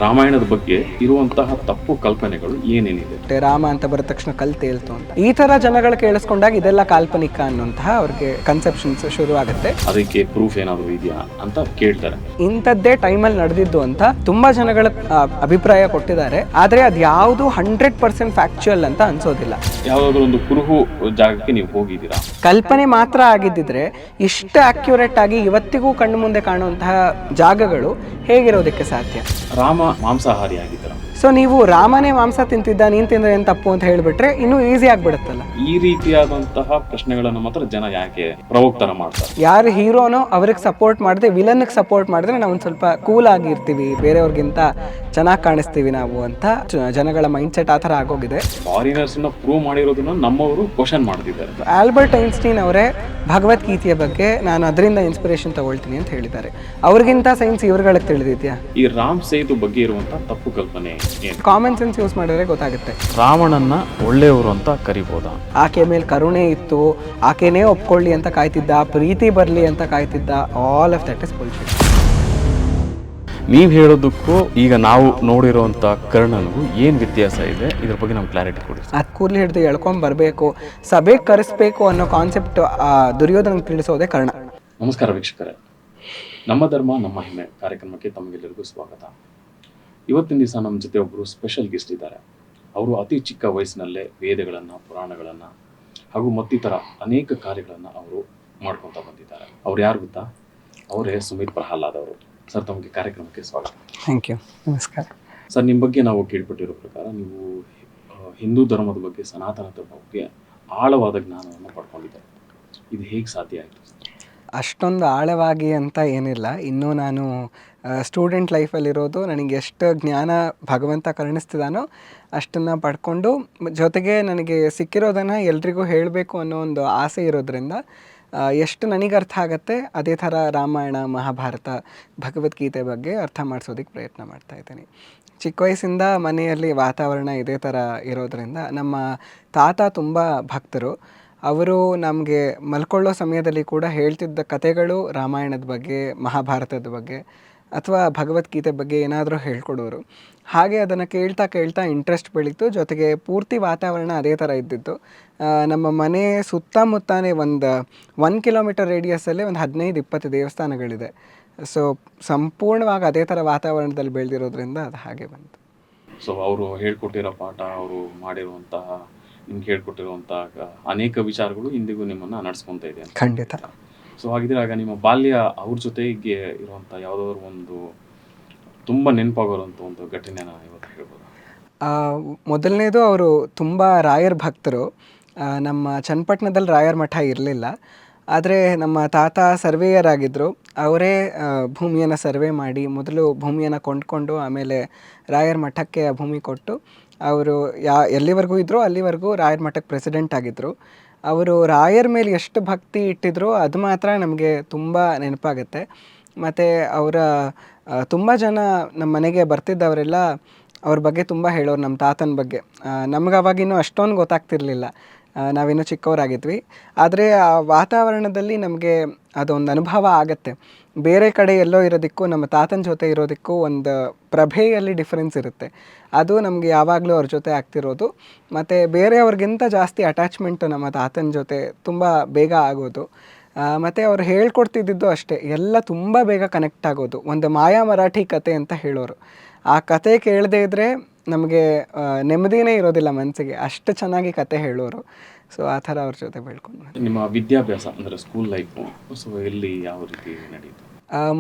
ರಾಮಾಯಣದ ಬಗ್ಗೆ ಇರುವಂತಹ ತಪ್ಪು ಕಲ್ಪನೆಗಳು ಏನೇನಿದೆ? ರಾಮ ಅಂತ ಬರದ ತಕ್ಷಣ ಕಲ್ ತೇಲ್ತು ಅಂತ ಈ ತರ ಜನಗಳು ಕೇಳಿಸ್ಕೊಂಡಾಗ ಇದೆಲ್ಲ ಕಾಲ್ಪನಿಕ ಅನ್ನುವಂತಹ ಅವ್ರಿಗೆ ಕನ್ಸೆಪ್ಷನ್ಸ್ ಶುರು ಆಗುತ್ತೆ. ಅದಕ್ಕೆ ಪ್ರೂಫ್ ಏನಾದರೂ ಇದೆಯಾ ಅಂತ ಕೇಳ್ತಾರೆ. ಇಂಥದ್ದೇ ಟೈಮಲ್ಲಿ ನಡೆದಿದ್ದು ಅಂತ ತುಂಬಾ ಜನಗಳ ಅಭಿಪ್ರಾಯ ಕೊಟ್ಟಿದ್ದಾರೆ. ಆದ್ರೆ ಅದು ಯಾವುದು 100% ಫ್ಯಾಕ್ಚುಯಲ್ ಅಂತ ಅನ್ಸೋದಿಲ್ಲ. ಯಾವುದಾದ್ರೂ ಒಂದು ಕುರುಹು ಜಾಗಕ್ಕೆ ನೀವು ಹೋಗಿದ್ದೀರಾ? ಕಲ್ಪನೆ ಮಾತ್ರ ಆಗಿದ್ದಿದ್ರೆ ಇಷ್ಟು ಅಕ್ಯುರೇಟ್ ಆಗಿ ಇವತ್ತಿಗೂ ಕಣ್ಣು ಮುಂದೆ ಕಾಣುವಂತಹ ಜಾಗಗಳು ಹೇಗಿರೋದಕ್ಕೆ ಸಾಧ್ಯ? ರಾಮ ಮಾಂಸಾಹಾರಿ ಆಗಿದ್ದರ. ಸೊ ನೀವು ರಾಮನೇ ಮಾಂಸ ತಿಂತಿದ್ದ, ನೀನ್ ತಿಂದ್ರೆ ಏನ್ ತಪ್ಪು ಅಂತ ಹೇಳ್ಬಿಟ್ರೆ ಇನ್ನೂ ಈಸಿ ಆಗ್ಬಿಡುತ್ತಲ್ಲ. ಈ ರೀತಿಯಾದಂತಹ ಪ್ರಶ್ನೆಗಳನ್ನು ಮಾತ್ರ ಜನ ಯಾಕೆ ಪ್ರವೋಕ್ತರ ಮಾಡ್ತಾರೆ? ಯಾರು ಹೀರೋನೋ ಅವ್ರಿಗೆ ಸಪೋರ್ಟ್ ಮಾಡದೆ ವಿಲನ್ಗೆ ಸಪೋರ್ಟ್ ಮಾಡಿದ್ರೆ ನಾವು ಒಂದು ಸ್ವಲ್ಪ ಕೂಲ್ ಆಗಿರ್ತೀವಿ, ಬೇರೆಯವ್ರಿಗಿಂತ ಚೆನ್ನಾಗಿ ಕಾಣಿಸ್ತೀವಿ ನಾವು ಅಂತ ಜನಗಳ ಮೈಂಡ್ ಸೆಟ್ ಆ ಥರ ಆಗೋಗಿದೆ. ಫಾರಿನರ್ಸ್ ಪ್ರೂವ್ ಮಾಡಿರೋದನ್ನ ನಮ್ಮವರು ಕ್ವಶನ್ ಮಾಡ್ತಿದ್ದಾರೆ. ಆಲ್ಬರ್ಟ್ ಐನ್ಸ್ಟೀನ್ ಅವರೇ ಭಗವದ್ಗೀತೆಯ ಬಗ್ಗೆ ನಾನು ಅದರಿಂದ ಇನ್ಸ್ಪಿರೇಷನ್ ತಗೊಳ್ತೀನಿ ಅಂತ ಹೇಳಿದ್ದಾರೆ. ಅವ್ರಿಗಿಂತ ಸೈನ್ಸ್ ಇವ್ರುಗಳಿಗೆ ತಿಳಿದಿದ್ಯಾ? ಈ ರಾಮ್ ಸೇತು ಬಗ್ಗೆ ಇರುವಂತಹ ತಪ್ಪು ಕಲ್ಪನೆ ಏನು? ಕಾಮನ್ ಸೆನ್ಸ್ ಯೂಸ್ ಮಾಡಿದ್ರೆ ಗೊತ್ತಾಗುತ್ತೆ. ರಾವಣನ್ನ ಒಳ್ಳೆಯವರು ಅಂತ ಕರಿಬೋದಾ? ಆಕೆ ಮೇಲೆ ಕರುಣೆ ಇತ್ತು, ಆಕೆನೇ ಒಪ್ಕೊಳ್ಳಿ ಅಂತ ಕಾಯ್ತಿದ್ದ, ಪ್ರೀತಿ ಬರಲಿ ಅಂತ ಕಾಯ್ತಿದ್ದ. All of that is bullshit. ನೀವು ಹೇಳೋದಕ್ಕೂ ಈಗ ನಾವು ನೋಡಿರುವಂಥ ಕರ್ಣನಿಗೂ ಏನು ವ್ಯತ್ಯಾಸ ಇದೆ? ಇದ್ರ ಬಗ್ಗೆ ನಮ್ಗೆ ಕ್ಲಾರಿಟಿ ಕೊಡಿ. ಅದು ಕೂರ್ಲಿ ಹಿಡಿದು ಎಳ್ಕೊಂಡ್ ಬರಬೇಕು, ಸಭೆಗೆ ಕರೆಸ್ಬೇಕು ಅನ್ನೋ ಕಾನ್ಸೆಪ್ಟ್ ದುರ್ಯೋಧನ ತಿಳಿಸೋದೇ ಕರ್ಣ. ನಮಸ್ಕಾರ ವೀಕ್ಷಕರೇ, ನಮ್ಮ ಧರ್ಮ ನಮ್ಮ ಹೆಮ್ಮೆ ಕಾರ್ಯಕ್ರಮಕ್ಕೆ ತಮಗೆಲ್ಲರಿಗೂ ಸ್ವಾಗತ. ಇವತ್ತಿನ ದಿವಸ ನಮ್ಮ ಜೊತೆ ಒಬ್ಬರು ಸ್ಪೆಷಲ್ ಗೆಸ್ಟ್ ಇದ್ದಾರೆ. ಅವರು ಅತಿ ಚಿಕ್ಕ ವಯಸ್ಸಿನಲ್ಲೇ ವೇದಗಳನ್ನು, ಪುರಾಣಗಳನ್ನು ಹಾಗೂ ಮತ್ತಿತರ ಅನೇಕ ಕಾರ್ಯಗಳನ್ನು ಅವರು ಮಾಡ್ಕೊತಾ ಬಂದಿದ್ದಾರೆ. ಅವ್ರು ಯಾರು ಗೊತ್ತಾ? ಅವರೇ ಸುಮಿತ್ ಪ್ರಹ್ಲಾದ್ ಅವರು. ಸರ್, ತಮಗೆ ಕಾರ್ಯಕ್ರಮಕ್ಕೆ ಸ್ವಾಗತ. Thank you. ನಮಸ್ಕಾರ ಸರ್. ನಿಮ್ಮ ಬಗ್ಗೆ ನಾವು ಕೇಳ್ಪಟ್ಟಿರೋ ಪ್ರಕಾರ ನೀವು ಹಿಂದೂ ಧರ್ಮದ ಬಗ್ಗೆ, ಸನಾತನದ ಬಗ್ಗೆ ಆಳವಾದ ಜ್ಞಾನವನ್ನು ಪಡ್ಕೊಂಡಿದ್ದಾರೆ. ಇದು ಹೇಗೆ ಸಾಧ್ಯ ಆಯಿತು? ಅಷ್ಟೊಂದು ಆಳವಾಗಿ ಅಂತ ಏನಿಲ್ಲ. ಇನ್ನೂ ನಾನು ಸ್ಟೂಡೆಂಟ್ ಲೈಫಲ್ಲಿರೋದು. ನನಗೆ ಎಷ್ಟು ಜ್ಞಾನ ಭಗವಂತ ಕರುಣಿಸ್ತಿದ್ದಾನೋ ಅಷ್ಟನ್ನು ಪಡ್ಕೊಂಡು, ಜೊತೆಗೆ ನನಗೆ ಸಿಕ್ಕಿರೋದನ್ನು ಎಲ್ರಿಗೂ ಹೇಳಬೇಕು ಅನ್ನೋ ಒಂದು ಆಸೆ ಇರೋದ್ರಿಂದ ಎಷ್ಟು ನನಗೆ ಅರ್ಥ ಆಗುತ್ತೆ ಅದೇ ಥರ ರಾಮಾಯಣ, ಮಹಾಭಾರತ, ಭಗವದ್ಗೀತೆ ಬಗ್ಗೆ ಅರ್ಥ ಮಾಡಿಸೋದಕ್ಕೆ ಪ್ರಯತ್ನ ಮಾಡ್ತಾಯಿದ್ದೀನಿ. ಚಿಕ್ಕ ವಯಸ್ಸಿಂದ ಮನೆಯಲ್ಲಿ ವಾತಾವರಣ ಇದೇ ಥರ ಇರೋದರಿಂದ ನಮ್ಮ ತಾತ ತುಂಬ ಭಕ್ತರು. ಅವರು ನಮಗೆ ಮಲ್ಕೊಳ್ಳೋ ಸಮಯದಲ್ಲಿ ಕೂಡ ಹೇಳ್ತಿದ್ದ ಕಥೆಗಳು ರಾಮಾಯಣದ ಬಗ್ಗೆ, ಮಹಾಭಾರತದ ಬಗ್ಗೆ ಅಥವಾ ಭಗವದ್ಗೀತೆ ಬಗ್ಗೆ ಏನಾದರೂ ಹೇಳ್ಕೊಡೋರು. ಹಾಗೆ ಅದನ್ನು ಕೇಳ್ತಾ ಕೇಳ್ತಾ ಇಂಟ್ರೆಸ್ಟ್ ಬೆಳೀತು. ಜೊತೆಗೆ ಪೂರ್ತಿ ವಾತಾವರಣ ಅದೇ ಥರ ಇದ್ದಿತ್ತು. ನಮ್ಮ ಮನೆ ಸುತ್ತಮುತ್ತನೇ 1 ಕಿಲೋಮೀಟರ್ ರೇಡಿಯಸ್ಸಲ್ಲೇ ಒಂದು 15-20 ದೇವಸ್ಥಾನಗಳಿದೆ. ಸೊ ಸಂಪೂರ್ಣವಾಗಿ ಅದೇ ಥರ ವಾತಾವರಣದಲ್ಲಿ ಬೆಳೆದಿರೋದ್ರಿಂದ ಅದು ಹಾಗೆ ಬಂತು. ಸೊ ಅವರು ಹೇಳ್ಕೊಟ್ಟಿರೋ ಪಾಠ, ಅವರು ಮಾಡಿರುವಂತಹ, ನಿಮ್ಗೆ ಹೇಳ್ಕೊಟ್ಟಿರುವಂತಹ ಅನೇಕ ವಿಚಾರಗಳು ಇಂದಿಗೂ ನಿಮ್ಮನ್ನು ನಡೆಸ್ಕೊತಾ ಇದೆ. ಖಂಡಿತ. ಸೊ ಹಾಗಿದ್ರೆ ಆಗ ನಿಮ್ಮ ಬಾಲ್ಯ ಅವ್ರ ಜೊತೆಗೆ ಇರುವಂಥ ಯಾವುದಾದ್ರು ಒಂದು ತುಂಬ ನೆನಪಾಗೋರಂಥ ಒಂದು ಘಟನೆನ ಇವತ್ತು ಹೇಳ್ಬೋದು? ಮೊದಲನೇದು, ಅವರು ತುಂಬ ರಾಯರ್ ಭಕ್ತರು. ನಮ್ಮ ಚನ್ನಪಟ್ಟಣದಲ್ಲಿ ರಾಯರ ಮಠ ಇರಲಿಲ್ಲ. ಆದರೆ ನಮ್ಮ ತಾತ ಸರ್ವೇಯರ್ ಆಗಿದ್ದರು. ಅವರೇ ಭೂಮಿಯನ್ನು ಸರ್ವೆ ಮಾಡಿ ಮೊದಲು ಭೂಮಿಯನ್ನು ಕೊಂಡ್ಕೊಂಡು ಆಮೇಲೆ ರಾಯರ ಮಠಕ್ಕೆ ಆ ಭೂಮಿ ಕೊಟ್ಟು ಅವರು ಎಲ್ಲಿವರೆಗೂ ಇದ್ದರು ಅಲ್ಲಿವರೆಗೂ ರಾಯರ ಮಠಕ್ಕೆ ಪ್ರೆಸಿಡೆಂಟ್ ಆಗಿದ್ದರು. ಅವರು ರಾಯರ ಮೇಲೆ ಎಷ್ಟು ಭಕ್ತಿ ಇಟ್ಟಿದ್ರು ಅದು ಮಾತ್ರ ನಮಗೆ ತುಂಬ ನೆನಪಾಗುತ್ತೆ. ಮತ್ತು ಅವರ ತುಂಬ ಜನ ನಮ್ಮ ಮನೆಗೆ ಬರ್ತಿದ್ದವರೆಲ್ಲ ಅವ್ರ ಬಗ್ಗೆ ತುಂಬ ಹೇಳೋರು, ನಮ್ಮ ತಾತನ ಬಗ್ಗೆ. ನಮ್ಗೆ ಅವಾಗಿನ್ನೂ ಅಷ್ಟೊಂದು ಗೊತ್ತಾಗ್ತಿರ್ಲಿಲ್ಲ, ನಾವಿನ್ನೂ ಚಿಕ್ಕವರಾಗಿದ್ವಿ. ಆದರೆ ಆ ವಾತಾವರಣದಲ್ಲಿ ನಮಗೆ ಅದೊಂದು ಅನುಭವ ಆಗುತ್ತೆ. ಬೇರೆ ಕಡೆ ಎಲ್ಲೋ ಇರೋದಕ್ಕೂ ನಮ್ಮ ತಾತನ ಜೊತೆ ಇರೋದಕ್ಕೂ ಒಂದು ಪ್ರಭೆಯಲ್ಲಿ ಡಿಫ್ರೆನ್ಸ್ ಇರುತ್ತೆ. ಅದು ನಮಗೆ ಯಾವಾಗಲೂ ಅವ್ರ ಜೊತೆ ಆಗ್ತಿರೋದು. ಮತ್ತು ಬೇರೆಯವ್ರಿಗಿಂತ ಜಾಸ್ತಿ ಅಟ್ಯಾಚ್ಮೆಂಟು ನಮ್ಮ ತಾತನ ಜೊತೆ ತುಂಬ ಬೇಗ ಆಗೋದು. ಮತ್ತು ಅವ್ರು ಹೇಳ್ಕೊಡ್ತಿದ್ದಿದ್ದು ಅಷ್ಟೇ, ಎಲ್ಲ ತುಂಬ ಬೇಗ ಕನೆಕ್ಟ್ ಆಗೋದು. ಒಂದು ಮಾಯಾ ಮರಾಠಿ ಕತೆ ಅಂತ ಹೇಳೋರು. ಆ ಕತೆ ಕೇಳದೇ ಇದ್ದರೆ ನಮಗೆ ನೆಮ್ಮದಿನೇ ಇರೋದಿಲ್ಲ ಮನಸ್ಸಿಗೆ, ಅಷ್ಟು ಚೆನ್ನಾಗಿ ಕತೆ ಹೇಳೋರು. ಸೊ ಆ ಥರ ಅವ್ರ ಜೊತೆ ಬೆಳ್ಕೊಂಡು. ನಿಮ್ಮ ವಿದ್ಯಾಭ್ಯಾಸ ಅಂದರೆ ಸ್ಕೂಲ್ ಲೈಫು ಸೊ ಎಲ್ಲಿ ಯಾವ ರೀತಿ ನಡೀತು?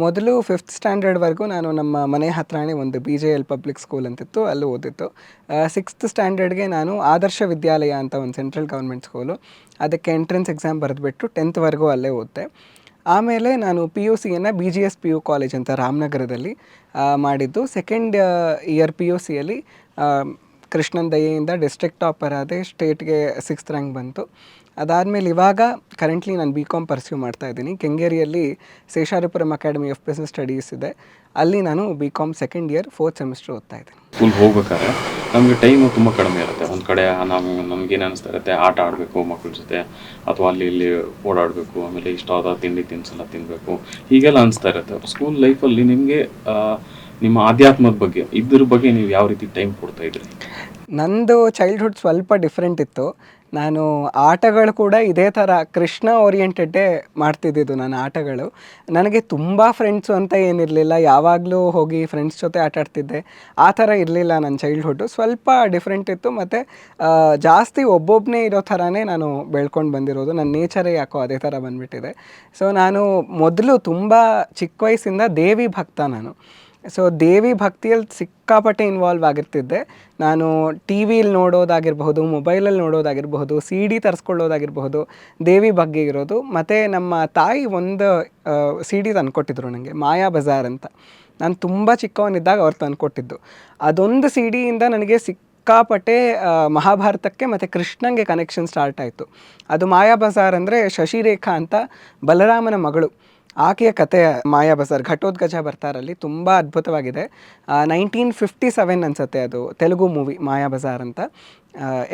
ಮೊದಲು 5th ಸ್ಟ್ಯಾಂಡರ್ಡ್ವರೆಗೂ ನಾನು ನಮ್ಮ ಮನೆ ಹತ್ರನೇ ಒಂದು BJL ಪಬ್ಲಿಕ್ ಸ್ಕೂಲ್ ಅಂತಿತ್ತು, ಅಲ್ಲಿ ಓದಿತ್ತು. 6th ಸ್ಟ್ಯಾಂಡರ್ಡ್ಗೆ ನಾನು ಆದರ್ಶ ವಿದ್ಯಾಲಯ ಅಂತ ಒಂದು ಸೆಂಟ್ರಲ್ ಗೌರ್ಮೆಂಟ್ ಸ್ಕೂಲು, ಅದಕ್ಕೆ ಎಂಟ್ರೆನ್ಸ್ ಎಕ್ಸಾಮ್ ಬರೆದುಬಿಟ್ಟು 10th ಅಲ್ಲೇ ಓದಿದೆ. ಆಮೇಲೆ ನಾನು PUCಯನ್ನು BGS PU ಕಾಲೇಜ್ ಅಂತ ರಾಮನಗರದಲ್ಲಿ ಮಾಡಿದ್ದು. ಸೆಕೆಂಡ್ ಇಯರ್ PUCಯಲ್ಲಿ ಕೃಷ್ಣನ್ ದಯೆಯಿಂದ ಡಿಸ್ಟ್ರಿಕ್ಟ್ ಟಾಪರ್ ಆದೆ, ಸ್ಟೇಟ್ಗೆ 6th ರ್ಯಾಂಕ್ ಬಂತು. ಅದಾದಮೇಲೆ ಇವಾಗ ಕರೆಂಟ್ಲಿ ನಾನು BCom ಪರ್ಸ್ಯೂ ಮಾಡ್ತಾಯಿದ್ದೀನಿ. ಕೆಂಗೇರಿಯಲ್ಲಿ Seshadripuram academy of business studies ಇದೆ, ಅಲ್ಲಿ ನಾನು BCom second year 4th semester ಓದ್ತಾ ಇದ್ದೀನಿ. ಸ್ಕೂಲ್ಗೆ ಹೋಗ್ಬೇಕಾದ್ರೆ ನಮಗೆ ಟೈಮು ತುಂಬ ಕಡಿಮೆ ಇರುತ್ತೆ. ಒಂದು ಕಡೆ ನಮಗೇನು ಅನಿಸ್ತಾ ಇರುತ್ತೆ, ಆಟ ಆಡಬೇಕು ಮಕ್ಕಳ ಜೊತೆ, ಅಥವಾ ಅಲ್ಲಿ ಇಲ್ಲಿ ಓಡಾಡಬೇಕು, ಆಮೇಲೆ ಇಷ್ಟವಾದ ತಿಂಡಿ ತಿನಿಸೆಲ್ಲ ತಿನ್ನಬೇಕು, ಹೀಗೆಲ್ಲ ಅನಿಸ್ತಾ ಇರುತ್ತೆ. ಸ್ಕೂಲ್ ಲೈಫಲ್ಲಿ ನಿಮಗೆ ನಿಮ್ಮ ಆಧ್ಯಾತ್ಮದ ಬಗ್ಗೆ ಇದ್ರ ಬಗ್ಗೆ ನೀವು ಯಾವ ರೀತಿ ಟೈಮ್ ಕೊಡ್ತಾ ಇದ್ರಿ? ನಂದು ಚೈಲ್ಡ್ಹುಡ್ ಸ್ವಲ್ಪ ಡಿಫ್ರೆಂಟ್ ಇತ್ತು. ನಾನು ಆಟಗಳು ಕೂಡ ಇದೇ ಥರ ಕೃಷ್ಣ ಓರಿಯೆಂಟೆಡ್ಡೇ ಮಾಡ್ತಿದ್ದಿದ್ದು ನನ್ನ ಆಟಗಳು. ನನಗೆ ತುಂಬ ಫ್ರೆಂಡ್ಸು ಅಂತ ಏನಿರಲಿಲ್ಲ. ಯಾವಾಗಲೂ ಹೋಗಿ ಫ್ರೆಂಡ್ಸ್ ಜೊತೆ ಆಟ ಆಡ್ತಿದ್ದೆ. ಆ ಥರ ಇರಲಿಲ್ಲ ನನ್ನ ಚೈಲ್ಡ್ಹುಡ್ಡು. ಸ್ವಲ್ಪ ಡಿಫ್ರೆಂಟ್ ಇತ್ತು ಮತ್ತು ಜಾಸ್ತಿ ಒಬ್ಬೊಬ್ಬನೇ ಇರೋ ಥರನೇ ನಾನು ಬೆಳ್ಕೊಂಡು ಬಂದಿರೋದು. ನನ್ನ ನೇಚರೇ ಯಾಕೋ ಅದೇ ಥರ ಬಂದುಬಿಟ್ಟಿದೆ. ಸೊ ನಾನು ಮೊದಲು ತುಂಬ ಚಿಕ್ಕ ವಯಸ್ಸಿಂದ ದೇವಿ ಭಕ್ತ ನಾನು. ಸೊ ದೇವಿ ಭಕ್ತಿಯಲ್ಲಿ ಸಿಕ್ಕಾಪಟ್ಟೆ ಇನ್ವಾಲ್ವ್ ಆಗಿರ್ತಿದ್ದೆ. ನಾನು ಟಿ ವಿಲಿ ನೋಡೋದಾಗಿರಬಹುದು, ಮೊಬೈಲಲ್ಲಿ ನೋಡೋದಾಗಿರಬಹುದು, ಸಿ ಡಿ ತರಿಸ್ಕೊಳ್ಳೋದಾಗಿರಬಹುದು, ದೇವಿ ಬಗ್ಗೆ ಇರೋದು. ಮತ್ತು ನಮ್ಮ ತಾಯಿ ಒಂದು ಸಿ ಡಿ ತಂದುಕೊಟ್ಟಿದ್ರು ನನಗೆ, ಮಾಯಾ ಬಜಾರ್ ಅಂತ. ನಾನು ತುಂಬ ಚಿಕ್ಕವನಿದ್ದಾಗ ಅವ್ರು ತಂದುಕೊಟ್ಟಿದ್ದು. ಅದೊಂದು ಸಿ ಡಿಯಿಂದ ನನಗೆ ಸಿಕ್ಕಾಪಟ್ಟೆ ಮಹಾಭಾರತಕ್ಕೆ ಮತ್ತು ಕೃಷ್ಣಂಗೆ ಕನೆಕ್ಷನ್ ಸ್ಟಾರ್ಟ್ ಆಯಿತು. ಅದು ಮಾಯಾ ಬಜಾರ್ ಅಂದರೆ ಶಶಿರೇಖಾ ಅಂತ ಬಲರಾಮನ ಮಗಳು, ಆಕೆಯ ಕತೆ ಮಾಯಾ ಬಜಾರ್. ಘಟೋತ್ಕಚ ಬರ್ತಾರಲ್ಲಿ, ತುಂಬ ಅದ್ಭುತವಾಗಿದೆ. 1957 ಅನಿಸುತ್ತೆ ಅದು ತೆಲುಗು ಮೂವಿ ಮಾಯಾ ಬಜಾರ್ ಅಂತ.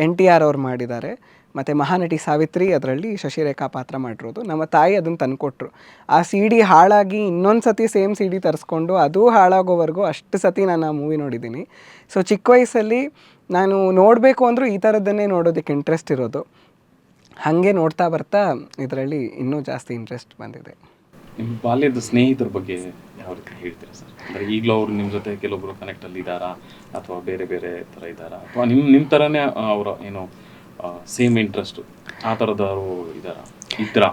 NTR ಅವ್ರು ಮಾಡಿದ್ದಾರೆ. ಮತ್ತು ಮಹಾನಟಿ ಸಾವಿತ್ರಿ ಅದರಲ್ಲಿ ಶಶಿರೇಖಾ ಪಾತ್ರ ಮಾಡಿರೋದು. ನಮ್ಮ ತಾಯಿ ಅದನ್ನು ತಂದುಕೊಟ್ರು. ಆ ಸಿ ಡಿ ಹಾಳಾಗಿ ಇನ್ನೊಂದು ಸತಿ ಸೇಮ್ ಸಿ ಡಿ ತರಿಸ್ಕೊಂಡು ಅದು ಹಾಳಾಗೋವರೆಗೂ ಅಷ್ಟು ಸತಿ ನಾನು ಆ ಮೂವಿ ನೋಡಿದ್ದೀನಿ. ಸೊ ಚಿಕ್ಕ ವಯಸ್ಸಲ್ಲಿ ನಾನು ನೋಡಬೇಕು ಅಂದರೂ ಈ ಥರದ್ದನ್ನೇ ನೋಡೋದಕ್ಕೆ ಇಂಟ್ರೆಸ್ಟ್ ಇರೋದು. ಹಾಗೆ ನೋಡ್ತಾ ಬರ್ತಾ ಇದರಲ್ಲಿ ಇನ್ನೂ ಜಾಸ್ತಿ ಇಂಟ್ರೆಸ್ಟ್ ಬಂದಿದೆ. ನಿಮ್ಮ ಬಾಲ್ಯದ ಸ್ನೇಹಿತರ ಬಗ್ಗೆ ಯಾವ ರೀತಿ ಹೇಳ್ತೀರಾ ಸರ್? ಅಂದರೆ ಈಗಲೂ ಅವ್ರು ನಿಮ್ಮ ಜೊತೆ ಕೆಲವೊಬ್ರು ಕನೆಕ್ಟಲ್ಲಿ ಇದ್ದಾರಾ, ಅಥವಾ ಬೇರೆ ಬೇರೆ ಥರ ಇದ್ದಾರಾ, ಅಥವಾ ನಿಮ್ಮ ಥರನೇ ಅವರ ಏನು ಸೇಮ್ ಇಂಟ್ರೆಸ್ಟು ಆ ಥರದವರು ಇದ್ದಾರಾ?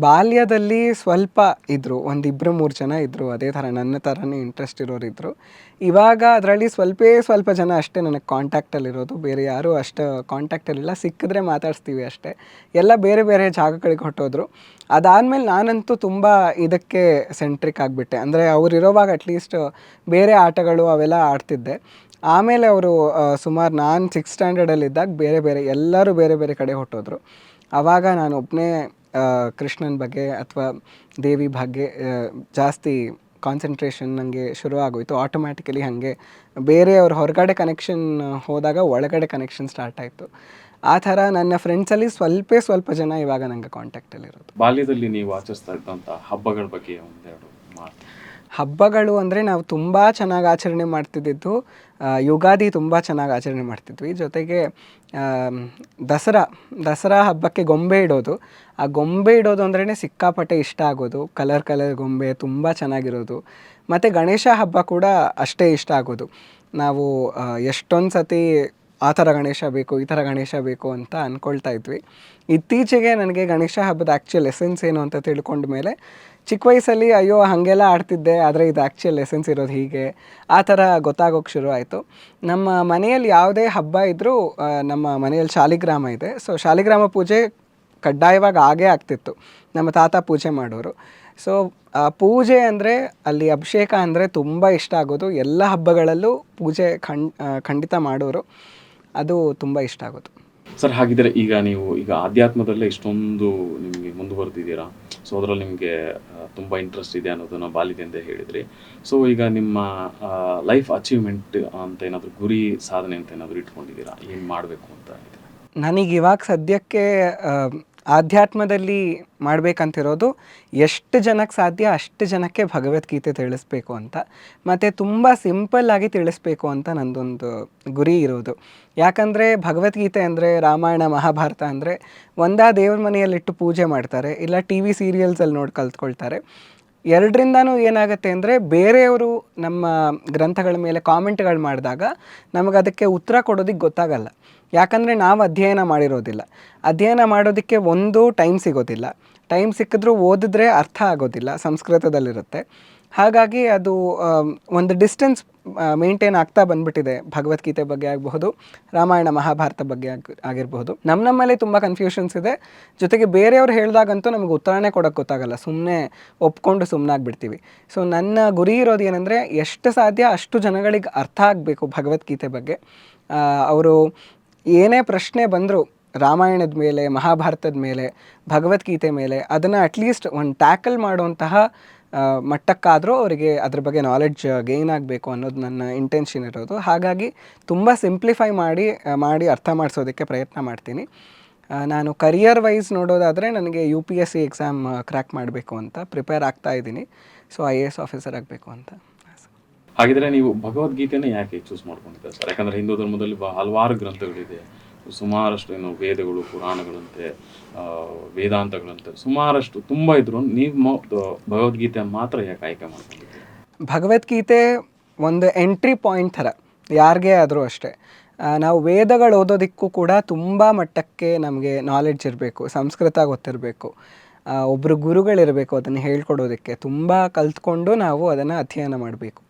ಬಾಲ್ಯದಲ್ಲಿ ಸ್ವಲ್ಪ ಇದ್ದರು, ಒಂದು 2-3 ಜನ ಇದ್ದರು ಅದೇ ಥರ ನನ್ನ ಥರನೇ ಇಂಟ್ರೆಸ್ಟ್ ಇರೋರು ಇದ್ದರು. ಇವಾಗ ಅದರಲ್ಲಿ ಸ್ವಲ್ಪ ಜನ ಅಷ್ಟೇ ನನಗೆ ಕಾಂಟ್ಯಾಕ್ಟಲ್ಲಿರೋದು. ಬೇರೆ ಯಾರೂ ಅಷ್ಟು ಕಾಂಟ್ಯಾಕ್ಟಲ್ಲಿಲ್ಲ. ಸಿಕ್ಕಿದ್ರೆ ಮಾತಾಡಿಸ್ತೀವಿ ಅಷ್ಟೇ. ಎಲ್ಲ ಬೇರೆ ಬೇರೆ ಜಾಗಗಳಿಗೆ ಹೊಟ್ಟೋದ್ರು. ಅದಾದಮೇಲೆ ನಾನಂತೂ ತುಂಬ ಇದಕ್ಕೆ ಸೆಂಟ್ರಿಕ್ ಆಗಿಬಿಟ್ಟೆ. ಅಂದರೆ ಅವರಿರೋವಾಗ ಅಟ್ಲೀಸ್ಟ್ ಬೇರೆ ಆಟಗಳು ಅವೆಲ್ಲ ಆಡ್ತಿದ್ದೆ. ಆಮೇಲೆ ಅವರು ಸುಮಾರು ನಾನು 6th ಸ್ಟ್ಯಾಂಡರ್ಡಲ್ಲಿದ್ದಾಗ ಎಲ್ಲರೂ ಬೇರೆ ಬೇರೆ ಕಡೆ ಹೊಟ್ಟೋದ್ರು. ಆವಾಗ ನಾನು ಒಬ್ಬನೇ ಕೃಷ್ಣನ ಬಗ್ಗೆ ಅಥವಾ ದೇವಿ ಬಗ್ಗೆ ಜಾಸ್ತಿ ಕಾನ್ಸಂಟ್ರೇಷನ್ ನನಗೆ ಶುರು ಆಗೋಯಿತು. ಆಟೋಮ್ಯಾಟಿಕಲಿ ಹಾಗೆ ಬೇರೆಯವ್ರ ಹೊರಗಡೆ ಕನೆಕ್ಷನ್ ಹೋದಾಗ ಒಳಗಡೆ ಕನೆಕ್ಷನ್ ಸ್ಟಾರ್ಟ್ ಆಯಿತು. ಆ ಥರ ನನ್ನ ಫ್ರೆಂಡ್ಸಲ್ಲಿ ಸ್ವಲ್ಪ ಜನ ಇವಾಗ ನನಗೆ ಕಾಂಟ್ಯಾಕ್ಟಲ್ಲಿರೋದು. ಬಾಲ್ಯದಲ್ಲಿ ನೀವು ಆಚರಿಸ್ತಾ ಇದ್ದಂಥ ಹಬ್ಬಗಳ ಬಗ್ಗೆ ಒಂದೆರಡು ಮಾತು. ಹಬ್ಬಗಳು ಅಂದರೆ ನಾವು ತುಂಬ ಚೆನ್ನಾಗಿ ಆಚರಣೆ ಮಾಡ್ತಿದ್ದಿದ್ದು ಯುಗಾದಿ ತುಂಬ ಚೆನ್ನಾಗಿ ಆಚರಣೆ ಮಾಡ್ತಿದ್ವಿ. ಜೊತೆಗೆ ದಸರಾ ಹಬ್ಬಕ್ಕೆ ಗೊಂಬೆ ಇಡೋದು. ಆ ಗೊಂಬೆ ಇಡೋದು ಅಂದ್ರೇ ಸಿಕ್ಕಾಪಟ್ಟೆ ಇಷ್ಟ ಆಗೋದು. ಕಲರ್ ಗೊಂಬೆ ತುಂಬ ಚೆನ್ನಾಗಿರೋದು. ಮತ್ತು ಗಣೇಶ ಹಬ್ಬ ಕೂಡ ಅಷ್ಟೇ ಇಷ್ಟ ಆಗೋದು. ನಾವು ಎಷ್ಟೊಂದು ಸತಿ ಆ ಥರ ಗಣೇಶ ಬೇಕು, ಈ ಥರ ಗಣೇಶ ಬೇಕು ಅಂತ ಅಂದ್ಕೊಳ್ತಾ ಇದ್ವಿ. ಇತ್ತೀಚೆಗೆ ನನಗೆ ಗಣೇಶ ಹಬ್ಬದ ಆ್ಯಕ್ಚುಯಲ್ ಎಸೆನ್ಸ್ ಏನು ಅಂತ ತಿಳ್ಕೊಂಡ ಮೇಲೆ ಚಿಕ್ಕ ವಯಸ್ಸಲ್ಲಿ ಅಯ್ಯೋ ಹಾಗೆಲ್ಲ ಆಡ್ತಿದ್ದೆ, ಆದರೆ ಇದು ಆ್ಯಕ್ಚುಯಲ್ ಎಸೆನ್ಸ್ ಇರೋದು ಹೀಗೆ, ಆ ಥರ ಗೊತ್ತಾಗೋಕ್ಕೆ ಶುರು ಆಯಿತು. ನಮ್ಮ ಮನೆಯಲ್ಲಿ ಯಾವುದೇ ಹಬ್ಬ ಇದ್ದರೂ, ನಮ್ಮ ಮನೆಯಲ್ಲಿ ಶಾಲಿಗ್ರಾಮ ಇದೆ. ಸೊ ಶಾಲಿಗ್ರಾಮ ಪೂಜೆ ಕಡ್ಡಾಯವಾಗಿ ಆಗೇ ಆಗ್ತಿತ್ತು. ನಮ್ಮ ತಾತ ಪೂಜೆ ಮಾಡೋರು. ಸೊ ಆ ಪೂಜೆ ಅಂದರೆ, ಅಲ್ಲಿ ಅಭಿಷೇಕ ಅಂದರೆ ತುಂಬ ಇಷ್ಟ ಆಗೋದು. ಎಲ್ಲ ಹಬ್ಬಗಳಲ್ಲೂ ಪೂಜೆ ಖಂಡಿತ ಮಾಡೋರು. ಅದು ತುಂಬ ಇಷ್ಟ ಆಗೋದು. ಸರ್, ಹಾಗಿದ್ರೆ ಈಗ ನೀವು ಆಧ್ಯಾತ್ಮದಲ್ಲೇ ಇಷ್ಟೊಂದು ನಿಮಗೆ ಮುಂದುವರೆದಿದ್ದೀರಾ. ಸೊ ಅದರಲ್ಲಿ ನಿಮಗೆ ತುಂಬ ಇಂಟ್ರೆಸ್ಟ್ ಇದೆ ಅನ್ನೋದನ್ನು ಬಾಲ್ಯದಿಂದ ಹೇಳಿದ್ರಿ. ಸೊ ಈಗ ನಿಮ್ಮ ಲೈಫ್ ಅಚೀವ್ಮೆಂಟ್ ಅಂತ ಏನಾದರೂ ಗುರಿ ಸಾಧನೆ ಅಂತ ಏನಾದರೂ ಇಟ್ಕೊಂಡಿದ್ದೀರಾ? ಏನು ಮಾಡಬೇಕು ಅಂತ ಇದ್ದೀರಾ? ನನಗೆ ಇವಾಗ ಸದ್ಯಕ್ಕೆ ಆಧ್ಯಾತ್ಮದಲ್ಲಿ ಮಾಡಬೇಕಂತಿರೋದು, ಎಷ್ಟು ಜನಕ್ಕೆ ಸಾಧ್ಯ ಅಷ್ಟು ಜನಕ್ಕೆ ಭಗವದ್ಗೀತೆ ತಿಳಿಸ್ಬೇಕು ಅಂತ, ಮತ್ತು ತುಂಬ ಸಿಂಪಲ್ಲಾಗಿ ತಿಳಿಸ್ಬೇಕು ಅಂತ ನನ್ನದೊಂದು ಗುರಿ ಇರೋದು. ಯಾಕಂದರೆ ಭಗವದ್ಗೀತೆ ಅಂದರೆ, ರಾಮಾಯಣ ಮಹಾಭಾರತ ಅಂದರೆ ಒಂದಾ ದೇವ್ರ ಮನೆಯಲ್ಲಿಟ್ಟು ಪೂಜೆ ಮಾಡ್ತಾರೆ, ಇಲ್ಲ TV ಸೀರಿಯಲ್ಸಲ್ಲಿ ನೋಡಿ ಕಲ್ತ್ಕೊಳ್ತಾರೆ. ಎರಡರಿಂದನೂ ಏನಾಗುತ್ತೆ ಅಂದರೆ, ಬೇರೆಯವರು ನಮ್ಮ ಗ್ರಂಥಗಳ ಮೇಲೆ ಕಾಮೆಂಟ್ಗಳು ಮಾಡಿದಾಗ ನಮಗೆ ಅದಕ್ಕೆ ಉತ್ತರ ಕೊಡೋದಕ್ಕೆ ಗೊತ್ತಾಗಲ್ಲ. ಯಾಕಂದರೆ ನಾವು ಅಧ್ಯಯನ ಮಾಡಿರೋದಿಲ್ಲ. ಅಧ್ಯಯನ ಮಾಡೋದಕ್ಕೆ ಒಂದು ಟೈಮ್ ಸಿಗೋದಿಲ್ಲ. ಟೈಮ್ ಸಿಕ್ಕಿದ್ರೂ ಓದಿದ್ರೆ ಅರ್ಥ ಆಗೋದಿಲ್ಲ, ಸಂಸ್ಕೃತದಲ್ಲಿರುತ್ತೆ. ಹಾಗಾಗಿ ಅದು ಒಂದು ಡಿಸ್ಟೆನ್ಸ್ ಮೇಂಟೈನ್ ಆಗ್ತಾ ಬಂದುಬಿಟ್ಟಿದೆ. ಭಗವದ್ಗೀತೆ ಬಗ್ಗೆ ಆಗಬಹುದು, ರಾಮಾಯಣ ಮಹಾಭಾರತ ಬಗ್ಗೆ ಆಗಿರಬಹುದು. ನಮ್ಮಲ್ಲಿ ತುಂಬ ಕನ್ಫ್ಯೂಷನ್ಸ್ ಇದೆ. ಜೊತೆಗೆ ಬೇರೆಯವ್ರು ಹೇಳಿದಾಗಂತೂ ನಮಗೆ ಉತ್ತರನೇ ಕೊಡೋಕ್ಕೆ ಗೊತ್ತಾಗಲ್ಲ, ಸುಮ್ಮನೆ ಒಪ್ಕೊಂಡು ಸುಮ್ಮನಾಗ್ಬಿಡ್ತೀವಿ. ಸೊ ನನ್ನ ಗುರಿ ಇರೋದು ಏನಂದರೆ, ಎಷ್ಟು ಸಾಧ್ಯ ಅಷ್ಟು ಜನಗಳಿಗೆ ಅರ್ಥ ಆಗಬೇಕು ಭಗವದ್ಗೀತೆ ಬಗ್ಗೆ. ಅವರು ಏನೇ ಪ್ರಶ್ನೆ ಬಂದರೂ ರಾಮಾಯಣದ ಮೇಲೆ, ಮಹಾಭಾರತದ ಮೇಲೆ, ಭಗವದ್ಗೀತೆ ಮೇಲೆ ಅದನ್ನು ಅಟ್ಲೀಸ್ಟ್ ಒಂದು ಟ್ಯಾಕಲ್ ಮಾಡುವಂತಹ ಮಟ್ಟಕ್ಕಾದರೂ ಅವರಿಗೆ ಅದ್ರ ಬಗ್ಗೆ ನಾಲೆಡ್ಜ್ ಗೇನ್ ಆಗಬೇಕು ಅನ್ನೋದು ನನ್ನ ಇಂಟೆನ್ಷನ್ ಇರೋದು. ಹಾಗಾಗಿ ತುಂಬ ಸಿಂಪ್ಲಿಫೈ ಮಾಡಿ ಅರ್ಥ ಮಾಡಿಸೋದಕ್ಕೆ ಪ್ರಯತ್ನ ಮಾಡ್ತೀನಿ. ನಾನು ಕರಿಯರ್ ವೈಸ್ ನೋಡೋದಾದರೆ ನನಗೆ UPSC ಎಕ್ಸಾಮ್ ಕ್ರ್ಯಾಕ್ ಮಾಡಬೇಕು ಅಂತ ಪ್ರಿಪೇರ್ ಆಗ್ತಾ ಇದ್ದೀನಿ. ಸೊ IAS ಆಫೀಸರ್ ಆಗಬೇಕು ಅಂತ. ಹಾಗಿದ್ರೆ ನೀವು ಭಗವದ್ಗೀತೆನ ಯಾಕೆ ಚೂಸ್ ಮಾಡ್ಕೊಂಡಿದ್ದೀರಾ ಸರ್? ಯಾಕಂದ್ರೆ ಹಿಂದೂ ಧರ್ಮದಲ್ಲಿ ಹಲವಾರು ಗ್ರಂಥಗಳಿದೆ, ಸುಮಾರಷ್ಟು ಏನು ವೇದಗಳು, ಪುರಾಣಗಳಂತೆ, ಆ, ವೇದಾಂತಗಳಂತೆ ಸುಮಾರಷ್ಟು ತುಂಬ ಇದ್ರು. ನೀವು ಭಗವದ್ಗೀತೆ ಮಾತ್ರ ಯಾಕೆ ಆಯ್ಕೆ ಮಾಡ್ಕೊಂಡಿದ್ದೀರಾ? ಭಗವದ್ಗೀತೆ ಒಂದು ಎಂಟ್ರಿ ಪಾಯಿಂಟ್ ಥರ ಯಾರಿಗೇ ಆದರೂ ಅಷ್ಟೇ. ನಾವು ವೇದಗಳು ಓದೋದಕ್ಕೂ ಕೂಡ ತುಂಬ ಮಟ್ಟಕ್ಕೆ ನಮಗೆ ನಾಲೆಡ್ಜ್ ಇರಬೇಕು, ಸಂಸ್ಕೃತ ಗೊತ್ತಿರಬೇಕು, ಒಬ್ಬರು ಗುರುಗಳಿರಬೇಕು ಅದನ್ನು ಹೇಳ್ಕೊಡೋದಕ್ಕೆ. ತುಂಬ ಕಲ್ತ್ಕೊಂಡು ನಾವು ಅದನ್ನು ಅಧ್ಯಯನ ಮಾಡಬೇಕು.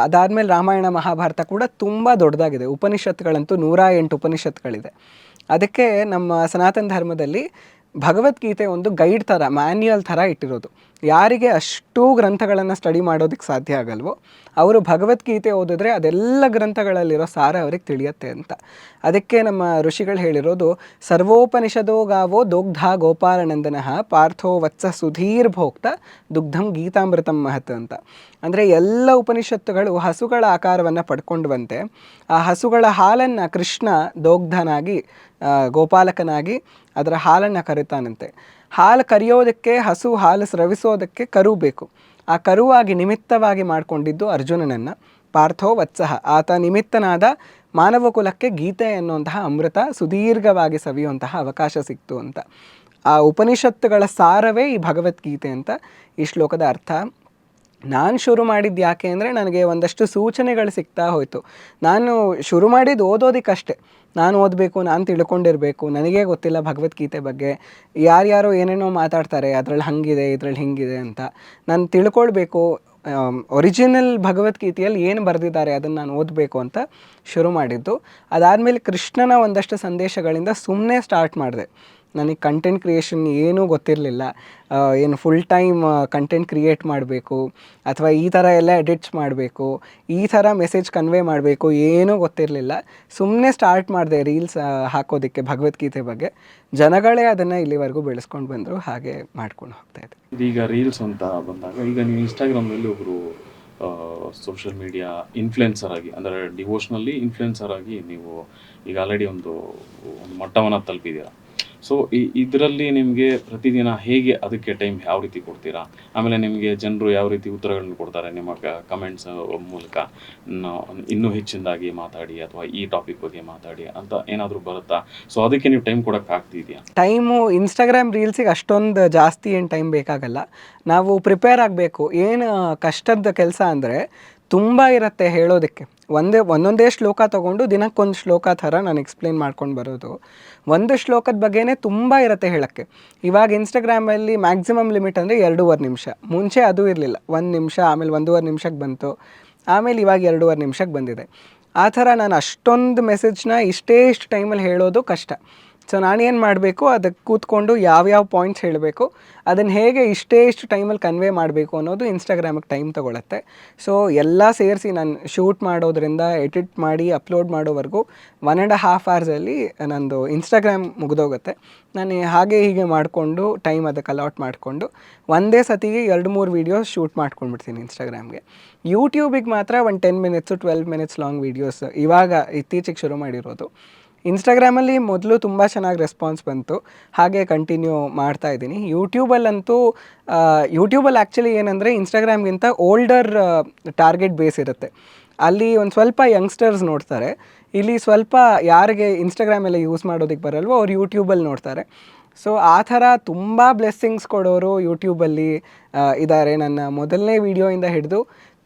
ಅದಾದಮೇಲೆ ರಾಮಾಯಣ ಮಹಾಭಾರತ ಕೂಡ ತುಂಬ ದೊಡ್ಡದಾಗಿದೆ. ಉಪನಿಷತ್ತುಗಳಂತೂ 108 ಉಪನಿಷತ್ತುಗಳಿದೆ. ಅದಕ್ಕೆ ನಮ್ಮ ಸನಾತನ ಧರ್ಮದಲ್ಲಿ ಭಗವದ್ಗೀತೆ ಒಂದು ಗೈಡ್ ಥರ, ಮ್ಯಾನ್ಯುಯಲ್ ಥರ ಇಟ್ಟಿರೋದು. ಯಾರಿಗೆ ಅಷ್ಟು ಗ್ರಂಥಗಳನ್ನು ಸ್ಟಡಿ ಮಾಡೋದಕ್ಕೆ ಸಾಧ್ಯ ಆಗಲ್ವೋ ಅವರು ಭಗವದ್ಗೀತೆ ಓದಿದ್ರೆ ಅದೆಲ್ಲ ಗ್ರಂಥಗಳಲ್ಲಿರೋ ಸಾರ ಅವ್ರಿಗೆ ತಿಳಿಯುತ್ತೆ ಅಂತ. ಅದಕ್ಕೆ ನಮ್ಮ ಋಷಿಗಳು ಹೇಳಿರೋದು, ಸರ್ವೋಪನಿಷದೋ ಗಾವೋ ದೋಗ್ಧ ಗೋಪಾಲನಂದನಃ ಪಾರ್ಥೋ ವತ್ಸ ಸುಧೀರ್ ಭೋಕ್ತ ದುಗ್ಧಂ ಗೀತಾಮೃತಂ ಮಹತ್ ಅಂತ. ಅಂದರೆ ಎಲ್ಲ ಉಪನಿಷತ್ತುಗಳು ಹಸುಗಳ ಆಕಾರವನ್ನು ಪಡ್ಕೊಂಡ್ವಂತೆ ಆ ಹಸುಗಳ ಹಾಲನ್ನು ಕೃಷ್ಣ ದೋಗ್ಧನಾಗಿ, ಗೋಪಾಲಕನಾಗಿ ಅದರ ಹಾಲನ್ನು ಕರಿತಾನಂತೆ. ಹಾಲು ಕರಿಯೋದಕ್ಕೆ, ಹಸು ಹಾಲು ಸ್ರವಿಸೋದಕ್ಕೆ ಕರು ಬೇಕು. ಆ ಕರುವಾಗಿ ನಿಮಿತ್ತವಾಗಿ ಮಾಡಿಕೊಂಡಿದ್ದು ಅರ್ಜುನನನ್ನು. ಪಾರ್ಥೋ ವತ್ಸಃ, ಆತ ನಿಮಿತ್ತನಾದ ಮಾನವ ಕುಲಕ್ಕೆ ಗೀತೆ ಎನ್ನುವಂತಹ ಅಮೃತ ಸುದೀರ್ಘವಾಗಿ ಸವಿಯುವಂತಹ ಅವಕಾಶ ಸಿಕ್ತು ಅಂತ. ಆ ಉಪನಿಷತ್ತುಗಳ ಸಾರವೇ ಈ ಭಗವದ್ಗೀತೆ ಅಂತ ಈ ಶ್ಲೋಕದ ಅರ್ಥ. ನಾನು ಶುರು ಮಾಡಿದ್ದು ಯಾಕೆ ಅಂದರೆ ನನಗೆ ಒಂದಷ್ಟು ಸೂಚನೆಗಳು ಸಿಗ್ತಾ ಹೋಯಿತು. ನಾನು ಶುರು ಮಾಡಿದ್ದು ಓದೋದಕ್ಕಷ್ಟೇ. ನಾನು ಓದಬೇಕು, ನಾನು ತಿಳ್ಕೊಂಡಿರಬೇಕು, ನನಗೇ ಗೊತ್ತಿಲ್ಲ ಭಗವದ್ಗೀತೆ ಬಗ್ಗೆ, ಯಾರ್ಯಾರೋ ಏನೇನೋ ಮಾತಾಡ್ತಾರೆ ಅದರಲ್ಲಿ ಹಾಗಿದೆ ಇದರಲ್ಲಿ ಹಿಂಗಿದೆ ಅಂತ. ನಾನು ತಿಳ್ಕೊಳ್ಬೇಕು, ಒರಿಜಿನಲ್ ಭಗವದ್ಗೀತೆಯಲ್ಲಿ ಏನು ಬರೆದಿದ್ದಾರೆ ಅದನ್ನು ನಾನು ಓದಬೇಕು ಅಂತ ಶುರು ಮಾಡಿದ್ದು. ಅದಾದಮೇಲೆ ಕೃಷ್ಣನ ಒಂದಷ್ಟು ಸಂದೇಶಗಳಿಂದ ಸುಮ್ಮನೆ ಸ್ಟಾರ್ಟ್ ಮಾಡಿದೆ. ನನಗೆ ಕಂಟೆಂಟ್ ಕ್ರಿಯೇಷನ್ ಏನೂ ಗೊತ್ತಿರಲಿಲ್ಲ. ಏನು ಫುಲ್ ಟೈಮ್ ಕಂಟೆಂಟ್ ಕ್ರಿಯೇಟ್ ಮಾಡಬೇಕು ಅಥವಾ ಈ ಥರ ಎಲ್ಲ ಎಡಿಟ್ಸ್ ಮಾಡಬೇಕು, ಈ ಥರ ಮೆಸೇಜ್ ಕನ್ವೆ ಮಾಡಬೇಕು, ಏನೂ ಗೊತ್ತಿರಲಿಲ್ಲ. ಸುಮ್ಮನೆ ಸ್ಟಾರ್ಟ್ ಮಾಡಿದೆ ರೀಲ್ಸ್ ಹಾಕೋದಕ್ಕೆ ಭಗವದ್ಗೀತೆ ಬಗ್ಗೆ. ಜನಗಳೇ ಅದನ್ನು ಇಲ್ಲಿವರೆಗೂ ಬೆಳೆಸ್ಕೊಂಡು ಬಂದರು, ಹಾಗೆ ಮಾಡ್ಕೊಂಡು ಹೋಗ್ತಾಯಿದ್ದೆ. ಈಗ ರೀಲ್ಸ್ ಅಂತ ಬಂದಾಗ, ಈಗ ನೀವು ಇನ್ಸ್ಟಾಗ್ರಾಮ್ನಲ್ಲಿ ಒಬ್ಬರು ಸೋಷಿಯಲ್ ಮೀಡಿಯಾ ಇನ್ಫ್ಲುಯೆನ್ಸರ್ ಆಗಿ, ಅಂದರೆ ಡಿವೋಷ್ನಲ್ಲಿ ಇನ್ಫ್ಲುಯೆನ್ಸರ್ ಆಗಿ ನೀವು ಈಗ ಆಲ್ರೆಡಿ ಒಂದು ಮಟ್ಟವನ್ನು ತಲುಪಿದ್ದೀರಾ. ಸೊ ಇದರಲ್ಲಿ ನಿಮಗೆ ಪ್ರತಿದಿನ ಹೇಗೆ ಅದಕ್ಕೆ ಟೈಮ್ ಯಾವ ರೀತಿ ಕೊಡ್ತೀರಾ? ಆಮೇಲೆ ನಿಮಗೆ ಜನರು ಯಾವ ರೀತಿ ಉತ್ತರಗಳನ್ನು ಕೊಡ್ತಾರೆ ನಿಮ್ಮ ಕಮೆಂಟ್ಸ್ ಮೂಲಕ? ಇನ್ನೂ ಹೆಚ್ಚಿನದಾಗಿ ಮಾತಾಡಿ ಅಥವಾ ಈ ಟಾಪಿಕ್ ಬಗ್ಗೆ ಮಾತಾಡಿ ಅಂತ ಏನಾದರೂ ಬರುತ್ತಾ? ಸೊ ಅದಕ್ಕೆ ನೀವು ಟೈಮ್ ಕೊಡೋಕ್ಕೆ ಆಗ್ತಿದೆಯಾ? ಟೈಮು ಇನ್ಸ್ಟಾಗ್ರಾಮ್ ರೀಲ್ಸಿಗೆ ಅಷ್ಟೊಂದು ಜಾಸ್ತಿ ಏನು ಟೈಮ್ ಬೇಕಾಗಲ್ಲ. ನಾವು ಪ್ರಿಪೇರ್ ಆಗಬೇಕು. ಏನು ಕಷ್ಟದ ಕೆಲಸ ಅಂದರೆ ತುಂಬ ಇರುತ್ತೆ ಹೇಳೋದಕ್ಕೆ. ಒಂದೊಂದೇ ಶ್ಲೋಕ ತೊಗೊಂಡು ದಿನಕ್ಕೊಂದು ಶ್ಲೋಕ ಥರ ನಾನು ಎಕ್ಸ್ಪ್ಲೇನ್ ಮಾಡ್ಕೊಂಡು ಬರೋದು. ಒಂದು ಶ್ಲೋಕದ ಬಗ್ಗೆನೇ ತುಂಬ ಇರುತ್ತೆ ಹೇಳೋಕ್ಕೆ. ಇವಾಗ ಇನ್ಸ್ಟಾಗ್ರಾಮಲ್ಲಿ ಮ್ಯಾಕ್ಸಿಮಮ್ ಲಿಮಿಟ್ ಅಂದರೆ 2.5 ನಿಮಿಷ. ಮುಂಚೆ ಅದು ಇರಲಿಲ್ಲ, 1 ನಿಮಿಷ, ಆಮೇಲೆ 1.5 ನಿಮಿಷಕ್ಕೆ ಬಂತು, ಆಮೇಲೆ ಇವಾಗ 2.5 ನಿಮಿಷಕ್ಕೆ ಬಂದಿದೆ. ಆ ಥರ ನಾನು ಅಷ್ಟೊಂದು ಮೆಸೇಜ್ನ ಇಷ್ಟು ಟೈಮಲ್ಲಿ ಹೇಳೋದು ಕಷ್ಟ. ಸೊ ನಾನೇನು ಮಾಡಬೇಕು, ಅದಕ್ಕೆ ಕೂತ್ಕೊಂಡು ಯಾವ್ಯಾವ ಪಾಯಿಂಟ್ಸ್ ಹೇಳಬೇಕು, ಅದನ್ನು ಹೇಗೆ ಇಷ್ಟು ಟೈಮಲ್ಲಿ ಕನ್ವೆ ಮಾಡಬೇಕು ಅನ್ನೋದು ಇನ್ಸ್ಟಾಗ್ರಾಮಿಗೆ ಟೈಮ್ ತೊಗೊಳತ್ತೆ. ಸೊ ಎಲ್ಲ ಸೇರಿಸಿ ನಾನು ಶೂಟ್ ಮಾಡೋದ್ರಿಂದ ಎಡಿಟ್ ಮಾಡಿ ಅಪ್ಲೋಡ್ ಮಾಡೋವರೆಗೂ 1.5 ಅವರ್ಸಲ್ಲಿ ನಂದು ಇನ್ಸ್ಟಾಗ್ರಾಮ್ ಮುಗಿದೋಗುತ್ತೆ. ನಾನು ಹಾಗೆ ಹೀಗೆ ಮಾಡಿಕೊಂಡು ಟೈಮ್ ಅದಕ್ಕೆ ಅಲಾಟ್ ಮಾಡಿಕೊಂಡು ಒಂದೇ ಸತಿಗೆ 2-3 ವೀಡಿಯೋಸ್ ಶೂಟ್ ಮಾಡ್ಕೊಂಡ್ಬಿಡ್ತೀನಿ ಇನ್ಸ್ಟಾಗ್ರಾಮ್ಗೆ. ಯೂಟ್ಯೂಬಿಗೆ ಮಾತ್ರ ಒಂದು 10 ಮಿನಿಟ್ಸು 12 ಮಿನಿಟ್ಸ್ ಲಾಂಗ್ ವೀಡಿಯೋಸ್ ಇವಾಗ ಇತ್ತೀಚೆಗೆ ಶುರು ಮಾಡಿರೋದು. ಇನ್ಸ್ಟಾಗ್ರಾಮಲ್ಲಿ ಮೊದಲು ತುಂಬ ಚೆನ್ನಾಗಿ ರೆಸ್ಪಾನ್ಸ್ ಬಂತು, ಹಾಗೆ ಕಂಟಿನ್ಯೂ ಮಾಡ್ತಾ ಇದ್ದೀನಿ. ಯೂಟ್ಯೂಬಲ್ಲಂತೂ ಯೂಟ್ಯೂಬಲ್ಲಿ ಆ್ಯಕ್ಚುಲಿ ಏನಂದರೆ ಇನ್ಸ್ಟಾಗ್ರಾಮ್ಗಿಂತ ಓಲ್ಡರ್ ಟಾರ್ಗೆಟ್ ಬೇಸ್ ಇರುತ್ತೆ. ಅಲ್ಲಿ ಒಂದು ಸ್ವಲ್ಪ ಯಂಗ್ಸ್ಟರ್ಸ್ ನೋಡ್ತಾರೆ. ಇಲ್ಲಿ ಸ್ವಲ್ಪ ಯಾರಿಗೆ ಇನ್ಸ್ಟಾಗ್ರಾಮ್ ಎಲ್ಲ ಯೂಸ್ ಮಾಡೋದಕ್ಕೆ ಬರಲ್ವೋ ಅವ್ರು ಯೂಟ್ಯೂಬಲ್ಲಿ ನೋಡ್ತಾರೆ. ಸೊ ಆ ಥರ ತುಂಬ ಬ್ಲೆಸ್ಸಿಂಗ್ಸ್ ಕೊಡೋರು ಯೂಟ್ಯೂಬಲ್ಲಿ ಇದ್ದಾರೆ. ನನ್ನ ಮೊದಲನೇ ವೀಡಿಯೋಯಿಂದ ಹಿಡಿದು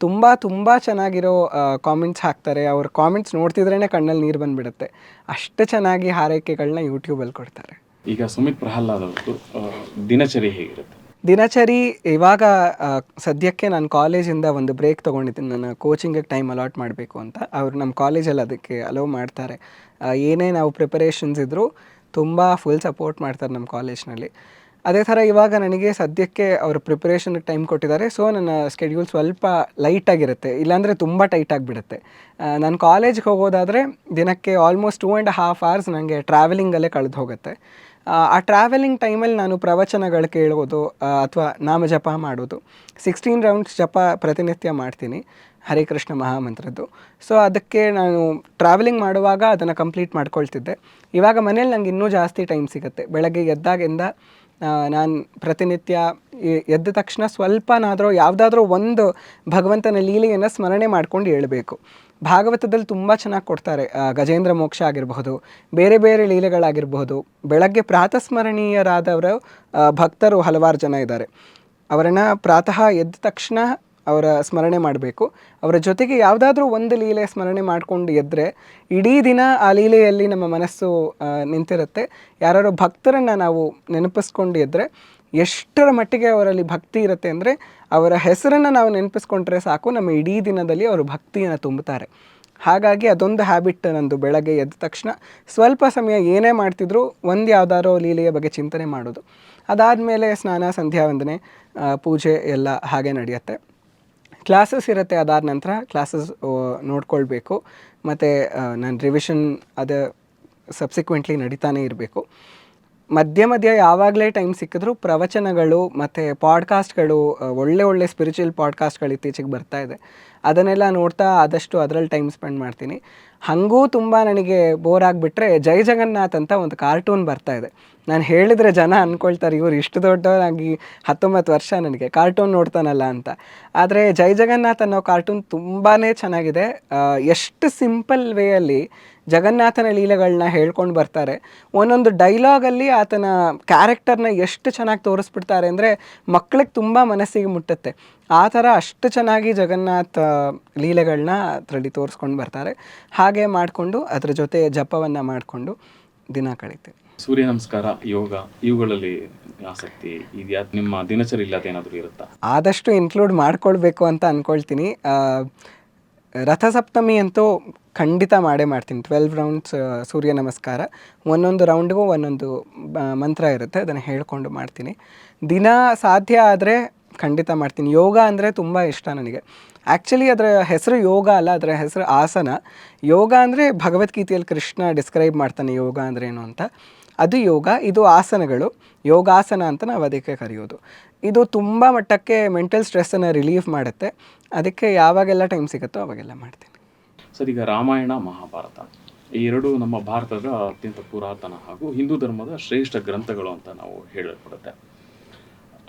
ತುಂಬ ಚೆನ್ನಾಗಿರೋ ಕಾಮೆಂಟ್ಸ್ ಹಾಕ್ತಾರೆ. ಅವ್ರ ಕಾಮೆಂಟ್ಸ್ ನೋಡ್ತಿದ್ರೇ ಕಣ್ಣಲ್ಲಿ ನೀರು ಬಂದುಬಿಡುತ್ತೆ. ಅಷ್ಟು ಚೆನ್ನಾಗಿ ಹಾರೈಕೆಗಳನ್ನ ಯೂಟ್ಯೂಬಲ್ಲಿ ಕೊಡ್ತಾರೆ. ಈಗ ಸುಮಿತ್ ಪ್ರಹ್ಲಾದ್ ಅವ್ರದ್ದು ದಿನಚರಿ ಹೇಗಿರುತ್ತೆ? ದಿನಚರಿ ಇವಾಗ ಸದ್ಯಕ್ಕೆ ನಾನು ಕಾಲೇಜಿಂದ ಒಂದು ಬ್ರೇಕ್ ತೊಗೊಂಡಿದ್ದೀನಿ. ನನ್ನ ಕೋಚಿಂಗಿಗೆ ಟೈಮ್ ಅಲಾಟ್ ಮಾಡಬೇಕು ಅಂತ. ಅವರು ನಮ್ಮ ಕಾಲೇಜಲ್ಲಿ ಅದಕ್ಕೆ ಅಲೋ ಮಾಡ್ತಾರೆ. ಏನೇ ನಾವು ಪ್ರಿಪರೇಷನ್ಸ್ ಇದ್ದರೂ ತುಂಬ ಫುಲ್ ಸಪೋರ್ಟ್ ಮಾಡ್ತಾರೆ ನಮ್ಮ ಕಾಲೇಜ್ನಲ್ಲಿ. ಅದೇ ಥರ ಇವಾಗ ನನಗೆ ಸದ್ಯಕ್ಕೆ ಅವರು ಪ್ರಿಪರೇಷನ್ಗೆ ಟೈಮ್ ಕೊಟ್ಟಿದ್ದಾರೆ. ಸೊ ನನ್ನ ಸ್ಕೆಡ್ಯೂಲ್ ಸ್ವಲ್ಪ ಲೈಟಾಗಿರುತ್ತೆ, ಇಲ್ಲಾಂದರೆ ತುಂಬ ಟೈಟ್ ಆಗಿಬಿಡುತ್ತೆ. ನಾನು ಕಾಲೇಜ್ಗೆ ಹೋಗೋದಾದರೆ ದಿನಕ್ಕೆ ಆಲ್ಮೋಸ್ಟ್ 2.5 ಅವರ್ಸ್ ನನಗೆ ಟ್ರಾವೆಲಿಂಗಲ್ಲೇ ಕಳೆದು ಹೋಗುತ್ತೆ. ಆ ಟ್ರಾವೆಲಿಂಗ್ ಟೈಮಲ್ಲಿ ನಾನು ಪ್ರವಚನಗಳು ಕೇಳೋದು ಅಥವಾ ನಾಮಜಪ ಮಾಡೋದು, 16 ರೌಂಡ್ಸ್ ಜಪ ಪ್ರತಿನಿತ್ಯ ಮಾಡ್ತೀನಿ, ಹರೇ ಕೃಷ್ಣ ಮಹಾಮಂತ್ರದ್ದು. ಸೊ ಅದಕ್ಕೆ ನಾನು ಟ್ರಾವೆಲಿಂಗ್ ಮಾಡುವಾಗ ಅದನ್ನು ಕಂಪ್ಲೀಟ್ ಮಾಡ್ಕೊಳ್ತಿದ್ದೆ. ಇವಾಗ ಮನೇಲಿ ನಂಗೆ ಇನ್ನೂ ಜಾಸ್ತಿ ಟೈಮ್ ಸಿಗುತ್ತೆ. ಬೆಳಗ್ಗೆ ಎದ್ದಾಗಿಂದ ನಾನು ಪ್ರತಿನಿತ್ಯ ಎದ್ದ ತಕ್ಷಣ ಸ್ವಲ್ಪನಾದರೂ ಯಾವುದಾದ್ರೂ ಒಂದು ಭಗವಂತನ ಲೀಲೆಯನ್ನು ಸ್ಮರಣೆ ಮಾಡ್ಕೊಂಡು ಹೇಳಬೇಕು. ಭಾಗವತದಲ್ಲಿ ತುಂಬ ಚೆನ್ನಾಗಿ ಕೊಡ್ತಾರೆ. ಗಜೇಂದ್ರ ಮೋಕ್ಷ ಆಗಿರಬಹುದು, ಬೇರೆ ಬೇರೆ ಲೀಲೆಗಳಾಗಿರಬಹುದು. ಬೆಳಗ್ಗೆ ಪ್ರಾತಸ್ಮರಣೀಯರಾದವರು ಭಕ್ತರು ಹಲವಾರು ಜನ ಇದ್ದಾರೆ. ಅವರನ್ನು ಪ್ರಾತಃ ಎದ್ದ ತಕ್ಷಣ ಅವರ ಸ್ಮರಣೆ ಮಾಡಬೇಕು. ಅವರ ಜೊತೆಗೆ ಯಾವುದಾದ್ರೂ ಒಂದು ಲೀಲೆ ಸ್ಮರಣೆ ಮಾಡಿಕೊಂಡು ಎದ್ದರೆ ಇಡೀ ದಿನ ಆ ಲೀಲೆಯಲ್ಲಿ ನಮ್ಮ ಮನಸ್ಸು ನಿಂತಿರುತ್ತೆ. ಯಾರು ಭಕ್ತರನ್ನು ನಾವು ನೆನಪಿಸ್ಕೊಂಡು ಎದ್ದರೆ ಎಷ್ಟರ ಮಟ್ಟಿಗೆ ಅವರಲ್ಲಿ ಭಕ್ತಿ ಇರುತ್ತೆ ಅಂದರೆ ಅವರ ಹೆಸರನ್ನು ನಾವು ನೆನಪಿಸ್ಕೊಂಡ್ರೆ ಸಾಕು, ನಮ್ಮ ಇಡೀ ದಿನದಲ್ಲಿ ಅವರು ಭಕ್ತಿಯನ್ನು ತುಂಬುತ್ತಾರೆ. ಹಾಗಾಗಿ ಅದೊಂದು ಹ್ಯಾಬಿಟ್ ನಂದು. ಬೆಳಗ್ಗೆ ಎದ್ದ ತಕ್ಷಣ ಸ್ವಲ್ಪ ಸಮಯ ಏನೇ ಮಾಡ್ತಿದ್ರು ಒಂದು ಯಾವುದಾದ್ರೂ ಲೀಲೆಯ ಬಗ್ಗೆ ಚಿಂತನೆ ಮಾಡೋದು. ಅದಾದಮೇಲೆ ಸ್ನಾನ, ಸಂಧ್ಯಾ ವಂದನೆ, ಪೂಜೆ ಎಲ್ಲ ಹಾಗೆ ನಡೆಯುತ್ತೆ. ಕ್ಲಾಸಸ್ ಇರುತ್ತೆ. ಅದಾದ ನಂತರ ಕ್ಲಾಸಸ್ ನೋಡ್ಕೊಳ್ಬೇಕು. ಮತ್ತು ನಾನು ರಿವಿಷನ್ ಅದು ಸಬ್ಸಿಕ್ವೆಂಟ್ಲಿ ನಡೀತಾನೆ ಇರಬೇಕು. ಮಧ್ಯ ಮಧ್ಯ ಯಾವಾಗಲೇ ಟೈಮ್ ಸಿಕ್ಕಿದ್ರು ಪ್ರವಚನಗಳು ಮತ್ತು ಪಾಡ್ಕಾಸ್ಟ್ಗಳು, ಒಳ್ಳೆ ಸ್ಪಿರಿಚುವಲ್ ಪಾಡ್ಕಾಸ್ಟ್ಗಳು ಇತ್ತೀಚೆಗೆ ಬರ್ತಾ ಇದೆ. ಅದನ್ನೆಲ್ಲ ನೋಡ್ತಾ ಆದಷ್ಟು ಅದರಲ್ಲಿ ಟೈಮ್ ಸ್ಪೆಂಡ್ ಮಾಡ್ತೀನಿ. ಹಾಗೂ ತುಂಬ ನನಗೆ ಬೋರ್ ಆಗಿಬಿಟ್ರೆ ಜೈ ಜಗನ್ನಾಥ್ ಅಂತ ಒಂದು ಕಾರ್ಟೂನ್ ಬರ್ತಾ ಇದೆ. ನಾನು ಹೇಳಿದರೆ ಜನ ಅಂದ್ಕೊಳ್ತಾರೆ ಇವರು ಇಷ್ಟು ದೊಡ್ಡವರಾಗಿ 19 ವರ್ಷ ನನಗೆ ಕಾರ್ಟೂನ್ ನೋಡ್ತಾನಲ್ಲ ಅಂತ. ಆದರೆ ಜೈ ಜಗನ್ನಾಥ್ ಅನ್ನೋ ಕಾರ್ಟೂನ್ ತುಂಬಾ ಚೆನ್ನಾಗಿದೆ. ಎಷ್ಟು ಸಿಂಪಲ್ ವೇಯಲ್ಲಿ ಜಗನ್ನಾಥನ ಲೀಲೆಗಳನ್ನ ಹೇಳ್ಕೊಂಡು ಬರ್ತಾರೆ. ಒಂದೊಂದು ಡೈಲಾಗಲ್ಲಿ ಆತನ ಕ್ಯಾರೆಕ್ಟರ್ನ ಎಷ್ಟು ಚೆನ್ನಾಗಿ ತೋರಿಸ್ಬಿಡ್ತಾರೆ ಅಂದರೆ ಮಕ್ಕಳಿಗೆ ತುಂಬ ಮನಸ್ಸಿಗೆ ಮುಟ್ಟುತ್ತೆ. ಆ ಥರ ಅಷ್ಟು ಚೆನ್ನಾಗಿ ಜಗನ್ನಾಥ ಲೀಲೆಗಳನ್ನ ಅದರಲ್ಲಿ ತೋರಿಸ್ಕೊಂಡು ಬರ್ತಾರೆ. ಹಾಗೆ ಮಾಡಿಕೊಂಡು ಅದರ ಜೊತೆ ಜಪವನ್ನು ಮಾಡಿಕೊಂಡು ದಿನ ಕಳೀತೀವಿ. ಸೂರ್ಯ ನಮಸ್ಕಾರ, ಯೋಗ, ಇವುಗಳಲ್ಲಿ ಆಸಕ್ತಿ ಇದೆಯಾ? ನಿಮ್ಮ ದಿನಚರಿ ಇಲ್ಲದೆ ಏನಾದರೂ ಇರುತ್ತಾ? ಆದಷ್ಟು ಇನ್ಕ್ಲೂಡ್ ಮಾಡ್ಕೊಳ್ಬೇಕು ಅಂತ ಅಂದ್ಕೊಳ್ತೀನಿ. ರಥಸಪ್ತಮಿ ಅಂತೂ ಖಂಡಿತ ಮಾಡ್ತೀನಿ. 12 ರೌಂಡ್ಸ್ ಸೂರ್ಯ ನಮಸ್ಕಾರ, ಒಂದೊಂದು ರೌಂಡ್ಗೂ ಒಂದೊಂದು ಮಂತ್ರ ಇರುತ್ತೆ, ಅದನ್ನು ಹೇಳ್ಕೊಂಡು ಮಾಡ್ತೀನಿ. ದಿನ ಸಾಧ್ಯ ಆದರೆ ಖಂಡಿತ ಮಾಡ್ತೀನಿ. ಯೋಗ ಅಂದರೆ ತುಂಬ ಇಷ್ಟ ನನಗೆ. ಆ್ಯಕ್ಚುಲಿ ಅದರ ಹೆಸರು ಯೋಗ ಅಲ್ಲ, ಅದರ ಹೆಸರು ಆಸನ. ಯೋಗ ಅಂದರೆ ಭಗವದ್ಗೀತೆಯಲ್ಲಿ ಕೃಷ್ಣ ಡಿಸ್ಕ್ರೈಬ್ ಮಾಡ್ತಾನೆ ಯೋಗ ಅಂದರೆ ಏನು ಅಂತ. ಅದು ಯೋಗ, ಇದು ಆಸನಗಳು, ಯೋಗಾಸನ ಅಂತ ನಾವು ಅದಕ್ಕೆ ಕರೆಯೋದು. ಇದು ತುಂಬ ಮಟ್ಟಕ್ಕೆ ಮೆಂಟಲ್ ಸ್ಟ್ರೆಸ್ಸನ್ನು ರಿಲೀಫ್ ಮಾಡುತ್ತೆ. ಅದಕ್ಕೆ ಯಾವಾಗೆಲ್ಲ ಟೈಮ್ ಸಿಗುತ್ತೋ ಅವಾಗೆಲ್ಲ ಮಾಡ್ತೀನಿ. ಸರ್, ಈಗ ರಾಮಾಯಣ, ಮಹಾಭಾರತ ಈ ಎರಡೂ ನಮ್ಮ ಭಾರತದ ಅತ್ಯಂತ ಪುರಾತನ ಹಾಗೂ ಹಿಂದೂ ಧರ್ಮದ ಶ್ರೇಷ್ಠ ಗ್ರಂಥಗಳು ಅಂತ ನಾವು ಹೇಳಲ್ಪಡುತ್ತೆ.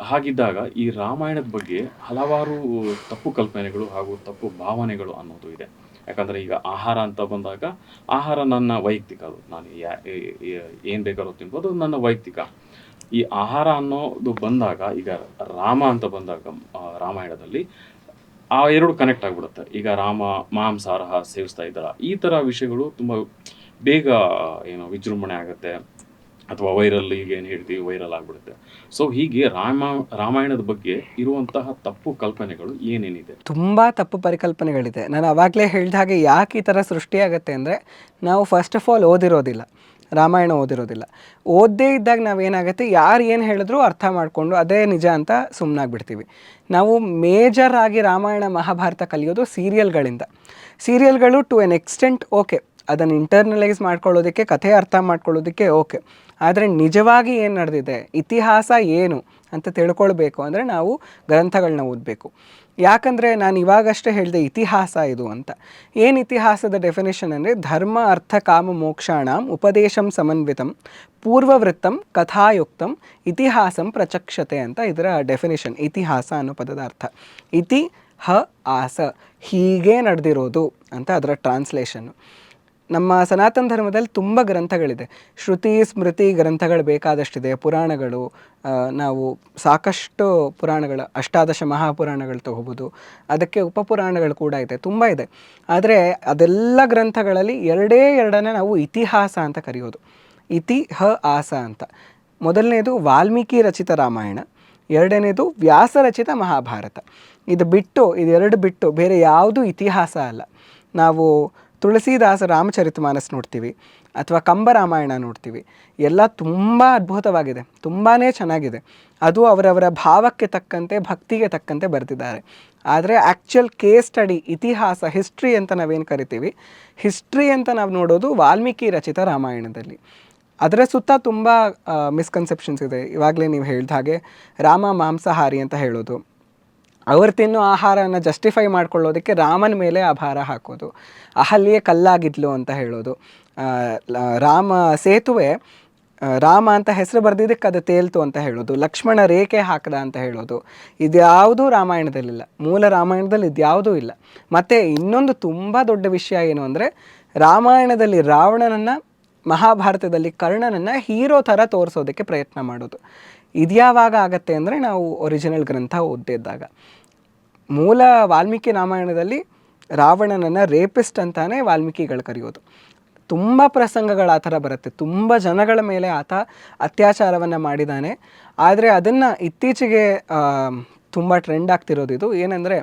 ಹಾಗಿದ್ದಾಗ ಈ ರಾಮಾಯಣದ ಬಗ್ಗೆ ಹಲವಾರು ತಪ್ಪು ಕಲ್ಪನೆಗಳು ಹಾಗೂ ತಪ್ಪು ಭಾವನೆಗಳು ಅನ್ನೋದು ಇದೆ. ಯಾಕಂದರೆ ಈಗ ಆಹಾರ ಅಂತ ಬಂದಾಗ ಆಹಾರ ನನ್ನ ವೈಯಕ್ತಿಕ, ಅದು ನಾನು ಏನು ಬೇಕಾದ್ರೂ ತಿನ್ಬೋದು, ಅದು ನನ್ನ ವೈಯಕ್ತಿಕ. ಈ ಆಹಾರ ಅನ್ನೋದು ಬಂದಾಗ ಈಗ ರಾಮ ಅಂತ ಬಂದಾಗ ರಾಮಾಯಣದಲ್ಲಿ ಆ ಎರಡು ಕನೆಕ್ಟ್ ಆಗಿಬಿಡುತ್ತೆ. ಈಗ ರಾಮ ಮಾಂಸಾಹಾರ ಸೇವಿಸ್ತಾ ಇದ್ದಾರ, ಈ ಥರ ವಿಷಯಗಳು ತುಂಬ ಬೇಗ ವಿಜೃಂಭಣೆ ಆಗುತ್ತೆ ಅಥವಾ ವೈರಲ್, ಈಗ ಏನು ಹೇಳ್ತೀವಿ ವೈರಲ್ ಆಗಿಬಿಡುತ್ತೆ. ಸೊ ಹೀಗೆ ರಾಮಾಯಣದ ಬಗ್ಗೆ ಇರುವಂತಹ ತಪ್ಪು ಕಲ್ಪನೆಗಳು ಏನೇನಿದೆ? ತುಂಬ ತಪ್ಪು ಪರಿಕಲ್ಪನೆಗಳಿದೆ. ನಾನು ಆವಾಗಲೇ ಹೇಳಿದ ಹಾಗೆ ಯಾಕೆ ಈ ಥರ ಸೃಷ್ಟಿಯಾಗತ್ತೆ ಅಂದರೆ ನಾವು ಫಸ್ಟ್ ಆಫ್ ಆಲ್ ಓದಿರೋದಿಲ್ಲ, ರಾಮಾಯಣ ಓದಿರೋದಿಲ್ಲ. ಓದದೇ ಇದ್ದಾಗ ನಾವೇನಾಗುತ್ತೆ, ಯಾರು ಏನು ಹೇಳಿದ್ರು ಅರ್ಥ ಮಾಡಿಕೊಂಡು ಅದೇ ನಿಜ ಅಂತ ಸುಮ್ಮನಾಗ್ಬಿಡ್ತೀವಿ. ನಾವು ಮೇಜರ್ ಆಗಿ ರಾಮಾಯಣ ಮಹಾಭಾರತ ಕಲಿಯೋದು ಸೀರಿಯಲ್ಗಳಿಂದ. ಸೀರಿಯಲ್ಗಳು ಟು ಎನ್ ಎಕ್ಸ್ಟೆಂಟ್ ಓಕೆ, ಅದನ್ನು ಇಂಟರ್ನಲೈಸ್ ಮಾಡ್ಕೊಳ್ಳೋದಕ್ಕೆ, ಕಥೆ ಅರ್ಥ ಮಾಡ್ಕೊಳ್ಳೋದಕ್ಕೆ ಓಕೆ. ಆದರೆ ನಿಜವಾಗಿ ಏನು ನಡೆದಿದೆ, ಇತಿಹಾಸ ಏನು ಅಂತ ತಿಳ್ಕೊಳ್ಬೇಕು ಅಂದರೆ ನಾವು ಗ್ರಂಥಗಳನ್ನ ಓದಬೇಕು. ಯಾಕಂದರೆ ನಾನು ಇವಾಗಷ್ಟೇ ಹೇಳಿದೆ ಇತಿಹಾಸ ಇದು ಅಂತ. ಏನು ಇತಿಹಾಸದ ಡೆಫಿನೇಷನ್ ಅಂದರೆ ಧರ್ಮ ಅರ್ಥ ಕಾಮ ಮೋಕ್ಷಾಣಂ ಉಪದೇಶಂ ಸಮನ್ವಿತಂ ಪೂರ್ವವೃತ್ತಂ ಕಥಾಯುಕ್ತಂ ಇತಿಹಾಸಂ ಪ್ರಚಕ್ಷತೆ ಅಂತ ಇದರ ಡೆಫಿನೇಷನ್. ಇತಿಹಾಸ ಅನ್ನೋ ಪದದ ಅರ್ಥ ಇತಿ ಹ ಆಸ, ಹೀಗೆ ನಡೆದಿರೋದು ಅಂತ ಅದರ ಟ್ರಾನ್ಸ್ಲೇಷನ್ನು. ನಮ್ಮ ಸನಾತನ ಧರ್ಮದಲ್ಲಿ ತುಂಬ ಗ್ರಂಥಗಳಿದೆ, ಶ್ರುತಿ ಸ್ಮೃತಿ ಗ್ರಂಥಗಳು ಬೇಕಾದಷ್ಟಿದೆ. ಪುರಾಣಗಳು, ನಾವು ಸಾಕಷ್ಟು ಪುರಾಣಗಳ, ಅಷ್ಟಾದಶ ಮಹಾಪುರಾಣಗಳು ತಗೋಬೋದು, ಅದಕ್ಕೆ ಉಪಪುರಾಣಗಳು ಕೂಡ ಇದೆ, ತುಂಬ ಇದೆ. ಆದರೆ ಅದೆಲ್ಲ ಗ್ರಂಥಗಳಲ್ಲಿ ಎರಡನ್ನ ನಾವು ಇತಿಹಾಸ ಅಂತ ಕರೆಯೋದು, ಇತಿ ಹ ಆಸ ಅಂತ. ಮೊದಲನೇದು ವಾಲ್ಮೀಕಿ ರಚಿತ ರಾಮಾಯಣ, ಎರಡನೇದು ವ್ಯಾಸ ರಚಿತ ಮಹಾಭಾರತ. ಇದೆರಡು ಬಿಟ್ಟು ಬೇರೆ ಯಾವುದೂ ಇತಿಹಾಸ ಅಲ್ಲ. ನಾವು ತುಳಸಿದಾಸ ರಾಮಚರಿತಮಾನಸ್ ನೋಡ್ತೀವಿ ಅಥವಾ ಕಂಬರಾಮಾಯಣ ನೋಡ್ತೀವಿ, ಎಲ್ಲ ತುಂಬ ಅದ್ಭುತವಾಗಿದೆ, ತುಂಬಾ ಚೆನ್ನಾಗಿದೆ. ಅದು ಅವರವರ ಭಾವಕ್ಕೆ ತಕ್ಕಂತೆ, ಭಕ್ತಿಗೆ ತಕ್ಕಂತೆ ಬರೆದಿದ್ದಾರೆ. ಆದರೆ ಆ್ಯಕ್ಚುಯಲ್ ಕೇಸ್ ಸ್ಟಡಿ, ಇತಿಹಾಸ, ಹಿಸ್ಟ್ರಿ ಅಂತ ನಾವೇನು ಕರಿತೀವಿ, ಹಿಸ್ಟ್ರಿ ಅಂತ ನಾವು ನೋಡೋದು ವಾಲ್ಮೀಕಿ ರಚಿತ ರಾಮಾಯಣದಲ್ಲಿ. ಅದರ ಸುತ್ತ ತುಂಬ ಮಿಸ್ಕನ್ಸೆಪ್ಷನ್ಸ್ ಇದೆ. ಇವಾಗಲೇ ನೀವು ಹೇಳಿದ ಹಾಗೆ ರಾಮ ಮಾಂಸಾಹಾರಿ ಅಂತ ಹೇಳೋದು, ಅವ್ರು ತಿನ್ನೋ ಆಹಾರನ ಜಸ್ಟಿಫೈ ಮಾಡ್ಕೊಳ್ಳೋದಕ್ಕೆ ರಾಮನ ಮೇಲೆ ಆ ಭಾರ ಹಾಕೋದು, ಅಹಲ್ಯೆ ಕಲ್ಲಾಗಿದ್ಲು ಅಂತ ಹೇಳೋದು. ರಾಮ ಸೇತುವೆ ರಾಮ ಅಂತ ಹೆಸರು ಬರೆದಿದ್ದಕ್ಕೆ ಅದು ತೇಲ್ತು ಅಂತ ಹೇಳೋದು, ಲಕ್ಷ್ಮಣ ರೇಖೆ ಹಾಕದ ಅಂತ ಹೇಳೋದು, ಇದ್ಯಾವುದೂ ರಾಮಾಯಣದಲ್ಲಿಲ್ಲ. ಮೂಲ ರಾಮಾಯಣದಲ್ಲಿ ಇದ್ಯಾವುದೂ ಇಲ್ಲ. ಮತ್ತು ಇನ್ನೊಂದು ತುಂಬ ದೊಡ್ಡ ವಿಷಯ ಏನು ಅಂದರೆ, ರಾಮಾಯಣದಲ್ಲಿ ರಾವಣನನ್ನು, ಮಹಾಭಾರತದಲ್ಲಿ ಕರ್ಣನನ್ನು ಹೀರೋ ಥರ ತೋರಿಸೋದಕ್ಕೆ ಪ್ರಯತ್ನ ಮಾಡೋದು. ಇದ್ಯಾವಾಗ ಆಗತ್ತೆ ಅಂದರೆ ನಾವು ಒರಿಜಿನಲ್ ಗ್ರಂಥ ಓದಿದ್ದಾಗ. ಮೂಲ ವಾಲ್ಮೀಕಿ ರಾಮಾಯಣದಲ್ಲಿ ರಾವಣನನ್ನು ರೇಪಿಸ್ಟ್ ಅಂತಾನೆ ವಾಲ್ಮೀಕಿಗಳು ಕರೆಯೋದು. ತುಂಬ ಪ್ರಸಂಗಗಳು ಆ ಥರ ಬರುತ್ತೆ, ತುಂಬ ಜನಗಳ ಮೇಲೆ ಆತ ಅತ್ಯಾಚಾರವನ್ನು ಮಾಡಿದ್ದಾನೆ. ಆದರೆ ಅದನ್ನು ಇತ್ತೀಚೆಗೆ ತುಂಬ ಟ್ರೆಂಡ್ ಆಗ್ತಿರೋದು ಇದು ಏನಂದರೆ,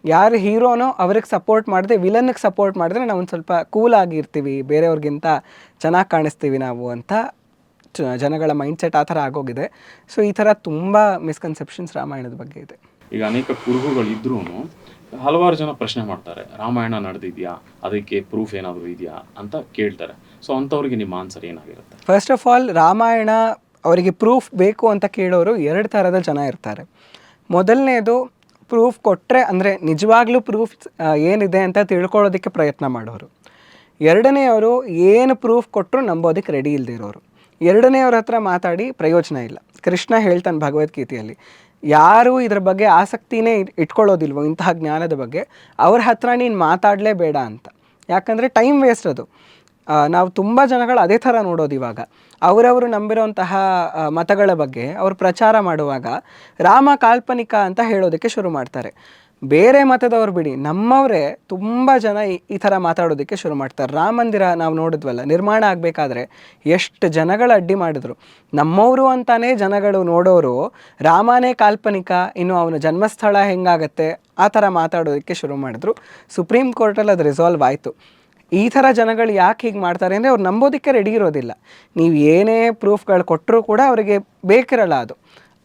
ಯಾರು ಹೀರೋನೋ ಅವ್ರಿಗೆ ಸಪೋರ್ಟ್ ಮಾಡಿದೆ, ವಿಲನ್ಗೆ ಸಪೋರ್ಟ್ ಮಾಡಿದ್ರೆ ನಾವು ಒಂದು ಸ್ವಲ್ಪ ಕೂಲ್ ಆಗಿರ್ತೀವಿ, ಬೇರೆಯವ್ರಿಗಿಂತ ಚೆನ್ನಾಗಿ ಕಾಣಿಸ್ತೀವಿ ನಾವು ಅಂತ ಜನಗಳ ಮೈಂಡ್ಸೆಟ್ ಆ ಥರ ಆಗೋಗಿದೆ. ಸೊ ಈ ಥರ ತುಂಬ ಮಿಸ್ಕನ್ಸೆಪ್ಷನ್ಸ್ ರಾಮಾಯಣದ ಬಗ್ಗೆ ಇದೆ. ಈಗ ಅನೇಕ ಕುರುಹುಗಳಿದ್ರೂ ಹಲವಾರು ಜನ ಪ್ರಶ್ನೆ ಮಾಡ್ತಾರೆ, ರಾಮಾಯಣ ನಡೆದಿದೆಯಾ, ಅದಕ್ಕೆ ಪ್ರೂಫ್ ಏನಾದರೂ ಇದೆಯಾ ಅಂತ ಕೇಳ್ತಾರೆ. ಸೊ ಅಂಥವ್ರಿಗೆ ನಿಮ್ಮ ಆನ್ಸರ್ ಏನಾಗಿರುತ್ತೆ? ಫಸ್ಟ್ ಆಫ್ ಆಲ್, ರಾಮಾಯಣ ಅವರಿಗೆ ಪ್ರೂಫ್ ಬೇಕು ಅಂತ ಕೇಳೋರು 2 ಥರದ ಜನ ಇರ್ತಾರೆ. ಮೊದಲನೇದು, ಪ್ರೂಫ್ ಕೊಟ್ಟರೆ ಅಂದರೆ ನಿಜವಾಗ್ಲೂ ಪ್ರೂಫ್ ಏನಿದೆ ಅಂತ ತಿಳ್ಕೊಳ್ಳೋದಕ್ಕೆ ಪ್ರಯತ್ನ ಮಾಡೋರು. ಎರಡನೆಯವರು ಏನು ಪ್ರೂಫ್ ಕೊಟ್ಟರು ನಂಬೋದಕ್ಕೆ ರೆಡಿ ಇಲ್ದಿರೋರು. ಎರಡನೆಯವ್ರ ಹತ್ರ ಮಾತಾಡಿ ಪ್ರಯೋಜನ ಇಲ್ಲ. ಕೃಷ್ಣ ಹೇಳ್ತಾನೆ ಭಗವದ್ಗೀತೆಯಲ್ಲಿ, ಯಾರು ಇದ್ರ ಬಗ್ಗೆ ಆಸಕ್ತಿನೇ ಇಟ್ಕೊಳ್ಳೋದಿಲ್ವೋ ಇಂತಹ ಜ್ಞಾನದ ಬಗ್ಗೆ, ಅವ್ರ ಹತ್ರ ನೀನು ಮಾತಾಡಲೇಬೇಡ ಅಂತ. ಯಾಕಂದರೆ ಟೈಮ್ ವೇಸ್ಟ್ ಅದು. ನಾವು ತುಂಬ ಜನಗಳು ಅದೇ ಥರ ನೋಡೋದು ಇವಾಗ. ಅವರವರು ನಂಬಿರೋಂತಹ ಮತಗಳ ಬಗ್ಗೆ ಅವರು ಪ್ರಚಾರ ಮಾಡುವಾಗ ರಾಮ ಕಾಲ್ಪನಿಕ ಅಂತ ಹೇಳೋದಕ್ಕೆ ಶುರು ಮಾಡ್ತಾರೆ. ಬೇರೆ ಮತದವ್ರು ಬಿಡಿ, ನಮ್ಮವರೇ ತುಂಬ ಜನ ಈ ಥರ ಮಾತಾಡೋದಕ್ಕೆ ಶುರು ಮಾಡ್ತಾರೆ. ರಾಮ ಮಂದಿರ ನಾವು ನೋಡಿದ್ವಲ್ಲ, ನಿರ್ಮಾಣ ಆಗಬೇಕಾದ್ರೆ ಎಷ್ಟು ಜನಗಳು ಅಡ್ಡಿ ಮಾಡಿದ್ರು. ನಮ್ಮವರು ಅಂತಾನೆ ಜನಗಳು ನೋಡೋರು ರಾಮನೇ ಕಾಲ್ಪನಿಕ, ಇನ್ನು ಅವನ ಜನ್ಮಸ್ಥಳ ಹೆಂಗಾಗತ್ತೆ ಆ ಥರ ಮಾತಾಡೋದಕ್ಕೆ ಶುರು ಮಾಡಿದ್ರು. ಸುಪ್ರೀಂ ಕೋರ್ಟಲ್ಲಿ ಅದು ರಿಸಾಲ್ವ್ ಆಯಿತು. ಈ ಥರ ಜನಗಳು ಯಾಕೆ ಹೀಗೆ ಮಾಡ್ತಾರೆ ಅಂದರೆ, ಅವ್ರು ನಂಬೋದಕ್ಕೆ ರೆಡಿ ಇರೋದಿಲ್ಲ. ನೀವು ಏನೇ ಪ್ರೂಫ್ಗಳು ಕೊಟ್ಟರೂ ಕೂಡ ಅವರಿಗೆ ಬೇಕಿರಲ್ಲ ಅದು.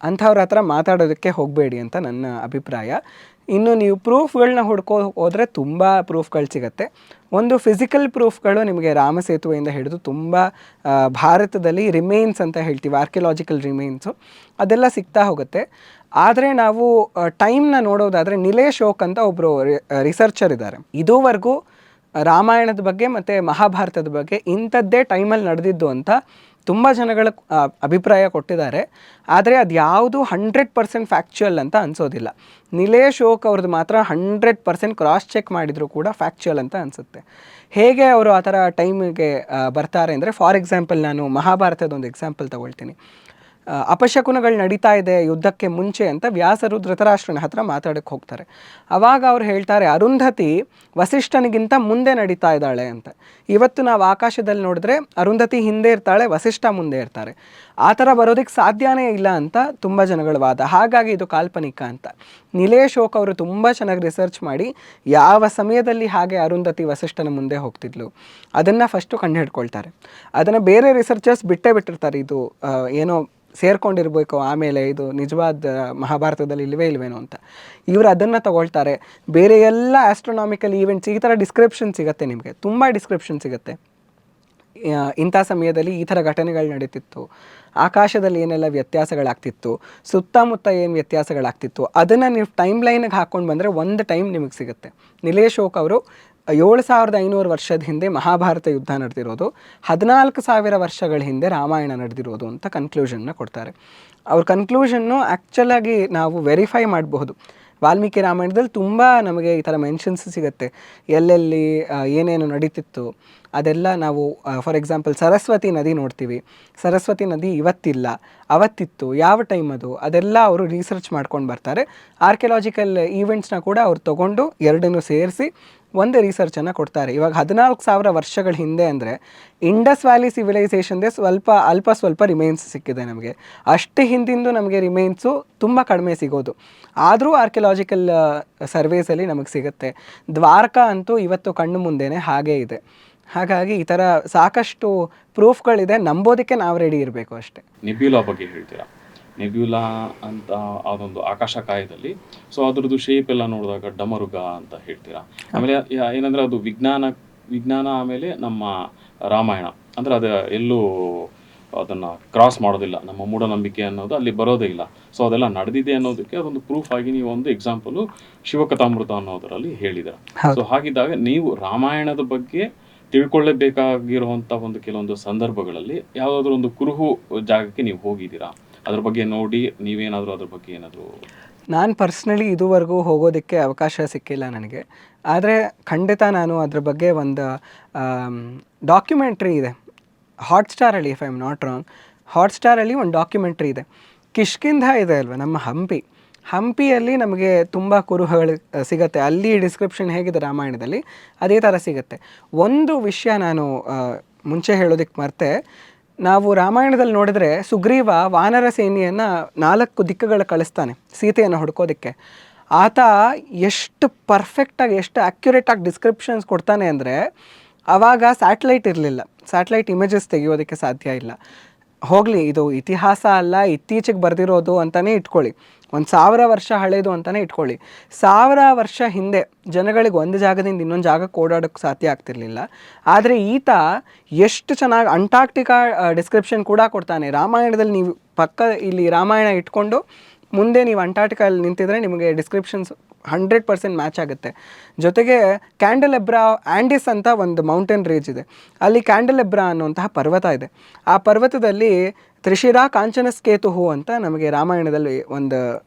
ಅಂಥವ್ರ ಹತ್ರ ಮಾತಾಡೋದಕ್ಕೆ ಹೋಗಬೇಡಿ ಅಂತ ನನ್ನ ಅಭಿಪ್ರಾಯ. ಇನ್ನು ನೀವು ಪ್ರೂಫ್ಗಳನ್ನ ಹೋದರೆ ತುಂಬ ಪ್ರೂಫ್ಗಳು ಸಿಗುತ್ತೆ. ಒಂದು ಫಿಸಿಕಲ್ ಪ್ರೂಫ್ಗಳು ನಿಮಗೆ ರಾಮ ಸೇತುವೆಯಿಂದ ಹಿಡಿದು ತುಂಬ ಭಾರತದಲ್ಲಿ ರಿಮೇನ್ಸ್ ಅಂತ ಹೇಳ್ತೀವಿ, ಆರ್ಕಿಯಾಲಜಿಕಲ್ ರಿಮೇನ್ಸು, ಅದೆಲ್ಲ ಸಿಗ್ತಾ ಹೋಗುತ್ತೆ. ಆದರೆ ನಾವು ಟೈಮ್ನ ನೋಡೋದಾದರೆ, ನಿಲೇಶ್ ಓಕ್ ಅಂತ ಒಬ್ಬರು ರಿಸರ್ಚರ್ ಇದ್ದಾರೆ. ಇದುವರೆಗೂ ರಾಮಾಯಣದ ಬಗ್ಗೆ ಮತ್ತು ಮಹಾಭಾರತದ ಬಗ್ಗೆ ಇಂಥದ್ದೇ ಟೈಮಲ್ಲಿ ನಡೆದಿದ್ದು ಅಂತ ತುಂಬ ಜನಗಳ ಅಭಿಪ್ರಾಯ ಕೊಟ್ಟಿದ್ದಾರೆ. ಆದರೆ ಅದು ಯಾವುದು 100% ಫ್ಯಾಕ್ಚುಯಲ್ ಅಂತ ಅನಿಸೋದಿಲ್ಲ. ನಿಲೇಶ್ ಓಕ್ ಅವ್ರದ್ದು ಮಾತ್ರ 100% ಕ್ರಾಸ್ ಚೆಕ್ ಮಾಡಿದರೂ ಕೂಡ ಫ್ಯಾಕ್ಚುಯಲ್ ಅಂತ ಅನಿಸುತ್ತೆ. ಹೇಗೆ ಅವರು ಆ ಥರ ಟೈಮಿಗೆ ಬರ್ತಾರೆ ಅಂದರೆ, ಫಾರ್ ಎಕ್ಸಾಂಪಲ್ ನಾನು ಮಹಾಭಾರತದ ಒಂದು ಎಕ್ಸಾಂಪಲ್ ತಗೊಳ್ತೀನಿ. ಅಪಶಕುನಗಳು ನಡೀತಾ ಇದೆ ಯುದ್ಧಕ್ಕೆ ಮುಂಚೆ ಅಂತ ವ್ಯಾಸರು ಧೃತರಾಷ್ಟ್ರನ ಹತ್ರ ಮಾತಾಡೋಕ್ಕೆ ಹೋಗ್ತಾರೆ. ಆವಾಗ ಅವ್ರು ಹೇಳ್ತಾರೆ, ಅರುಂಧತಿ ವಸಿಷ್ಠನಿಗಿಂತ ಮುಂದೆ ನಡೀತಾ ಇದ್ದಾಳೆ ಅಂತ. ಇವತ್ತು ನಾವು ಆಕಾಶದಲ್ಲಿ ನೋಡಿದ್ರೆ ಅರುಂಧತಿ ಹಿಂದೆ ಇರ್ತಾಳೆ, ವಸಿಷ್ಠ ಮುಂದೆ ಇರ್ತಾರೆ. ಆ ಥರ ಬರೋದಕ್ಕೆ ಸಾಧ್ಯನೇ ಇಲ್ಲ ಅಂತ ತುಂಬ ಜನಗಳ ವಾದ. ಹಾಗಾಗಿ ಇದು ಕಾಲ್ಪನಿಕ ಅಂತ. ನಿಲೇಶ್ ಓಕ್ ಅವರು ತುಂಬ ಚೆನ್ನಾಗಿ ರಿಸರ್ಚ್ ಮಾಡಿ ಯಾವ ಸಮಯದಲ್ಲಿ ಹಾಗೆ ಅರುಂಧತಿ ವಸಿಷ್ಠನ ಮುಂದೆ ಹೋಗ್ತಿದ್ಲು ಅದನ್ನು ಫಸ್ಟು ಕಂಡು ಹಿಡ್ಕೊಳ್ತಾರೆ. ಅದನ್ನು ಬೇರೆ ರಿಸರ್ಚರ್ಸ್ ಬಿಟ್ಟಿರ್ತಾರೆ, ಇದು ಏನೋ ಸೇರ್ಕೊಂಡಿರ್ಬೇಕು, ಆಮೇಲೆ ಇದು ನಿಜವಾದ ಮಹಾಭಾರತದಲ್ಲಿ ಇಲ್ವೇನೋ ಅಂತ. ಇವರು ಅದನ್ನು ತಗೊಳ್ತಾರೆ. ಬೇರೆ ಎಲ್ಲ ಆಸ್ಟ್ರೋನಾಮಿಕಲ್ ಈವೆಂಟ್ಸ್ ಈ ಥರ ಡಿಸ್ಕ್ರಿಪ್ಷನ್ ಸಿಗುತ್ತೆ, ನಿಮಗೆ ತುಂಬ ಡಿಸ್ಕ್ರಿಪ್ಷನ್ ಸಿಗುತ್ತೆ. ಇಂಥ ಸಮಯದಲ್ಲಿ ಈ ಥರ ಘಟನೆಗಳು ನಡೀತಿತ್ತು, ಆಕಾಶದಲ್ಲಿ ಏನೆಲ್ಲ ವ್ಯತ್ಯಾಸಗಳಾಗ್ತಿತ್ತು, ಸುತ್ತಮುತ್ತ ಏನು ವ್ಯತ್ಯಾಸಗಳಾಗ್ತಿತ್ತು, ಅದನ್ನು ನೀವು ಟೈಮ್ ಲೈನಿಗೆ ಹಾಕ್ಕೊಂಡು ಬಂದರೆ ಒಂದು ಟೈಮ್ ನಿಮಗೆ ಸಿಗುತ್ತೆ. ನಿಲೇಶ್ ಓಕ್ ಅವರು 7500 ವರ್ಷದ ಹಿಂದೆ ಮಹಾಭಾರತ ಯುದ್ಧ ನಡೆದಿರೋದು, 14,000 ವರ್ಷಗಳ ಹಿಂದೆ ರಾಮಾಯಣ ನಡೆದಿರೋದು ಅಂತ ಕನ್ಕ್ಲೂಷನ್ನ ಕೊಡ್ತಾರೆ. ಅವ್ರ ಕನ್ಕ್ಲೂಷನ್ನು ಆ್ಯಕ್ಚುಲಾಗಿ ನಾವು ವೆರಿಫೈ ಮಾಡಬಹುದು. ವಾಲ್ಮೀಕಿ ರಾಮಾಯಣದಲ್ಲಿ ತುಂಬ ನಮಗೆ ಈ ಥರ ಮೆನ್ಷನ್ಸ್ ಸಿಗುತ್ತೆ, ಎಲ್ಲೆಲ್ಲಿ ಏನೇನು ನಡೀತಿತ್ತು ಅದೆಲ್ಲ. ನಾವು ಫಾರ್ ಎಕ್ಸಾಂಪಲ್ ಸರಸ್ವತಿ ನದಿ ನೋಡ್ತೀವಿ, ಸರಸ್ವತಿ ನದಿ ಇವತ್ತಿಲ್ಲ, ಅವತ್ತಿತ್ತು, ಯಾವ ಟೈಮ್ ಅದು, ಅದೆಲ್ಲ ಅವರು ರಿಸರ್ಚ್ ಮಾಡ್ಕೊಂಡು ಬರ್ತಾರೆ. ಆರ್ಕಿಯಾಲಜಿಕಲ್ ಈವೆಂಟ್ಸ್ನ ಕೂಡ ಅವ್ರು ತೊಗೊಂಡು ಎರಡನ್ನೂ ಸೇರಿಸಿ ಒಂದು ರಿಸರ್ಚನ್ನು ಕೊಡ್ತಾರೆ. ಇವಾಗ 14,000 ವರ್ಷಗಳ ಹಿಂದೆ ಅಂದರೆ ಇಂಡಸ್ ವ್ಯಾಲಿ ಸಿವಿಲೈಸೇಷನ್ದೇ ಸ್ವಲ್ಪ ರಿಮೈನ್ಸ್ ಸಿಕ್ಕಿದೆ ನಮಗೆ. ಅಷ್ಟು ಹಿಂದಿಂದು ನಮಗೆ ರಿಮೈನ್ಸು ತುಂಬ ಕಡಿಮೆ ಸಿಗೋದು, ಆದರೂ ಆರ್ಕಿಯಾಲಜಿಕಲ್ ಸರ್ವೇಸಲ್ಲಿ ನಮಗೆ ಸಿಗುತ್ತೆ. ದ್ವಾರಕಾ ಅಂತೂ ಇವತ್ತು ಕಣ್ಣು ಮುಂದೆನೇ ಹಾಗೇ ಇದೆ. ಹಾಗಾಗಿ ಈ ಥರ ಸಾಕಷ್ಟು ಪ್ರೂಫ್ಗಳಿದೆ, ನಂಬೋದಕ್ಕೆ ನಾವು ರೆಡಿ ಇರಬೇಕು ಅಷ್ಟೇ. ನೆಬ್ಯುಲಾ ಬಗ್ಗೆ ಹೇಳ್ತೀರಾ? ನೆಬ್ಯುಲಾ ಅಂತ ಅದೊಂದು ಆಕಾಶಕಾಯದಲ್ಲಿ, ಸೊ ಅದ್ರದ್ದು ಶೇಪ್ ಎಲ್ಲ ನೋಡಿದಾಗ ಡಮರುಗ ಅಂತ ಹೇಳ್ತೀರಾ. ಆಮೇಲೆ ಏನಂದರೆ ಅದು ವಿಜ್ಞಾನ ಆಮೇಲೆ ನಮ್ಮ ರಾಮಾಯಣ ಅಂದರೆ ಅದು ಎಲ್ಲೂ ಅದನ್ನು ಕ್ರಾಸ್ ಮಾಡೋದಿಲ್ಲ, ನಮ್ಮ ಮೂಢನಂಬಿಕೆ ಅನ್ನೋದು ಅಲ್ಲಿ ಬರೋದೇ ಇಲ್ಲ. ಸೊ ಅದೆಲ್ಲ ನಡೆದಿದೆ ಅನ್ನೋದಕ್ಕೆ ಅದೊಂದು ಪ್ರೂಫ್ ಆಗಿ ನೀವು ಒಂದು ಎಕ್ಸಾಂಪಲು ಶಿವಕಥಾಮೃತ ಅನ್ನೋದರಲ್ಲಿ ಹೇಳಿದ್ದೀರ. ಸೊ ಹಾಗಿದ್ದಾಗ ನೀವು ರಾಮಾಯಣದ ಬಗ್ಗೆ ತಿಳ್ಕೊಳ್ಳೇಬೇಕಾಗಿರುವಂಥ ಒಂದು ಕೆಲವೊಂದು ಸಂದರ್ಭಗಳಲ್ಲಿ ಯಾವುದಾದ್ರೂ ಒಂದು ಕುರುಹು ಜಾಗಕ್ಕೆ ನೀವು ಹೋಗಿದ್ದೀರಾ? ಅದ್ರ ಬಗ್ಗೆ ನೋಡಿ ನೀವೇನಾದರೂ ಅದ್ರ ಬಗ್ಗೆ ಏನಾದರೂ ನಾನು ಪರ್ಸ್ನಲಿ ಇದುವರೆಗೂ ಹೋಗೋದಕ್ಕೆ ಅವಕಾಶ ಸಿಕ್ಕಿಲ್ಲ ನನಗೆ. ಆದರೆ ಖಂಡಿತ ನಾನು ಅದ್ರ ಬಗ್ಗೆ ಒಂದು ಡಾಕ್ಯುಮೆಂಟ್ರಿ ಇದೆ ಹಾಟ್‌ಸ್ಟಾರಲ್ಲಿ, if I am not wrong. ಹಾಟ್‌ಸ್ಟಾರಲ್ಲಿ ಒಂದು ಡಾಕ್ಯುಮೆಂಟ್ರಿ ಇದೆ. ಕಿಷ್ಕಿಂಧ ಇದೆ ಅಲ್ವಾ, ನಮ್ಮ ಹಂಪಿಯಲ್ಲಿ ನಮಗೆ ತುಂಬ ಕುರುಹುಗಳು ಸಿಗುತ್ತೆ. ಅಲ್ಲಿ ಡಿಸ್ಕ್ರಿಪ್ಷನ್ ಹೇಗಿದೆ ರಾಮಾಯಣದಲ್ಲಿ ಅದೇ ಥರ ಸಿಗುತ್ತೆ. ಒಂದು ವಿಷಯ ನಾನು ಮುಂಚೆ ಹೇಳೋದಕ್ಕೆ ಮರ್ತೆ, ನಾವು ರಾಮಾಯಣದಲ್ಲಿ ನೋಡಿದ್ರೆ ಸುಗ್ರೀವ ವಾನರ ಸೇನೆಯನ್ನು 4 ದಿಕ್ಕುಗಳು ಕಳಿಸ್ತಾನೆ ಸೀತೆಯನ್ನು ಹುಡ್ಕೋದಕ್ಕೆ. ಆತ ಎಷ್ಟು ಪರ್ಫೆಕ್ಟಾಗಿ, ಎಷ್ಟು ಅಕ್ಯುರೇಟಾಗಿ ಡಿಸ್ಕ್ರಿಪ್ಷನ್ಸ್ ಕೊಡ್ತಾನೆ ಅಂದರೆ, ಆವಾಗ ಸ್ಯಾಟಲೈಟ್ ಇರಲಿಲ್ಲ, ಸ್ಯಾಟಲೈಟ್ ಇಮೇಜಸ್ ತೆಗೆಯೋದಕ್ಕೆ ಸಾಧ್ಯ ಇಲ್ಲ. ಹೋಗಲಿ, ಇದು ಇತಿಹಾಸ ಅಲ್ಲ, ಇತ್ತೀಚೆಗೆ ಬರೆದಿರೋದು ಅಂತಲೇ ಇಟ್ಕೊಳ್ಳಿ, 1000 ವರ್ಷ ಹಳೇದು ಅಂತಲೇ ಇಟ್ಕೊಳ್ಳಿ. 1000 ವರ್ಷ ಹಿಂದೆ ಜನಗಳಿಗೆ ಒಂದು ಜಾಗದಿಂದ ಇನ್ನೊಂದು ಜಾಗಕ್ಕೆ ಓಡಾಡೋಕ್ಕೆ ಸಾಧ್ಯ ಆಗ್ತಿರ್ಲಿಲ್ಲ. ಆದರೆ ಈತ ಎಷ್ಟು ಚೆನ್ನಾಗಿ ಅಂಟಾರ್ಕ್ಟಿಕಾ ಡಿಸ್ಕ್ರಿಪ್ಷನ್ ಕೂಡ ಕೊಡ್ತಾನೆ. ರಾಮಾಯಣದಲ್ಲಿ ನೀವು ಪಕ್ಕ ಇಲ್ಲಿ ರಾಮಾಯಣ ಇಟ್ಕೊಂಡು ಮುಂದೆ ನೀವು ಅಂಟಾರ್ಟಿಕಲ್ಲಿ ನಿಂತಿದ್ರೆ ನಿಮಗೆ ಡಿಸ್ಕ್ರಿಪ್ಷನ್ಸ್ 100% ಮ್ಯಾಚ್ ಆಗುತ್ತೆ. ಜೊತೆಗೆ ಕ್ಯಾಂಡಲೆಬ್ರಾ ಆ್ಯಂಡಿಸ್ ಅಂತ ಒಂದು ಮೌಂಟೇನ್ ರೇಂಜ್ ಇದೆ. ಅಲ್ಲಿ ಕ್ಯಾಂಡಲೆಬ್ರಾ ಅನ್ನುವಂತಹ ಪರ್ವತ ಇದೆ. ಆ ಪರ್ವತದಲ್ಲಿ ತ್ರಿಶಿರಾ ಕಾಂಚನಸ್ಕೇತುಹು ಅಂತ ನಮಗೆ ರಾಮಾಯಣದಲ್ಲಿ ಒಂದು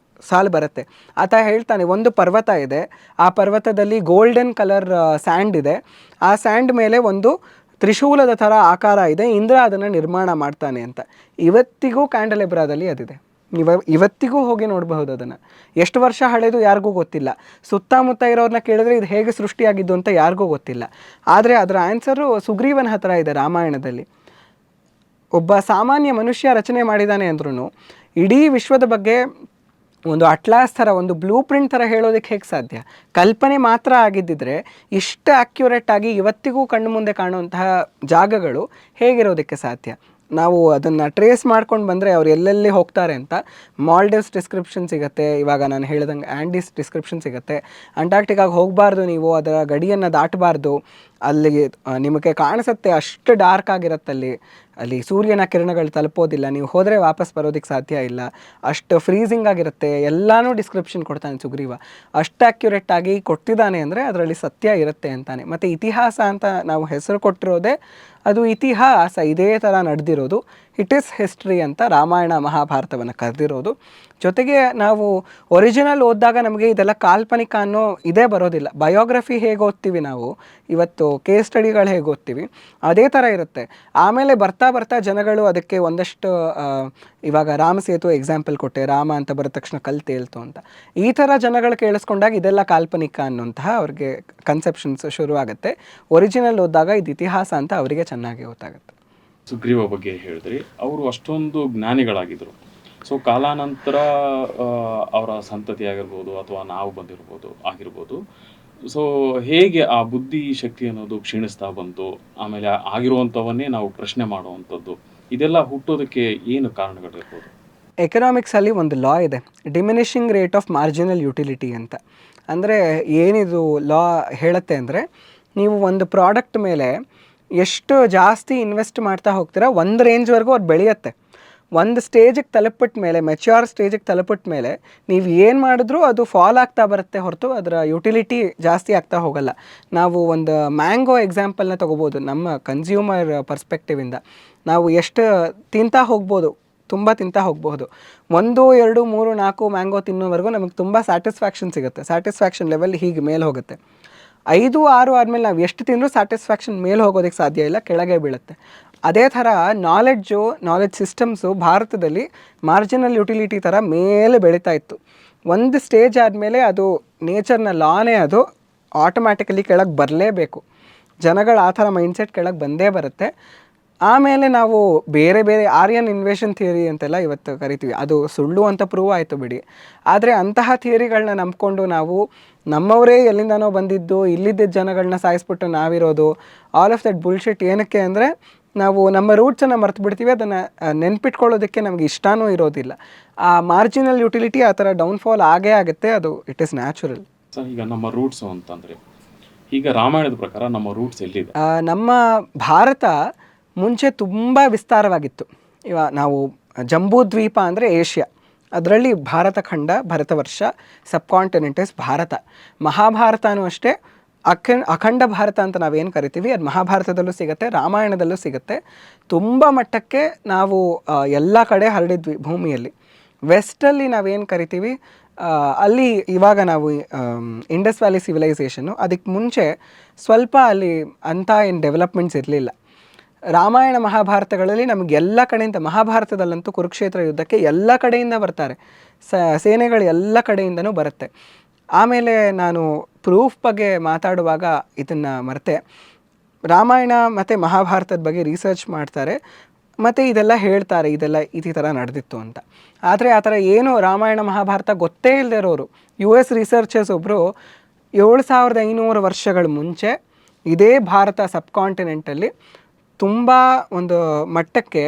ಸಾಲು ಬರುತ್ತೆ. ಆತ ಹೇಳ್ತಾನೆ, ಒಂದು ಪರ್ವತ ಇದೆ, ಆ ಪರ್ವತದಲ್ಲಿ ಗೋಲ್ಡನ್ ಕಲರ್ ಸ್ಯಾಂಡ್ ಇದೆ, ಆ ಸ್ಯಾಂಡ್ ಮೇಲೆ ಒಂದು ತ್ರಿಶೂಲದ ಥರ ಆಕಾರ ಇದೆ, ಇಂದ್ರ ಅದನ್ನು ನಿರ್ಮಾಣ ಮಾಡ್ತಾನೆ ಅಂತ. ಇವತ್ತಿಗೂ ಕ್ಯಾಂಡಲೆಬ್ರಾದಲ್ಲಿ ಅದಿದೆ. ಇವತ್ತಿಗೂ ಹೋಗಿ ನೋಡಬಹುದು ಅದನ್ನು. ಎಷ್ಟು ವರ್ಷ ಹಳೆಯದು ಯಾರಿಗೂ ಗೊತ್ತಿಲ್ಲ. ಸುತ್ತಮುತ್ತ ಇರೋರನ್ನ ಕೇಳಿದ್ರೆ ಇದು ಹೇಗೆ ಸೃಷ್ಟಿಯಾಗಿದ್ದು ಅಂತ ಯಾರಿಗೂ ಗೊತ್ತಿಲ್ಲ. ಆದರೆ ಅದರ ಆನ್ಸರು ಸುಗ್ರೀವನ ಹತ್ರ ಇದೆ ರಾಮಾಯಣದಲ್ಲಿ. ಒಬ್ಬ ಸಾಮಾನ್ಯ ಮನುಷ್ಯ ರಚನೆ ಮಾಡಿದ್ದಾನೆ ಅಂದ್ರೂ ಇಡೀ ವಿಶ್ವದ ಬಗ್ಗೆ ಒಂದು ಅಟ್ಲಾಸ್ ಥರ, ಒಂದು ಬ್ಲೂ ಪ್ರಿಂಟ್ ಥರ ಹೇಳೋದಕ್ಕೆ ಹೇಗೆ ಸಾಧ್ಯ? ಕಲ್ಪನೆ ಮಾತ್ರ ಆಗಿದ್ದಿದ್ರೆ ಇಷ್ಟು ಅಕ್ಯುರೇಟಾಗಿ ಇವತ್ತಿಗೂ ಕಣ್ಣು ಮುಂದೆ ಕಾಣುವಂತಹ ಜಾಗಗಳು ಹೇಗಿರೋದಕ್ಕೆ ಸಾಧ್ಯ? ನಾವು ಅದನ್ನು ಟ್ರೇಸ್ ಮಾಡ್ಕೊಂಡು ಬಂದರೆ ಅವ್ರು ಎಲ್ಲೆಲ್ಲಿ ಹೋಗ್ತಾರೆ ಅಂತ ಮಾಲ್ಡೀವ್ಸ್ ಡಿಸ್ಕ್ರಿಪ್ಷನ್ ಸಿಗುತ್ತೆ, ಇವಾಗ ನಾನು ಹೇಳ್ದಂಗೆ ಆ್ಯಂಡೀಸ್ ಡಿಸ್ಕ್ರಿಪ್ಷನ್ ಸಿಗುತ್ತೆ. ಅಂಟಾರ್ಕ್ಟಿಕಾಗೆ ಹೋಗಬಾರ್ದು, ನೀವು ಅದರ ಗಡಿಯನ್ನು ದಾಟಬಾರ್ದು, ಅಲ್ಲಿಗೆ ನಿಮಗೆ ಕಾಣಿಸುತ್ತೆ ಅಷ್ಟು ಡಾರ್ಕ್ ಆಗಿರುತ್ತೆ, ಅಲ್ಲಿ ಸೂರ್ಯನ ಕಿರಣಗಳು ತಲುಪೋದಿಲ್ಲ, ನೀವು ಹೋದರೆ ವಾಪಸ್ ಬರೋದಕ್ಕೆ ಸಾಧ್ಯ ಇಲ್ಲ, ಅಷ್ಟು ಫ್ರೀಸಿಂಗ್ ಆಗಿರುತ್ತೆ. ಎಲ್ಲನೂ ಡಿಸ್ಕ್ರಿಪ್ಷನ್ ಕೊಡ್ತಾನೆ ಸುಗ್ರೀವ. ಅಷ್ಟು ಅಕ್ಯುರೇಟಾಗಿ ಕೊಟ್ಟಿದ್ದಾನೆ ಅಂದರೆ ಅದರಲ್ಲಿ ಸತ್ಯ ಇರುತ್ತೆ ಅಂತಾನೆ. ಮತ್ತು ಇತಿಹಾಸ ಅಂತ ನಾವು ಹೆಸರು ಕೊಟ್ಟಿರೋದೇ ಅದು ಇತಿಹಾಸ, ಇದೇ ಥರ ನಡೆದಿರೋದು. ಇಟ್ ಈಸ್ ಹಿಸ್ಟ್ರಿ ಅಂತ ರಾಮಾಯಣ ಮಹಾಭಾರತವನ್ನು ಕರೆದಿರೋದು. ಜೊತೆಗೆ ನಾವು ಒರಿಜಿನಲ್ ಓದಿದಾಗ ನಮಗೆ ಇದೆಲ್ಲ ಕಾಲ್ಪನಿಕ ಅನ್ನೋ ಇದೇ ಬರೋದಿಲ್ಲ. ಬಯೋಗ್ರಫಿ ಹೇಗೆ ಓದ್ತೀವಿ ನಾವು ಇವತ್ತು, ಕೇಸ್ ಸ್ಟಡಿಗಳು ಹೇಗೆ ಓದ್ತೀವಿ ಅದೇ ಥರ ಇರುತ್ತೆ. ಆಮೇಲೆ ಬರ್ತಾ ಬರ್ತಾ ಜನಗಳು ಅದಕ್ಕೆ ಒಂದಷ್ಟು, ಇವಾಗ ರಾಮ ಸೇತು ಎಕ್ಸಾಂಪಲ್ ಕೊಟ್ಟೆ, ರಾಮ ಅಂತ ಬರೋ ತಕ್ಷಣ ಕಲ್ ತೇಲ್ತು ಅಂತ, ಈ ಥರ ಜನಗಳು ಕೇಳಿಸ್ಕೊಂಡಾಗ ಇದೆಲ್ಲ ಕಾಲ್ಪನಿಕ ಅನ್ನುವಂತಹ ಅವ್ರಿಗೆ ಕನ್ಸೆಪ್ಷನ್ಸ್ ಶುರುವಾಗುತ್ತೆ. ಒರಿಜಿನಲ್ ಓದಿದಾಗ ಇದು ಇತಿಹಾಸ ಅಂತ ಅವರಿಗೆ ಚೆನ್ನಾಗಿ ಗೊತ್ತಾಗುತ್ತೆ. ಸುಗ್ರೀವ ಬಗ್ಗೆ ಹೇಳಿದ್ರಿ, ಅವರು ಅಷ್ಟೊಂದು ಜ್ಞಾನಿಗಳಾಗಿದ್ದರು. ಸೊ ಕಾಲಾನಂತರ ಅವರ ಸಂತತಿ ಆಗಿರ್ಬೋದು ಅಥವಾ ನಾವು ಆಗಿರ್ಬೋದು, ಸೊ ಹೇಗೆ ಆ ಬುದ್ಧಿ ಶಕ್ತಿ ಅನ್ನೋದು ಕ್ಷೀಣಿಸ್ತಾ ಬಂತು, ಆಮೇಲೆ ಆಗಿರುವಂಥವನ್ನೇ ನಾವು ಪ್ರಶ್ನೆ ಮಾಡುವಂಥದ್ದು, ಇದೆಲ್ಲ ಹುಟ್ಟೋದಕ್ಕೆ ಏನು ಕಾರಣಗಳಿರ್ಬೋದು? ಎಕನಾಮಿಕ್ಸಲ್ಲಿ ಒಂದು ಲಾ ಇದೆ, diminishing rate of marginal utility ಅಂತ. ಅಂದರೆ ಏನಿದು ಲಾ ಹೇಳುತ್ತೆ ಅಂದರೆ, ನೀವು ಒಂದು ಪ್ರಾಡಕ್ಟ್ ಮೇಲೆ ಎಷ್ಟು ಜಾಸ್ತಿ ಇನ್ವೆಸ್ಟ್ ಮಾಡ್ತಾ ಹೋಗ್ತೀರಾ ಒಂದು ರೇಂಜ್ವರೆಗೂ ಅದು ಬೆಳೆಯುತ್ತೆ. ಒಂದು ಸ್ಟೇಜಿಗೆ ತಲುಪಿಟ್ಟ ಮೇಲೆ, ಮೆಚ್ಯೂರ್ ಸ್ಟೇಜಿಗೆ ತಲುಪಿಟ್ಟ ಮೇಲೆ ನೀವು ಏನು ಮಾಡಿದ್ರೂ ಅದು ಫಾಲ್ ಆಗ್ತಾ ಬರುತ್ತೆ ಹೊರತು ಅದರ ಯುಟಿಲಿಟಿ ಜಾಸ್ತಿ ಆಗ್ತಾ ಹೋಗಲ್ಲ. ನಾವು ಒಂದು ಮ್ಯಾಂಗೋ ಎಕ್ಸಾಂಪಲ್ನ ತೊಗೋಬೋದು. ನಮ್ಮ ಕನ್ಸ್ಯೂಮರ್ ಪರ್ಸ್ಪೆಕ್ಟಿವಿಂದ ನಾವು ಎಷ್ಟು ತಿಂತಾ ಹೋಗ್ಬೋದು, ತುಂಬ ತಿಂತಾ ಹೋಗಬಹುದು. 1, 2, 3, 4 ಮ್ಯಾಂಗೋ ತಿನ್ನೋವರೆಗೂ ನಮಗೆ ತುಂಬ ಸ್ಯಾಟಿಸ್ಫ್ಯಾಕ್ಷನ್ ಸಿಗುತ್ತೆ. ಸ್ಯಾಟಿಸ್ಫ್ಯಾಕ್ಷನ್ ಲೆವೆಲ್ ಹೀಗೆ ಮೇಲೆ ಹೋಗುತ್ತೆ. 5, 6 ಆದಮೇಲೆ ನಾವು ಎಷ್ಟು ತಿಂದರೂ ಸ್ಯಾಟಿಸ್ಫ್ಯಾಕ್ಷನ್ ಮೇಲೆ ಹೋಗೋದಕ್ಕೆ ಸಾಧ್ಯ ಇಲ್ಲ, ಕೆಳಗೆ ಬೀಳುತ್ತೆ. ಅದೇ ಥರ ನಾಲೆಡ್ಜ್ ಸಿಸ್ಟಮ್ಸು ಭಾರತದಲ್ಲಿ ಮಾರ್ಜಿನಲ್ ಯುಟಿಲಿಟಿ ಥರ ಮೇಲೆ ಬೆಳೀತಾ ಇತ್ತು. ಒಂದು ಸ್ಟೇಜ್ ಆದಮೇಲೆ ಅದು ನೇಚರ್ನ ಲಾನೇ, ಅದು ಆಟೋಮ್ಯಾಟಿಕಲಿ ಕೆಳಗೆ ಬರಲೇಬೇಕು. ಜನಗಳ ಆ ಥರ ಮೈಂಡ್ಸೆಟ್ ಕೆಳಗೆ ಬಂದೇ ಬರುತ್ತೆ. ಆಮೇಲೆ ನಾವು ಬೇರೆ ಬೇರೆ ಆರ್ಯನ್ ಇನ್ವೇಷನ್ ಥಿಯರಿ ಅಂತೆಲ್ಲ ಇವತ್ತು ಕರಿತೀವಿ, ಅದು ಸುಳ್ಳು ಅಂತ ಪ್ರೂವ್ ಆಯಿತು ಬಿಡಿ. ಆದರೆ ಅಂತಹ ಥಿಯರಿಗಳನ್ನ ನಂಬ್ಕೊಂಡು ನಾವು ನಮ್ಮವರೇ ಎಲ್ಲಿಂದನೋ ಬಂದಿದ್ದು, ಇಲ್ಲಿದ್ದ ಜನಗಳನ್ನ ಸಾಯಿಸ್ಬಿಟ್ಟು ನಾವಿರೋದು, ಆಲ್ ಆಫ್ ದಟ್ ಬುಲ್ಶಿಟ್. ಏನಕ್ಕೆ ಅಂದರೆ ನಾವು ನಮ್ಮ ರೂಟ್ಸನ್ನು ಮರ್ತು ಬಿಡ್ತೀವಿ, ಅದನ್ನು ನೆನ್ಪಿಟ್ಕೊಳ್ಳೋದಕ್ಕೆ ನಮಗೆ ಇಷ್ಟನೂ ಇರೋದಿಲ್ಲ. ಆ ಮಾರ್ಜಿನಲ್ ಯುಟಿಲಿಟಿ ಆ ಥರ ಡೌನ್ಫಾಲ್ ಆಗೇ ಆಗುತ್ತೆ, ಅದು ಇಟ್ ಈಸ್ ನ್ಯಾಚುರಲ್. ಸರ್, ಈಗ ನಮ್ಮ ರೂಟ್ಸು ಅಂತಂದರೆ, ಈಗ ರಾಮಾಯಣದ ಪ್ರಕಾರ ನಮ್ಮ ರೂಟ್ಸ್ ಎಲ್ಲಿದೆ? ನಮ್ಮ ಭಾರತ ಮುಂಚೆ ತುಂಬ ವಿಸ್ತಾರವಾಗಿತ್ತು. ಇವಾಗ ನಾವು ಜಂಬೂ ದ್ವೀಪ ಅಂದರೆ ಏಷ್ಯಾ, ಅದರಲ್ಲಿ ಭಾರತ ಖಂಡ, ಭರತವರ್ಷ, ಸಬ್ ಕಾಂಟಿನೆಂಟ್ ಇಸ್ ಭಾರತ. ಮಹಾಭಾರತನೂ ಅಷ್ಟೇ ಅಖಂಡ ಭಾರತ ಅಂತ ನಾವೇನು ಕರಿತೀವಿ ಅದು ಮಹಾಭಾರತದಲ್ಲೂ ಸಿಗುತ್ತೆ, ರಾಮಾಯಣದಲ್ಲೂ ಸಿಗುತ್ತೆ. ತುಂಬ ಮಟ್ಟಕ್ಕೆ ನಾವು ಎಲ್ಲ ಕಡೆ ಹರಡಿದ್ವಿ ಭೂಮಿಯಲ್ಲಿ. ವೆಸ್ಟಲ್ಲಿ ನಾವೇನು ಕರಿತೀವಿ ಅಲ್ಲಿ ಇವಾಗ ನಾವು ಇಂಡಸ್ ವ್ಯಾಲಿ ಸಿವಿಲೈಸೇಷನ್ನು, ಅದಕ್ಕೆ ಮುಂಚೆ ಸ್ವಲ್ಪ ಅಲ್ಲಿ ಅಂಥ ಏನು ಡೆವಲಪ್ಮೆಂಟ್ಸ್ ಇರಲಿಲ್ಲ. ರಾಮಾಯಣ ಮಹಾಭಾರತಗಳಲ್ಲಿ ನಮಗೆ ಎಲ್ಲ ಕಡೆಯಿಂದ, ಮಹಾಭಾರತದಲ್ಲಂತೂ ಕುರುಕ್ಷೇತ್ರ ಯುದ್ಧಕ್ಕೆ ಎಲ್ಲ ಕಡೆಯಿಂದ ಬರ್ತಾರೆ, ಸೇನೆಗಳು ಎಲ್ಲ ಕಡೆಯಿಂದನೂ ಬರುತ್ತೆ. ಆಮೇಲೆ ನಾನು ಪ್ರೂಫ್ ಬಗ್ಗೆ ಮಾತಾಡುವಾಗ ಇದನ್ನು ಮರೆತೆ, ರಾಮಾಯಣ ಮತ್ತು ಮಹಾಭಾರತದ ಬಗ್ಗೆ ರಿಸರ್ಚ್ ಮಾಡ್ತಾರೆ ಮತ್ತು ಇದೆಲ್ಲ ಹೇಳ್ತಾರೆ, ಇದೆಲ್ಲ ಈ ಥರ ನಡೆದಿತ್ತು ಅಂತ. ಆದರೆ ಆ ಥರ ಏನು ರಾಮಾಯಣ ಮಹಾಭಾರತ ಗೊತ್ತೇ ಇಲ್ಲದೆ ಇರೋರು US ರಿಸರ್ಚರ್ಸ್ ಒಬ್ಬರು 7500 ವರ್ಷಗಳ ಮುಂಚೆ ಇದೇ ಭಾರತ ಸಬ್ ಕಾಂಟಿನೆಂಟಲ್ಲಿ ತುಂಬ ಒಂದು ಮಟ್ಟಕ್ಕೆ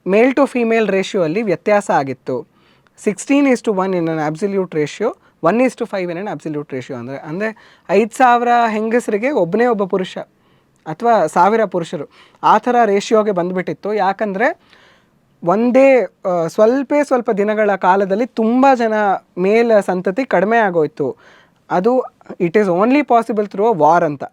ಮೇಲ್ ಟು ಫೀಮೇಲ್ ರೇಷಿಯೋ ಅಲ್ಲಿ ವ್ಯತ್ಯಾಸ ಆಗಿತ್ತು. 16:1 in an absolute ratio, 1:5 in an absolute ratio. ಅಂದರೆ 5000 ಹೆಂಗಸರಿಗೆ ಒಬ್ಬನೇ ಒಬ್ಬ ಪುರುಷ ಅಥವಾ 1000 ಪುರುಷರು, ಆ ಥರ ರೇಷಿಯೋಗೆ ಬಂದುಬಿಟ್ಟಿತ್ತು. ಯಾಕಂದರೆ ಒಂದೇ ಸ್ವಲ್ಪ ದಿನಗಳ ಕಾಲದಲ್ಲಿ ತುಂಬ ಜನ ಮೇಲ್ ಸಂತತಿ ಕಡಿಮೆ ಆಗೋಯ್ತು. ಅದು it is only possible through a war ಅಂತ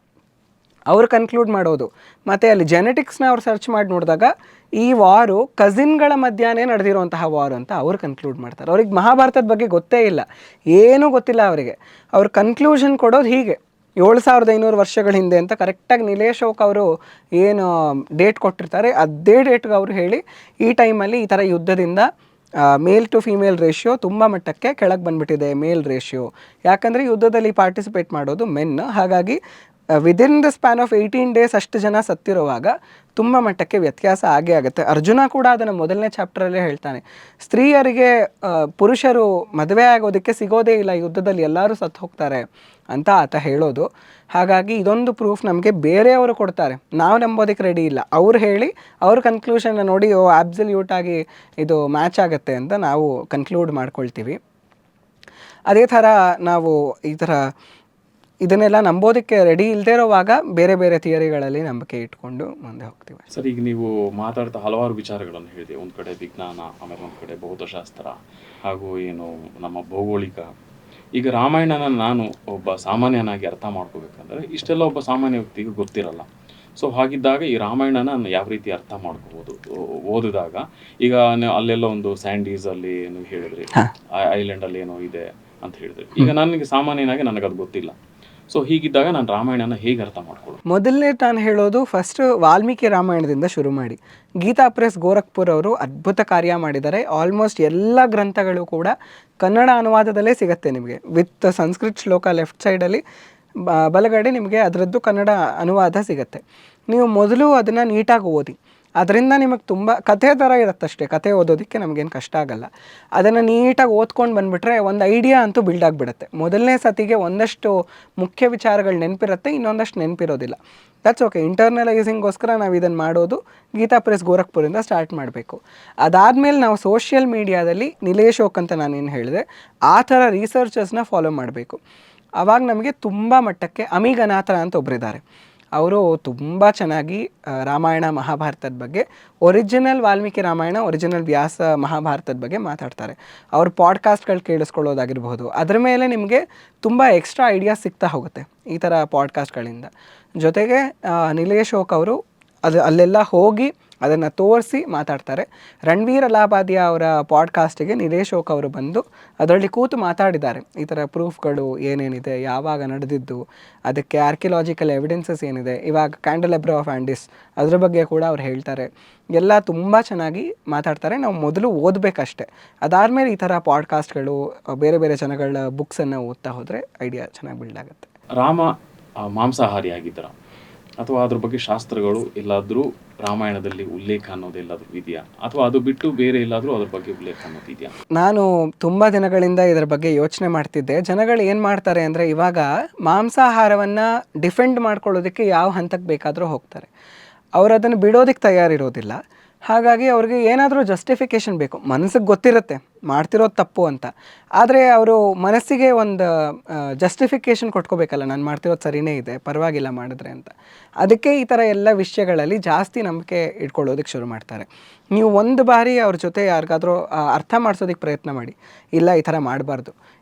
ಅವ್ರು ಕನ್ಕ್ಲೂಡ್ ಮಾಡೋದು. ಮತ್ತು ಅಲ್ಲಿ ಜೆನೆಟಿಕ್ಸ್ನ ಅವ್ರು ಸರ್ಚ್ ಮಾಡಿ ನೋಡಿದಾಗ ಈ ವಾರು ಕಸಿನ್ಗಳ ಮಧ್ಯಾಹ್ನ ನಡೆದಿರುವಂತಹ ವಾರ್ ಅಂತ ಅವ್ರು ಕನ್ಕ್ಲೂಡ್ ಮಾಡ್ತಾರೆ. ಅವ್ರಿಗೆ ಮಹಾಭಾರತದ ಬಗ್ಗೆ ಗೊತ್ತೇ ಇಲ್ಲ, ಏನೂ ಗೊತ್ತಿಲ್ಲ ಅವರಿಗೆ. ಅವ್ರ ಕನ್ಕ್ಲೂಷನ್ ಕೊಡೋದು ಹೀಗೆ 7500 ವರ್ಷಗಳ ಹಿಂದೆ ಅಂತ ಕರೆಕ್ಟಾಗಿ ನಿಲೇಶ್ ಓಕ್ ಅವರು ಏನು ಡೇಟ್ ಕೊಟ್ಟಿರ್ತಾರೆ ಅದೇ ಡೇಟ್ಗೆ ಅವರು ಹೇಳಿ ಈ ಟೈಮಲ್ಲಿ ಈ ಥರ ಯುದ್ಧದಿಂದ ಮೇಲ್ ಟು ಫೀಮೇಲ್ ರೇಷಿಯೋ ತುಂಬ ಮಟ್ಟಕ್ಕೆ ಕೆಳಗೆ ಬಂದುಬಿಟ್ಟಿದೆ, ಮೇಲ್ ರೇಷಿಯೋ. ಯಾಕಂದರೆ ಯುದ್ಧದಲ್ಲಿ ಪಾರ್ಟಿಸಿಪೇಟ್ ಮಾಡೋದು ಮೆನ್. ಹಾಗಾಗಿ within the span of 18 days ಅಷ್ಟು ಜನ ಸತ್ತಿರುವಾಗ ತುಂಬ ಮಟ್ಟಕ್ಕೆ ವ್ಯತ್ಯಾಸ ಆಗೇ ಆಗುತ್ತೆ. ಅರ್ಜುನ ಕೂಡ ಅದನ್ನು ಮೊದಲನೇ ಚಾಪ್ಟರಲ್ಲೇ ಹೇಳ್ತಾನೆ, ಸ್ತ್ರೀಯರಿಗೆ ಪುರುಷರು ಮದುವೆ ಆಗೋದಕ್ಕೆ ಸಿಗೋದೇ ಇಲ್ಲ, ಯುದ್ಧದಲ್ಲಿ ಎಲ್ಲರೂ ಸತ್ತು ಹೋಗ್ತಾರೆ ಅಂತ ಆತ ಹೇಳೋದು. ಹಾಗಾಗಿ ಇದೊಂದು ಪ್ರೂಫ್ ನಮಗೆ ಬೇರೆಯವರು ಕೊಡ್ತಾರೆ, ನಾವು ನಂಬೋದಕ್ಕೆ ರೆಡಿ ಇಲ್ಲ. ಅವ್ರು ಹೇಳಿ ಅವ್ರ ಕನ್ಕ್ಲೂಷನ್ನ ನೋಡಿ ಆಬ್ಸಲ್ಯೂಟ್ ಆಗಿ ಇದು ಮ್ಯಾಚ್ ಆಗುತ್ತೆ ಅಂತ ನಾವು ಕನ್ಕ್ಲೂಡ್ ಮಾಡ್ಕೊಳ್ತೀವಿ. ಅದೇ ಥರ ನಾವು ಈ ಥರ ಇದನ್ನೆಲ್ಲ ನಂಬೋದಕ್ಕೆ ರೆಡಿ ಇಲ್ಲದೇ ಇರೋವಾಗ ಬೇರೆ ಬೇರೆ ಥಿಯರಿಗಳಲ್ಲಿ ನಂಬಿಕೆ ಇಟ್ಕೊಂಡು ಮುಂದೆ ಹೋಗ್ತೀವಿ. ಸರ್, ಈಗ ನೀವು ಮಾತಾಡ್ತಾ ಹಲವಾರು ವಿಚಾರಗಳನ್ನು ಹೇಳಿದೆ. ಒಂದು ಕಡೆ ವಿಜ್ಞಾನ, ಆಮೇಲೆ ಒಂದು ಕಡೆ ಭೌತಶಾಸ್ತ್ರ, ಹಾಗೂ ಏನು ನಮ್ಮ ಭೌಗೋಳಿಕ. ಈಗ ರಾಮಾಯಣನ ನಾನು ಒಬ್ಬ ಸಾಮಾನ್ಯನಾಗಿ ಅರ್ಥ ಮಾಡ್ಕೋಬೇಕಂದ್ರೆ ಇಷ್ಟೆಲ್ಲ ಒಬ್ಬ ಸಾಮಾನ್ಯ ವ್ಯಕ್ತಿಗೆ ಗೊತ್ತಿರಲ್ಲ. ಸೊ ಹಾಗಿದ್ದಾಗ ಈ ರಾಮಾಯಣನ ನಾನು ಯಾವ ರೀತಿ ಅರ್ಥ ಮಾಡ್ಕೋಬೋದು ಓದಿದಾಗ? ಈಗ ಅಲ್ಲೆಲ್ಲ ಒಂದು ಸ್ಯಾಂಡೀಸ್ ಅಲ್ಲಿ ನೀವು ಹೇಳಿದ್ರಿ, ಐಲ್ಯಾಂಡಲ್ಲಿ ಏನೋ ಇದೆ ಅಂತ ಹೇಳಿದ್ರಿ. ಈಗ ನನಗೆ ಸಾಮಾನ್ಯನಾಗಿ ನನಗದು ಗೊತ್ತಿಲ್ಲ. ಸೊ ಹೀಗಿದ್ದಾಗ ನಾನು ರಾಮಾಯಣನ ಹೇಗೆ ಅರ್ಥ ಮಾಡ್ಕೊಳ್ಳೋದು? ಮೊದಲನೇ ನಾನು ಹೇಳೋದು ಫಸ್ಟ್ ವಾಲ್ಮೀಕಿ ರಾಮಾಯಣದಿಂದ ಶುರು ಮಾಡಿ. ಗೀತಾ ಪ್ರೆಸ್ ಗೋರಖ್ಪುರ್ ಅವರು ಅದ್ಭುತ ಕಾರ್ಯ ಮಾಡಿದ್ದಾರೆ. ಆಲ್ಮೋಸ್ಟ್ ಎಲ್ಲ ಗ್ರಂಥಗಳು ಕೂಡ ಕನ್ನಡ ಅನುವಾದದಲ್ಲೇ ಸಿಗುತ್ತೆ ನಿಮಗೆ, ವಿತ್ ಸಂಸ್ಕೃತ್ ಶ್ಲೋಕ ಲೆಫ್ಟ್ ಸೈಡಲ್ಲಿ ಬಲಗಡೆ ನಿಮಗೆ ಅದರದ್ದು ಕನ್ನಡ ಅನುವಾದ ಸಿಗುತ್ತೆ. ನೀವು ಮೊದಲು ಅದನ್ನು ನೀಟಾಗಿ ಓದಿ, ಅದರಿಂದ ನಿಮಗೆ ತುಂಬ ಕಥೆ ಥರ ಇರುತ್ತಷ್ಟೇ, ಕಥೆ ಓದೋದಕ್ಕೆ ನಮಗೇನು ಕಷ್ಟ ಆಗಲ್ಲ. ಅದನ್ನು ನೀಟಾಗಿ ಓದ್ಕೊಂಡು ಬಂದುಬಿಟ್ರೆ ಒಂದು ಐಡಿಯಾ ಅಂತೂ ಬಿಲ್ಡ್ ಆಗಿಬಿಡುತ್ತೆ. ಮೊದಲನೇ ಸತಿಗೆ ಒಂದಷ್ಟು ಮುಖ್ಯ ವಿಚಾರಗಳು ನೆನಪಿರುತ್ತೆ, ಇನ್ನೊಂದಷ್ಟು ನೆನಪಿರೋದಿಲ್ಲ. That's okay. ಇಂಟರ್ನಲೈಸಿಂಗೋಸ್ಕರ ನಾವು ಇದನ್ನು ಮಾಡೋದು ಗೀತಾ ಪ್ರೆಸ್ ಗೋರಖ್ಪುರಿಂದ ಸ್ಟಾರ್ಟ್ ಮಾಡಬೇಕು. ಅದಾದಮೇಲೆ ನಾವು ಸೋಷಿಯಲ್ ಮೀಡಿಯಾದಲ್ಲಿ ನಿಲೇಶ್ ಓಕ್ ಅಂತ ನಾನೇನು ಹೇಳಿದೆ ಆ ಥರ ರಿಸರ್ಚರ್ಸ್ನ ಫಾಲೋ ಮಾಡಬೇಕು. ಆವಾಗ ನಮಗೆ ತುಂಬ ಮಟ್ಟಕ್ಕೆ ಅಮಿಗನಾಥ ಅಂತ ಒಬ್ಬರಿದ್ದಾರೆ, ಅವರು ತುಂಬ ಚೆನ್ನಾಗಿ ರಾಮಾಯಣ ಮಹಾಭಾರತದ ಬಗ್ಗೆ, ಒರಿಜಿನಲ್ ವಾಲ್ಮೀಕಿ ರಾಮಾಯಣ, ಒರಿಜಿನಲ್ ವ್ಯಾಸ ಮಹಾಭಾರತದ ಬಗ್ಗೆ ಮಾತಾಡ್ತಾರೆ. ಅವ್ರ ಪಾಡ್ಕಾಸ್ಟ್ಗಳು ಕೇಳಿಸ್ಕೊಳ್ಳೋದಾಗಿರ್ಬೋದು, ಅದರ ಮೇಲೆ ನಿಮಗೆ ತುಂಬ ಎಕ್ಸ್ಟ್ರಾ ಐಡಿಯಾಸ್ ಸಿಗ್ತಾ ಹೋಗುತ್ತೆ ಈ ಥರ ಪಾಡ್ಕಾಸ್ಟ್ಗಳಿಂದ. ಜೊತೆಗೆ ನಿಲೇಶ್ ಓಕ್ ಅವರು ಅಲ್ಲೆಲ್ಲ ಹೋಗಿ ಅದನ್ನು ತೋರಿಸಿ ಮಾತಾಡ್ತಾರೆ. ರಣವೀರ್ ಅಲಾಹಾಬಾದಿಯ ಅವರ ಪಾಡ್ಕಾಸ್ಟಿಗೆ ನಿಲೇಶ್ ಓಕ್ ಅವರು ಬಂದು ಅದರಲ್ಲಿ ಕೂತು ಮಾತಾಡಿದ್ದಾರೆ. ಈ ಥರ ಪ್ರೂಫ್ಗಳು ಏನೇನಿದೆ, ಯಾವಾಗ ನಡೆದಿದ್ದು, ಅದಕ್ಕೆ ಆರ್ಕಿಯಾಲಜಿಕಲ್ ಎವಿಡೆನ್ಸಸ್ ಏನಿದೆ, ಇವಾಗ ಕ್ಯಾಂಡಲೆಬ್ರಾ ಆಫ್ ಆ್ಯಂಡಿಸ್ ಅದ್ರ ಬಗ್ಗೆ ಕೂಡ ಅವ್ರು ಹೇಳ್ತಾರೆ. ಎಲ್ಲ ತುಂಬ ಚೆನ್ನಾಗಿ ಮಾತಾಡ್ತಾರೆ. ನಾವು ಮೊದಲು ಓದಬೇಕಷ್ಟೆ, ಅದಾದಮೇಲೆ ಈ ಥರ ಪಾಡ್ಕಾಸ್ಟ್ಗಳು, ಬೇರೆ ಬೇರೆ ಜನಗಳ ಬುಕ್ಸನ್ನು ಓದ್ತಾ ಹೋದರೆ ಐಡಿಯಾ ಚೆನ್ನಾಗಿ ಬಿಲ್ಡ್ ಆಗುತ್ತೆ. ರಾಮ ಮಾಂಸಾಹಾರಿ ಆಗಿದ್ದರ ಅಥವಾ ಅದ್ರ ಬಗ್ಗೆ ಶಾಸ್ತ್ರಗಳು ಎಲ್ಲಾದರೂ ರಾಮಾಯಣದಲ್ಲಿ ಉಲ್ಲೇಖ ಅನ್ನೋದು ಎಲ್ಲಾದರೂ ಇದೆಯಾ, ಅಥವಾ ಅದು ಬಿಟ್ಟು ಬೇರೆ ಎಲ್ಲಾದರೂ ಅದ್ರ ಬಗ್ಗೆ ಉಲ್ಲೇಖ ಅನ್ನೋದು ಇದೆಯಾ? ನಾನು ತುಂಬ ದಿನಗಳಿಂದ ಇದರ ಬಗ್ಗೆ ಯೋಚನೆ ಮಾಡ್ತಿದ್ದೆ. ಜನಗಳು ಏನು ಮಾಡ್ತಾರೆ ಅಂದರೆ ಇವಾಗ ಮಾಂಸಾಹಾರವನ್ನು ಡಿಫೆಂಡ್ ಮಾಡ್ಕೊಳ್ಳೋದಕ್ಕೆ ಯಾವ ಹಂತಕ್ಕೆ ಬೇಕಾದರೂ ಹೋಗ್ತಾರೆ, ಅವರು ಅದನ್ನು ಬಿಡೋದಕ್ಕೆ ತಯಾರಿರೋದಿಲ್ಲ. ಹಾಗಾಗಿ ಅವ್ರಿಗೆ ಏನಾದರೂ ಜಸ್ಟಿಫಿಕೇಷನ್ ಬೇಕು. ಮನಸ್ಸಿಗೆ ಗೊತ್ತಿರುತ್ತೆ ಮಾಡ್ತಿರೋದು ತಪ್ಪು ಅಂತ, ಆದರೆ ಅವರು ಮನಸ್ಸಿಗೆ ಒಂದು ಜಸ್ಟಿಫಿಕೇಷನ್ ಕೊಟ್ಕೋಬೇಕಲ್ಲ, ನಾನು ಮಾಡ್ತಿರೋದು ಸರಿಯೇ ಇದೆ, ಪರವಾಗಿಲ್ಲ ಮಾಡಿದ್ರೆ ಅಂತ. ಅದಕ್ಕೆ ಈ ಥರ ಎಲ್ಲ ವಿಷಯಗಳಲ್ಲಿ ಜಾಸ್ತಿ ನಂಬಿಕೆ ಇಟ್ಕೊಳ್ಳೋದಕ್ಕೆ ಶುರು ಮಾಡ್ತಾರೆ. ನೀವು ಒಂದು ಬಾರಿ ಅವ್ರ ಜೊತೆ ಯಾರಿಗಾದರೂ ಅರ್ಥ ಮಾಡಿಸೋದಕ್ಕೆ ಪ್ರಯತ್ನ ಮಾಡಿ, ಇಲ್ಲ ಈ ಥರ ಮಾಡಬಾರ್ದು,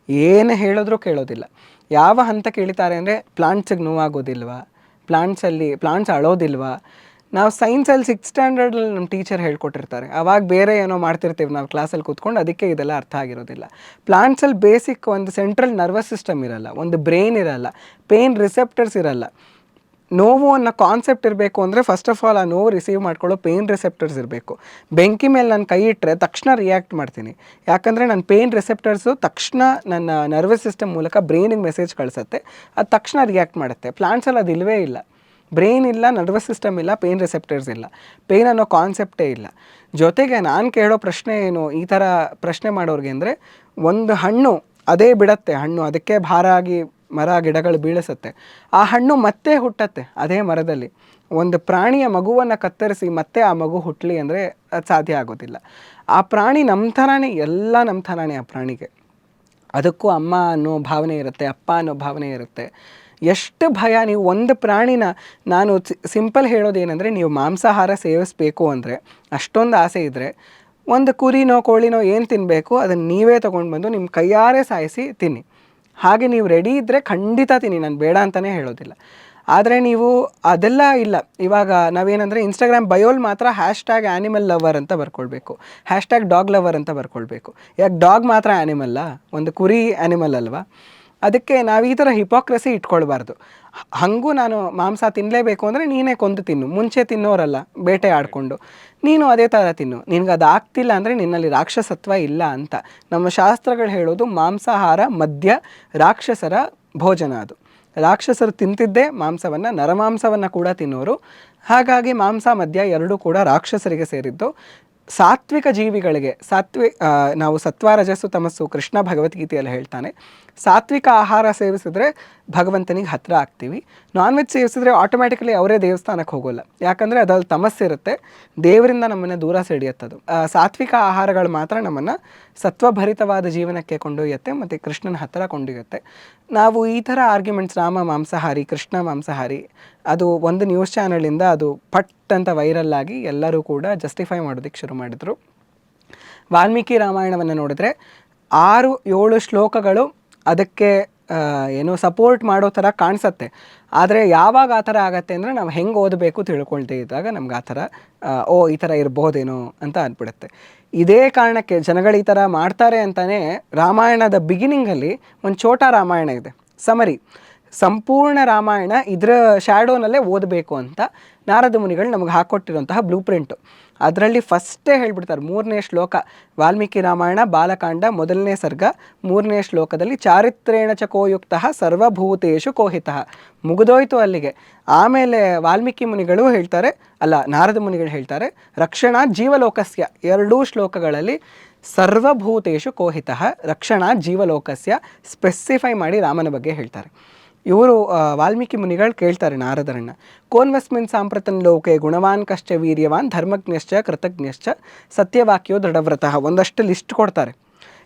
ಏನು ಹೇಳಿದ್ರೂ ಕೇಳೋದಿಲ್ಲ. ಯಾವ ಹಂತಕ್ಕೆ ಇಳಿತಾರೆ ಅಂದರೆ ಪ್ಲಾಂಟ್ಸಿಗೆ ನೋವಾಗೋದಿಲ್ವಾ, ಪ್ಲಾಂಟ್ಸ್ ಅಳೋದಿಲ್ವಾ. ನಾವು ಸೈನ್ಸಲ್ಲಿ 6th ಸ್ಟ್ಯಾಂಡರ್ಡಲ್ಲಿ ನಮ್ಮ ಟೀಚರ್ ಹೇಳ್ಕೊಟ್ಟಿರ್ತಾರೆ, ಅವಾಗ ಬೇರೆ ಏನೋ ಮಾಡ್ತಿರ್ತೀವಿ ನಾವು ಕ್ಲಾಸಲ್ಲಿ ಕೂತ್ಕೊಂಡು, ಅದಕ್ಕೆ ಇದೆಲ್ಲ ಅರ್ಥ ಆಗಿರೋದಿಲ್ಲ. ಪ್ಲಾಂಟ್ಸಲ್ಲಿ ಬೇಸಿಕ್ ಒಂದು ಸೆಂಟ್ರಲ್ ನರ್ವಸ್ ಸಿಸ್ಟಮ್ ಇರಲ್ಲ, ಒಂದು ಬ್ರೈನ್ ಇರಲ್ಲ, ಪೇನ್ ರಿಸೆಪ್ಟರ್ಸ್ ಇರಲ್ಲ. ನೋವು ಅನ್ನೋ ಕಾನ್ಸೆಪ್ಟ್ ಇರಬೇಕು ಅಂದರೆ ಫಸ್ಟ್ ಆಫ್ ಆಲ್ ಆ ನೋವು ರಿಸೀವ್ ಮಾಡ್ಕೊಳ್ಳೋ ಪೇನ್ ರಿಸೆಪ್ಟರ್ಸ್ ಇರಬೇಕು. ಬೆಂಕಿ ಮೇಲೆ ನಾನು ಕೈ ಇಟ್ಟರೆ ತಕ್ಷಣ ರಿಯಾಕ್ಟ್ ಮಾಡ್ತೀನಿ, ಯಾಕಂದರೆ ನನ್ನ ಪೇನ್ ರಿಸೆಪ್ಟರ್ಸು ತಕ್ಷಣ ನನ್ನ ನರ್ವಸ್ ಸಿಸ್ಟಮ್ ಮೂಲಕ ಬ್ರೈನಿಗೆ ಮೆಸೇಜ್ ಕಳಿಸುತ್ತೆ, ಅದು ತಕ್ಷಣ ರಿಯಾಕ್ಟ್ ಮಾಡುತ್ತೆ. ಪ್ಲಾಂಟ್ಸಲ್ಲಿ ಅದು ಇಲ್ಲವೇ ಇಲ್ಲ. ಬ್ರೈನ್ ಇಲ್ಲ, ನರ್ವಸ್ ಸಿಸ್ಟಮ್ ಇಲ್ಲ, ಪೇನ್ ರಿಸೆಪ್ಟರ್ಸ್ ಇಲ್ಲ, ಪೇನ್ ಅನ್ನೋ ಕಾನ್ಸೆಪ್ಟೇ ಇಲ್ಲ. ಜೊತೆಗೆ ನಾನು ಕೇಳೋ ಪ್ರಶ್ನೆ ಏನು ಈ ಥರ ಪ್ರಶ್ನೆ ಮಾಡೋರಿಗೆ ಅಂದರೆ, ಒಂದು ಹಣ್ಣು ಅದೇ ಬಿಡತ್ತೆ, ಹಣ್ಣು ಅದಕ್ಕೆ ಭಾರ ಆಗಿ ಮರ ಗಿಡಗಳು ಬೀಳಿಸುತ್ತೆ, ಆ ಹಣ್ಣು ಮತ್ತೆ ಹುಟ್ಟತ್ತೆ ಅದೇ ಮರದಲ್ಲಿ. ಒಂದು ಪ್ರಾಣಿಯ ಮಗುವನ್ನು ಕತ್ತರಿಸಿ ಮತ್ತೆ ಆ ಮಗು ಹುಟ್ಟಲಿ ಅಂದರೆ ಅದು ಸಾಧ್ಯ ಆಗೋದಿಲ್ಲ. ಆ ಪ್ರಾಣಿ ನಮ್ಮ ಥರನೇ, ಎಲ್ಲ ನಮ್ಮ ಥರನೇ ಆ ಪ್ರಾಣಿಗೆ. ಅದಕ್ಕೂ ಅಮ್ಮ ಅನ್ನೋ ಭಾವನೆ ಇರುತ್ತೆ, ಅಪ್ಪ ಅನ್ನೋ ಭಾವನೆ ಇರುತ್ತೆ. ಎಷ್ಟು ಭಯ. ನೀವು ಒಂದು ಪ್ರಾಣಿನ, ನಾನು ಸಿಂಪಲ್ ಹೇಳೋದೇನೆಂದರೆ, ನೀವು ಮಾಂಸಾಹಾರ ಸೇವಿಸಬೇಕು ಅಂದರೆ ಅಷ್ಟೊಂದು ಆಸೆ ಇದ್ದರೆ ಒಂದು ಕುರಿನೋ ಕೋಳಿನೋ ಏನು ತಿನ್ನಬೇಕು ಅದನ್ನು ನೀವೇ ತೊಗೊಂಡು ಬಂದು ನಿಮ್ಮ ಕೈಯಾರೆ ಸಾಯಿಸಿ ತಿನ್ನಿ. ಹಾಗೆ ನೀವು ರೆಡಿ ಇದ್ದರೆ ಖಂಡಿತ ತಿನ್ನಿ, ನಾನು ಬೇಡ ಅಂತಲೇ ಹೇಳೋದಿಲ್ಲ. ಆದರೆ ನೀವು ಅದೆಲ್ಲ ಇಲ್ಲ. ಇವಾಗ ನಾವೇನಂದರೆ ಇನ್ಸ್ಟಾಗ್ರಾಮ್ ಬಯೋಲ್ ಮಾತ್ರ #ಆ್ಯನಿಮಲ್ ಲವರ್ ಅಂತ ಬರ್ಕೊಳ್ಬೇಕು, #ಡಾಗ್ ಲವರ್ ಅಂತ ಬರ್ಕೊಳ್ಬೇಕು. ಯಾಕೆ ಡಾಗ್ ಮಾತ್ರ ಆ್ಯನಿಮಲ್ಲ, ಒಂದು ಕುರಿ ಆ್ಯನಿಮಲ್ ಅಲ್ವಾ? ಅದಕ್ಕೆ ನಾವು ಈ ಥರ ಹಿಪೋಕ್ರಸಿ ಇಟ್ಕೊಳ್ಬಾರ್ದು. ಹಾಗೂ ನಾನು ಮಾಂಸ ತಿನ್ನಲೇಬೇಕು ಅಂದರೆ ನೀನೇ ಕೊಂದು ತಿನ್ನು, ಮುಂಚೆ ತಿನ್ನೋರಲ್ಲ ಬೇಟೆ ಆಡಿಕೊಂಡು, ನೀನು ಅದೇ ಥರ ತಿನ್ನು. ನಿನಗೆ ಅದು ಆಗ್ತಿಲ್ಲ ಅಂದರೆ ನಿನ್ನಲ್ಲಿ ರಾಕ್ಷಸತ್ವ ಇಲ್ಲ ಅಂತ. ನಮ್ಮ ಶಾಸ್ತ್ರಗಳು ಹೇಳೋದು ಮಾಂಸಾಹಾರ ಮದ್ಯ ರಾಕ್ಷಸರ ಭೋಜನ. ಅದು ರಾಕ್ಷಸರು ತಿಂತಿದ್ದೇ ಮಾಂಸವನ್ನು, ನರಮಾಂಸವನ್ನು ಕೂಡ ತಿನ್ನೋರು. ಹಾಗಾಗಿ ಮಾಂಸ ಮದ್ಯ ಎರಡೂ ಕೂಡ ರಾಕ್ಷಸರಿಗೆ ಸೇರಿದ್ದು. ಸಾತ್ವಿಕ ಜೀವಿಗಳಿಗೆ ನಾವು ಸತ್ವ ರಜಸ್ಸು ತಮಸ್ಸು ಕೃಷ್ಣ ಭಗವದ್ಗೀತೆಯಲ್ಲಿ ಹೇಳ್ತಾನೆ. ಸಾತ್ವಿಕ ಆಹಾರ ಸೇವಿಸಿದ್ರೆ ಭಗವಂತನಿಗೆ ಹತ್ತಿರ ಆಗ್ತೀವಿ. ನಾನ್ ವೆಜ್ ಸೇವಿಸಿದ್ರೆ ಆಟೋಮ್ಯಾಟಿಕಲಿ ಅವರೇ ದೇವಸ್ಥಾನಕ್ಕೆ ಹೋಗೋಲ್ಲ, ಯಾಕಂದರೆ ಅದ್ರಲ್ಲಿ ತಮಸ್ಸಿರುತ್ತೆ, ದೇವರಿಂದ ನಮ್ಮನ್ನು ದೂರ ಸೆಳೆಯುತ್ತದು. ಸಾತ್ವಿಕ ಆಹಾರಗಳು ಮಾತ್ರ ನಮ್ಮನ್ನು ಸತ್ವಭರಿತವಾದ ಜೀವನಕ್ಕೆ ಕೊಂಡೊಯ್ಯುತ್ತೆ ಮತ್ತು ಕೃಷ್ಣನ ಹತ್ತಿರ ಕೊಂಡೊಯ್ಯುತ್ತೆ. ನಾವು ಈ ಥರ ಆರ್ಗ್ಯುಮೆಂಟ್ಸ್, ರಾಮ ಮಾಂಸಾಹಾರಿ, ಕೃಷ್ಣ ಮಾಂಸಾಹಾರಿ, ಅದು ಒಂದು ನ್ಯೂಸ್ ಚಾನಲಿಂದ ಅದು ಪಟ್ ಅಂತ ವೈರಲ್ ಆಗಿ ಎಲ್ಲರೂ ಕೂಡ ಜಸ್ಟಿಫೈ ಮಾಡೋದಕ್ಕೆ ಶುರು ಮಾಡಿದರು. ವಾಲ್ಮೀಕಿ ರಾಮಾಯಣವನ್ನು ನೋಡಿದ್ರೆ 6-7 ಶ್ಲೋಕಗಳು ಅದಕ್ಕೆ ಏನೋ ಸಪೋರ್ಟ್ ಮಾಡೋ ಥರ ಕಾಣಿಸತ್ತೆ. ಆದರೆ ಯಾವಾಗ ಆ ಥರ ಆಗತ್ತೆ ಅಂದರೆ ನಾವು ಹೆಂಗೆ ಓದಬೇಕು ತಿಳ್ಕೊಳ್ತೇ ಇದ್ದಾಗ ನಮ್ಗೆ ಆ ಥರ ಈ ಥರ ಇರ್ಬೋದೇನೋ ಅಂತ ಅಂದ್ಬಿಡುತ್ತೆ. ಇದೇ ಕಾರಣಕ್ಕೆ ಜನಗಳು ಈ ಥರ ಮಾಡ್ತಾರೆ ಅಂತಲೇ ರಾಮಾಯಣದ ಬಿಗಿನಿಂಗಲ್ಲಿ ಒಂದು ಛೋಟಾ ರಾಮಾಯಣ ಇದೆ, ಸಮರಿ. ಸಂಪೂರ್ಣ ರಾಮಾಯಣ ಇದರ ಶ್ಯಾಡೋನಲ್ಲೇ ಓದಬೇಕು ಅಂತ ನಾರದ ಮುನಿಗಳು ನಮಗೆ ಹಾಕ್ಕೊಟ್ಟಿರುವಂತಹ ಬ್ಲೂ ಪ್ರಿಂಟು. ಅದರಲ್ಲಿ ಫಸ್ಟೇ ಹೇಳ್ಬಿಡ್ತಾರೆ, 3ನೇ ಶ್ಲೋಕ ವಾಲ್ಮೀಕಿ ರಾಮಾಯಣ ಬಾಲಕಾಂಡ 1ನೇ ಸರ್ಗ 3ನೇ ಶ್ಲೋಕದಲ್ಲಿ ಚಾರಿತ್ರೇಣ ಚ ಕೋಯುಕ್ತ ಸರ್ವಭೂತೇಷು ಕೋಹಿತಃ. ಮುಗಿದೋಯ್ತು ಅಲ್ಲಿಗೆ. ಆಮೇಲೆ ವಾಲ್ಮೀಕಿ ಮುನಿಗಳು ಹೇಳ್ತಾರೆ, ನಾರದ ಮುನಿಗಳು ಹೇಳ್ತಾರೆ, ರಕ್ಷಣಾ ಜೀವಲೋಕಸ್ಯ. 2 ಶ್ಲೋಕಗಳಲ್ಲಿ ಸರ್ವಭೂತೇಷು ಕೋಹಿತಃ, ರಕ್ಷಣಾ ಜೀವಲೋಕಸ್ಯ ಸ್ಪೆಸಿಫೈ ಮಾಡಿ ರಾಮನ ಬಗ್ಗೆ ಹೇಳ್ತಾರೆ. ಇವರು ವಾಲ್ಮೀಕಿ ಮುನಿಗಳು ಕೇಳ್ತಾರೆ ನಾರದರನ್ನು, ಕೋನ್ವಸ್ಮಿನ್ ಸಾಂಪ್ರತನ್ ಲೋಕೆ ಗುಣವಾನ್ ಕಶ್ಚ ವೀರ್ಯವಾನ್ ಧರ್ಮಜ್ಞಶ್ಚ ಕೃತಜ್ಞಶ್ಚ ಸತ್ಯವಾಕ್ಯೋ ದೃಢವ್ರತಃ. ಒಂದಷ್ಟು ಲಿಸ್ಟ್ ಕೊಡ್ತಾರೆ.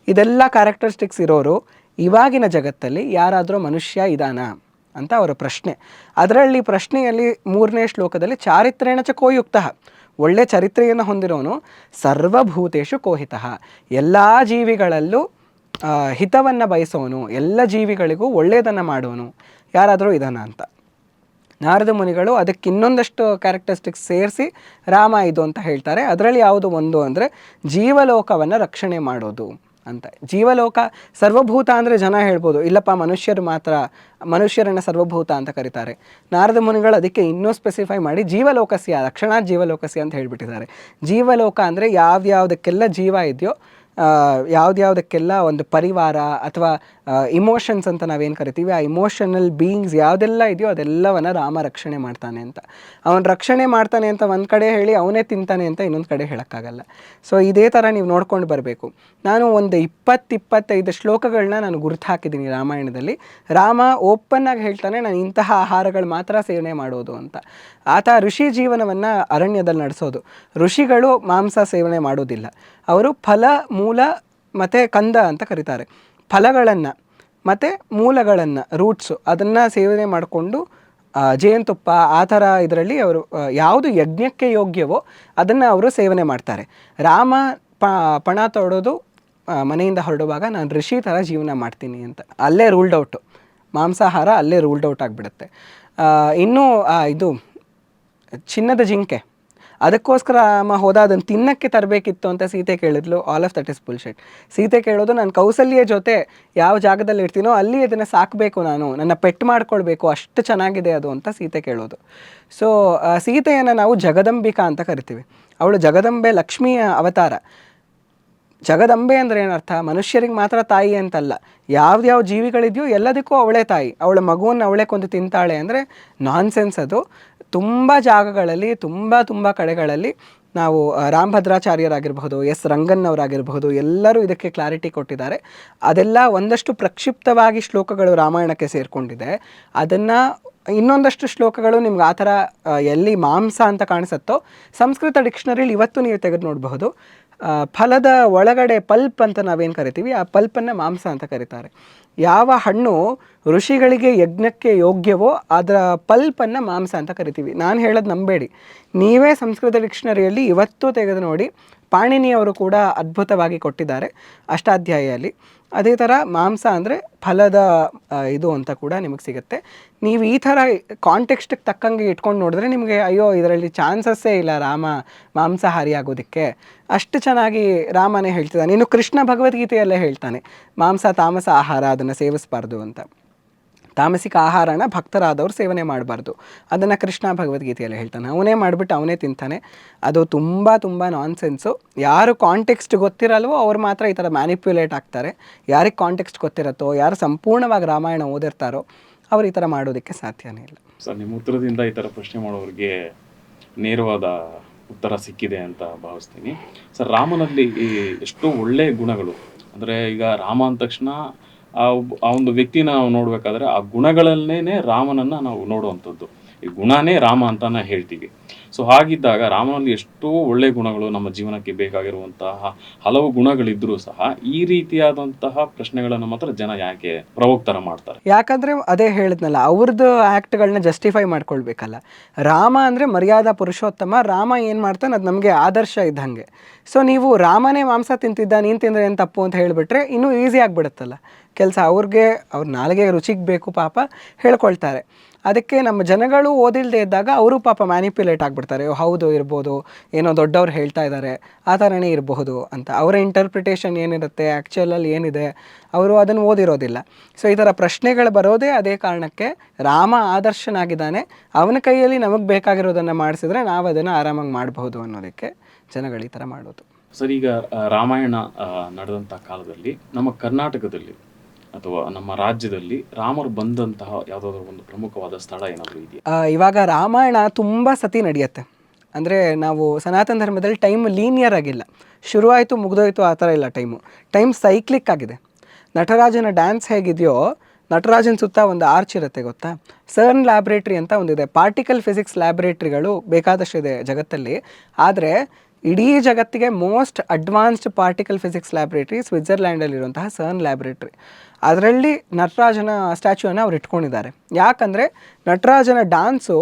ಇದೆಲ್ಲ ಕ್ಯಾರೆಕ್ಟರಿಸ್ಟಿಕ್ಸ್ ಇರೋರು ಇವಾಗಿನ ಜಗತ್ತಲ್ಲಿ ಯಾರಾದರೂ ಮನುಷ್ಯ ಇದಾನಾ ಅಂತ ಅವರ ಪ್ರಶ್ನೆ. ಅದರಲ್ಲಿ ಪ್ರಶ್ನೆಯಲ್ಲಿ 3ನೇ ಶ್ಲೋಕದಲ್ಲಿ ಚಾರಿತ್ರೇಣ ಚ ಕೋಯುಕ್ತ, ಒಳ್ಳೆ ಚರಿತ್ರೆಯನ್ನು ಹೊಂದಿರೋನು, ಸರ್ವಭೂತೇಷು ಕೋಹಿತಃ, ಎಲ್ಲ ಜೀವಿಗಳಲ್ಲೂ ಹಿತವನ್ನು ಬಯಸೋನು, ಎಲ್ಲ ಜೀವಿಗಳಿಗೂ ಒಳ್ಳೆಯದನ್ನು ಮಾಡೋನು ಯಾರಾದರೂ ಇದಾನ ಅಂತ. ನಾರದ ಮುನಿಗಳು ಅದಕ್ಕೆ ಇನ್ನೊಂದಷ್ಟು ಕ್ಯಾರೆಕ್ಟರಿಸ್ಟಿಕ್ಸ್ ಸೇರಿಸಿ ರಾಮ ಇದು ಅಂತ ಹೇಳ್ತಾರೆ. ಅದರಲ್ಲಿ ಯಾವುದು ಒಂದು ಅಂದರೆ ಜೀವಲೋಕವನ್ನು ರಕ್ಷಣೆ ಮಾಡೋದು ಅಂತ. ಜೀವಲೋಕ ಸರ್ವಭೂತ ಅಂದರೆ ಜನ ಹೇಳ್ಬೋದು, ಇಲ್ಲಪ್ಪ ಮನುಷ್ಯರು ಮಾತ್ರ, ಮನುಷ್ಯರನ್ನು ಸರ್ವಭೂತ ಅಂತ ಕರೀತಾರೆ. ನಾರದ ಮುನಿಗಳು ಅದಕ್ಕೆ ಇನ್ನೂ ಸ್ಪೆಸಿಫೈ ಮಾಡಿ ಜೀವಲೋಕಸ್ಯ, ರಕ್ಷಣಾ ಜೀವಲೋಕಸ್ಯ ಅಂತ ಹೇಳ್ಬಿಟ್ಟಿದ್ದಾರೆ. ಜೀವಲೋಕ ಅಂದರೆ ಯಾವ್ಯಾವುದಕ್ಕೆಲ್ಲ ಜೀವ ಇದೆಯೋ, ಯಾವುದ್ಯಾವುದಕ್ಕೆಲ್ಲ ಒಂದು ಪರಿವಾರ ಅಥವಾ ಇಮೋಷನ್ಸ್ ಅಂತ ನಾವೇನು ಕರಿತೀವಿ, ಆ ಇಮೋಷನಲ್ ಬೀಯಿಂಗ್ಸ್ ಯಾವುದೆಲ್ಲ ಇದೆಯೋ ಅದೆಲ್ಲವನ್ನು ರಾಮ ರಕ್ಷಣೆ ಮಾಡ್ತಾನೆ ಅಂತ. ಅವನು ರಕ್ಷಣೆ ಮಾಡ್ತಾನೆ ಅಂತ ಒಂದು ಕಡೆ ಹೇಳಿ ಅವನೇ ತಿಂತಾನೆ ಅಂತ ಇನ್ನೊಂದು ಕಡೆ ಹೇಳೋಕ್ಕಾಗಲ್ಲ. ಸೊ ಇದೇ ಥರ ನೀವು ನೋಡ್ಕೊಂಡು ಬರಬೇಕು. ನಾನು ಒಂದು 20-25 ಶ್ಲೋಕಗಳನ್ನ ನಾನು ಗುರುತು ಹಾಕಿದ್ದೀನಿ ರಾಮಾಯಣದಲ್ಲಿ. ರಾಮ ಓಪನ್ನಾಗಿ ಹೇಳ್ತಾನೆ, ನಾನು ಇಂತಹ ಆಹಾರಗಳು ಮಾತ್ರ ಸೇವನೆ ಮಾಡೋದು ಅಂತ. ಆತ ಋಷಿ ಜೀವನವನ್ನು ಅರಣ್ಯದಲ್ಲಿ ನಡೆಸೋದು. ಋಷಿಗಳು ಮಾಂಸ ಸೇವನೆ ಮಾಡೋದಿಲ್ಲ, ಅವರು ಫಲ, ಮೂಲ ಮತ್ತು ಕಂದ ಅಂತ ಕರೀತಾರೆ. ಫಲಗಳನ್ನು ಮತ್ತು ಮೂಲಗಳನ್ನು, ರೂಟ್ಸು, ಅದನ್ನು ಸೇವನೆ ಮಾಡಿಕೊಂಡು ಜೇನುತುಪ್ಪ ಆ ಥರ ಇದರಲ್ಲಿ ಅವರು ಯಾವುದು ಯಜ್ಞಕ್ಕೆ ಯೋಗ್ಯವೋ ಅದನ್ನು ಅವರು ಸೇವನೆ ಮಾಡ್ತಾರೆ. ರಾಮ ಪಣ ತೊಡೋದು ಮನೆಯಿಂದ ಹೊರಡುವಾಗ ನಾನು ಋಷಿ ಥರ ಜೀವನ ಮಾಡ್ತೀನಿ ಅಂತ. ಅಲ್ಲೇ ರೂಲ್ಡ್ ಔಟು, ಮಾಂಸಾಹಾರ ಅಲ್ಲೇ ರೂಲ್ಡ್ ಔಟ್ ಆಗಿಬಿಡುತ್ತೆ. ಇನ್ನೂ ಇದು ಚಿನ್ನದ ಜಿಂಕೆ, ಅದಕ್ಕೋಸ್ಕರ ರಾಮ ಹೋದ ಅದನ್ನು ತಿನ್ನಕ್ಕೆ ತರಬೇಕಿತ್ತು ಅಂತ ಸೀತೆ ಕೇಳಿದ್ಲು. All of that is bullshit. Sita ಕೇಳೋದು ನಾನು ಕೌಸಲ್ಯ ಜೊತೆ ಯಾವ ಜಾಗದಲ್ಲಿ ಇರ್ತೀನೋ ಅಲ್ಲಿ ಅದನ್ನು ಸಾಕಬೇಕು, ನಾನು ನನ್ನ ಪೆಟ್ ಮಾಡ್ಕೊಳ್ಬೇಕು, ಅಷ್ಟು ಚೆನ್ನಾಗಿದೆ ಅದು ಅಂತ ಸೀತೆ ಕೇಳೋದು. ಸೊ ಸೀತೆಯನ್ನು ನಾವು ಜಗದಂಬಿಕಾ ಅಂತ ಕರಿತೀವಿ. ಅವಳು ಜಗದಂಬೆ, ಲಕ್ಷ್ಮಿಯ ಅವತಾರ. ಜಗದಂಬೆ ಅಂದರೆ ಏನರ್ಥ? ಮನುಷ್ಯರಿಗೆ ಮಾತ್ರ ತಾಯಿ ಅಂತಲ್ಲ, ಯಾವ್ದ್ಯಾವ ಜೀವಿಗಳಿದೆಯೋ ಎಲ್ಲದಕ್ಕೂ ಅವಳೇ ತಾಯಿ. ಅವಳ ಮಗುವನ್ನು ಅವಳೇ ಕೊಂದು ತಿಂತಾಳೆ ಅಂದರೆ ನಾನ್ಸೆನ್ಸ್ ಅದು. ತುಂಬ ಜಾಗಗಳಲ್ಲಿ, ತುಂಬ ಕಡೆಗಳಲ್ಲಿ ನಾವು ರಾಮಭದ್ರಾಚಾರ್ಯರಾಗಿರಬಹುದು, ಎಸ್ ರಂಗನ್ ಅವರಾಗಿರಬಹುದು, ಎಲ್ಲರೂ ಇದಕ್ಕೆ ಕ್ಲಾರಿಟಿ ಕೊಟ್ಟಿದ್ದಾರೆ. ಅದೆಲ್ಲ ಒಂದಷ್ಟು ಪ್ರಕ್ಷಿಪ್ತವಾಗಿ ಶ್ಲೋಕಗಳು ರಾಮಾಯಣಕ್ಕೆ ಸೇರಿಕೊಂಡಿದೆ. ಅದನ್ನು ಇನ್ನೊಂದಷ್ಟು ಶ್ಲೋಕಗಳು ನಿಮ್ಗೆ ಆ ಥರ ಎಲ್ಲಿ ಮಾಂಸ ಅಂತ ಕಾಣಿಸುತ್ತೋ ಸಂಸ್ಕೃತ ಡಿಕ್ಷನರಿಲಿ ಇವತ್ತು ನೀವು ತೆಗೆದು ನೋಡಬಹುದು. ಫಲದ ಒಳಗಡೆ ಪಲ್ಪ್ ಅಂತ ನಾವೇನು ಕರಿತೀವಿ, ಆ ಪಲ್ಪನ್ನು ಮಾಂಸ ಅಂತ ಕರೀತಾರೆ. ಯಾವ ಹಣ್ಣು ಋಷಿಗಳಿಗೆ ಯಜ್ಞಕ್ಕೆ ಯೋಗ್ಯವೋ ಅದರ ಪಲ್ಪನ್ನು ಮಾಂಸ ಅಂತ ಕರಿತೀವಿ. ನಾನು ಹೇಳೋದು ನಂಬೇಡಿ, ನೀವೇ ಸಂಸ್ಕೃತ ಡಿಕ್ಷನರಿಯಲ್ಲಿ ಇವತ್ತು ತೆಗೆದು ನೋಡಿ. ಪಾಣಿನಿಯವರು ಕೂಡ ಅದ್ಭುತವಾಗಿ ಕೊಟ್ಟಿದ್ದಾರೆ ಅಷ್ಟಾಧ್ಯಾಯಿಯಲ್ಲಿ. ಅದೇ ಥರ ಮಾಂಸ ಅಂದರೆ ಫಲದ ಇದು ಅಂತ ಕೂಡ ನಿಮಗೆ ಸಿಗುತ್ತೆ. ನೀವು ಈ ಥರ ಕಾಂಟೆಕ್ಸ್ಟಿಗೆ ತಕ್ಕಂಗೆ ಇಟ್ಕೊಂಡು ನೋಡಿದ್ರೆ ನಿಮಗೆ ಅಯ್ಯೋ ಇದರಲ್ಲಿ ಚಾನ್ಸಸ್ಸೇ ಇಲ್ಲ ರಾಮ ಮಾಂಸಾಹಾರಿ ಆಗೋದಕ್ಕೆ, ಅಷ್ಟು ಚೆನ್ನಾಗಿ ರಾಮನೇ ಹೇಳ್ತಿದ್ದಾನೆ. ಇನ್ನು ಕೃಷ್ಣ ಭಗವದ್ಗೀತೆಯಲ್ಲೇ ಹೇಳ್ತಾನೆ, ಮಾಂಸ ತಾಮಸ ಆಹಾರ, ಅದನ್ನು ಸೇವಿಸಬಾರ್ದು ಅಂತ. ತಾಮಸಿಕ ಆಹಾರನ ಭಕ್ತರಾದವ್ರು ಸೇವನೆ ಮಾಡಬಾರ್ದು, ಅದನ್ನು ಕೃಷ್ಣ ಭಗವದ್ಗೀತೆಯಲ್ಲಿ ಹೇಳ್ತಾನೆ. ಅವನೇ ಮಾಡಿಬಿಟ್ಟು ಅವನೇ ತಿಂತಾನೆ. ಅದು ತುಂಬ ನಾನ್ಸೆನ್ಸು. ಯಾರು ಕಾಂಟೆಕ್ಸ್ಟ್ ಗೊತ್ತಿರಲ್ವೋ ಅವ್ರು ಮಾತ್ರ ಈ ಥರ ಮ್ಯಾನಿಪ್ಯುಲೇಟ್ ಆಗ್ತಾರೆ. ಯಾರಿಗೆ ಕಾಂಟೆಕ್ಸ್ಟ್ ಗೊತ್ತಿರುತ್ತೋ, ಯಾರು ಸಂಪೂರ್ಣವಾಗಿ ರಾಮಾಯಣ ಓದಿರ್ತಾರೋ ಅವ್ರು ಈ ಥರ ಮಾಡೋದಕ್ಕೆ ಸಾಧ್ಯನೇ ಇಲ್ಲ. ಸರ್, ನಿಮ್ಮ ಉತ್ತರದಿಂದ ಈ ಥರ ಪ್ರಶ್ನೆ ಮಾಡೋರಿಗೆ ನೇರವಾದ ಉತ್ತರ ಸಿಕ್ಕಿದೆ ಅಂತ ಭಾವಿಸ್ತೀನಿ. ಸರ್, ರಾಮನಲ್ಲಿ ಎಷ್ಟೋ ಒಳ್ಳೆಯ ಗುಣಗಳು, ಅಂದರೆ ಈಗ ರಾಮ ಅಂದ ತಕ್ಷಣ ಆ ಒಂದು ವ್ಯಕ್ತಿನ ನಾವು ನೋಡಬೇಕಾದ್ರೆ ಆ ಗುಣಗಳನ್ನೇ ರಾಮನನ್ನು ನಾವು ನೋಡುವಂಥದ್ದು. ಈ ಗುಣನೇ ರಾಮ ಅಂತಾನೆ ಹೇಳ್ತೀವಿ. ಸೊ ಹಾಗಿದ್ದಾಗ ರಾಮನಲ್ಲಿ ಎಷ್ಟೋ ಒಳ್ಳೆಯ ಗುಣಗಳು, ನಮ್ಮ ಜೀವನಕ್ಕೆ ಬೇಕಾಗಿರುವಂತಹ ಹಲವು ಗುಣಗಳಿದ್ರೂ ಸಹ ಈ ರೀತಿಯಾದಂತಹ ಪ್ರಶ್ನೆಗಳನ್ನು ಮಾತ್ರ ಜನ ಯಾಕೆ ಪ್ರವೋಕ್ತರ ಮಾಡ್ತಾರೆ? ಯಾಕಂದರೆ ಅದೇ ಹೇಳಿದ್ನಲ್ಲ, ಅವ್ರದ್ದು ಆ್ಯಕ್ಟ್ಗಳನ್ನ ಜಸ್ಟಿಫೈ ಮಾಡ್ಕೊಳ್ಬೇಕಲ್ಲ. ರಾಮ ಅಂದರೆ ಮರ್ಯಾದಾ ಪುರುಷೋತ್ತಮ. ರಾಮ ಏನು ಮಾಡ್ತಾನೆ ಅದು ನಮಗೆ ಆದರ್ಶ ಇದ್ದಂಗೆ. ಸೊ ನೀವು ರಾಮನೇ ಮಾಂಸ ತಿಂತಿದ್ದ, ನೀನು ತಿಂದರೆ ಏನು ತಪ್ಪು ಅಂತ ಹೇಳಿಬಿಟ್ರೆ ಇನ್ನೂ ಈಸಿ ಆಗಿಬಿಡುತ್ತಲ್ಲ ಕೆಲಸ. ಅವ್ರ ನಾಲಿಗೆ ರುಚಿಗೆ ಬೇಕು ಪಾಪ, ಹೇಳ್ಕೊಳ್ತಾರೆ. ಅದಕ್ಕೆ ನಮ್ಮ ಜನಗಳು ಓದಿಲ್ಲದೆ ಇದ್ದಾಗ ಅವರು ಪಾಪ ಮ್ಯಾನಿಪ್ಯುಲೇಟ್ ಆಗಿಬಿಡ್ತಾರೆ. ಹೌದು ಇರ್ಬೋದು, ಏನೋ ದೊಡ್ಡವ್ರು ಹೇಳ್ತಾ ಇದ್ದಾರೆ, ಆ ಥರನೇ ಇರಬಹುದು ಅಂತ. ಅವರ ಇಂಟರ್ಪ್ರಿಟೇಷನ್ ಏನಿರುತ್ತೆ, ಆ್ಯಕ್ಚುಲಲ್ಲಿ ಏನಿದೆ, ಅವರು ಅದನ್ನು ಓದಿರೋದಿಲ್ಲ. ಸೊ ಈ ಥರ ಪ್ರಶ್ನೆಗಳು ಬರೋದೇ ಅದೇ ಕಾರಣಕ್ಕೆ. ರಾಮ ಆದರ್ಶನಾಗಿದ್ದಾನೆ, ಅವನ ಕೈಯಲ್ಲಿ ನಮಗೆ ಬೇಕಾಗಿರೋದನ್ನು ಮಾಡಿಸಿದ್ರೆ ನಾವು ಅದನ್ನು ಆರಾಮಾಗಿ ಮಾಡಬಹುದು ಅನ್ನೋದಕ್ಕೆ ಜನಗಳು ಈ ಥರ ಮಾಡೋದು. ಸರ್, ಈಗ ರಾಮಾಯಣ ನಡೆದಂಥ ಕಾಲದಲ್ಲಿ ನಮ್ಮ ಕರ್ನಾಟಕದಲ್ಲಿ ಅಥವಾ ನಮ್ಮ ರಾಜ್ಯದಲ್ಲಿ ರಾಮರು ಬಂದಂತಹ ಯಾವುದಾದ್ರೂ ಒಂದು ಪ್ರಮುಖವಾದ ಸ್ಥಳ ಏನಾದರೂ ಇದೆಯಾ? ಇವಾಗ ರಾಮಾಯಣ ತುಂಬ ಸತಿ ನಡೆಯುತ್ತೆ. ಅಂದರೆ ನಾವು ಸನಾತನ ಧರ್ಮದಲ್ಲಿ ಟೈಮ್ ಲೀನಿಯರ್ ಆಗಿಲ್ಲ, ಶುರುವಾಯಿತು ಮುಗಿದೋಯ್ತು ಆ ಥರ ಇಲ್ಲ. ಟೈಮ್ ಸೈಕ್ಲಿಕ್ ಆಗಿದೆ. ನಟರಾಜನ ಡ್ಯಾನ್ಸ್ ಹೇಗಿದೆಯೋ, ನಟರಾಜನ ಸುತ್ತ ಒಂದು ಆರ್ಚ್ ಇರುತ್ತೆ ಗೊತ್ತಾ. ಸರ್ನ್ ಲ್ಯಾಬ್ರೇಟ್ರಿ ಅಂತ ಒಂದಿದೆ, ಪಾರ್ಟಿಕಲ್ ಫಿಸಿಕ್ಸ್ ಲ್ಯಾಬ್ರೇಟ್ರಿಗಳು ಬೇಕಾದಷ್ಟಿದೆ ಜಗತ್ತಲ್ಲಿ. ಆದರೆ ಇಡೀ ಜಗತ್ತಿಗೆ most advanced particle physics laboratory ಸ್ವಿಟ್ಜರ್ಲ್ಯಾಂಡಲ್ಲಿರುವಂತಹ ಸರ್ನ್ ಲ್ಯಾಬ್ರೇಟ್ರಿ. ಅದರಲ್ಲಿ ನಟರಾಜನ ಸ್ಟ್ಯಾಚ್ಯೂನ ಅವ್ರು ಇಟ್ಕೊಂಡಿದ್ದಾರೆ. ಯಾಕಂದರೆ ನಟರಾಜನ ಡ್ಯಾನ್ಸು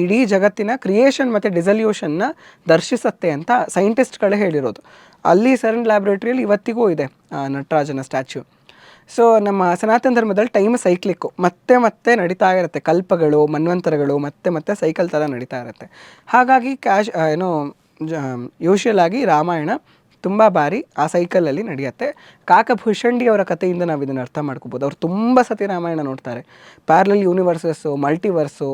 ಇಡೀ ಜಗತ್ತಿನ ಕ್ರಿಯೇಷನ್ ಮತ್ತು ಡಿಸಲ್ಯೂಷನ್ನ ದರ್ಶಿಸುತ್ತೆ ಅಂತ ಸೈಂಟಿಸ್ಟ್ಗಳೇ ಹೇಳಿರೋದು. ಅಲ್ಲಿ ಸರ್ನ್ ಲ್ಯಾಬ್ರೇಟ್ರಿಯಲ್ಲಿ ಇವತ್ತಿಗೂ ಇದೆ ನಟರಾಜನ ಸ್ಟ್ಯಾಚ್ಯೂ. ಸೊ ನಮ್ಮ ಸನಾತನ ಧರ್ಮದಲ್ಲಿ ಟೈಮ್ ಸೈಕ್ಲಿಕ್ಕು, ಮತ್ತೆ ನಡೀತಾ ಇರುತ್ತೆ. ಕಲ್ಪಗಳು, ಮನ್ವಂತರಗಳು ಮತ್ತೆ ಸೈಕಲ್ ಥರ ನಡೀತಾ ಇರುತ್ತೆ. ಹಾಗಾಗಿ ಯೂಶ್ವಲ್ ಆಗಿ ರಾಮಾಯಣ ತುಂಬ ಬಾರಿ ಆ ಸೈಕಲಲ್ಲಿ ನಡೆಯುತ್ತೆ. ಕಾಕಭೂಷಂಡಿ ಅವರ ಕಥೆಯಿಂದ ನಾವು ಇದನ್ನು ಅರ್ಥ ಮಾಡ್ಕೋಬೋದು. ಅವ್ರು ತುಂಬ ಸತಿ ರಾಮಾಯಣ ನೋಡ್ತಾರೆ. ಪ್ಯಾರಲಲ್ ಯೂನಿವರ್ಸಸ್ಸು, ಮಲ್ಟಿವರ್ಸು,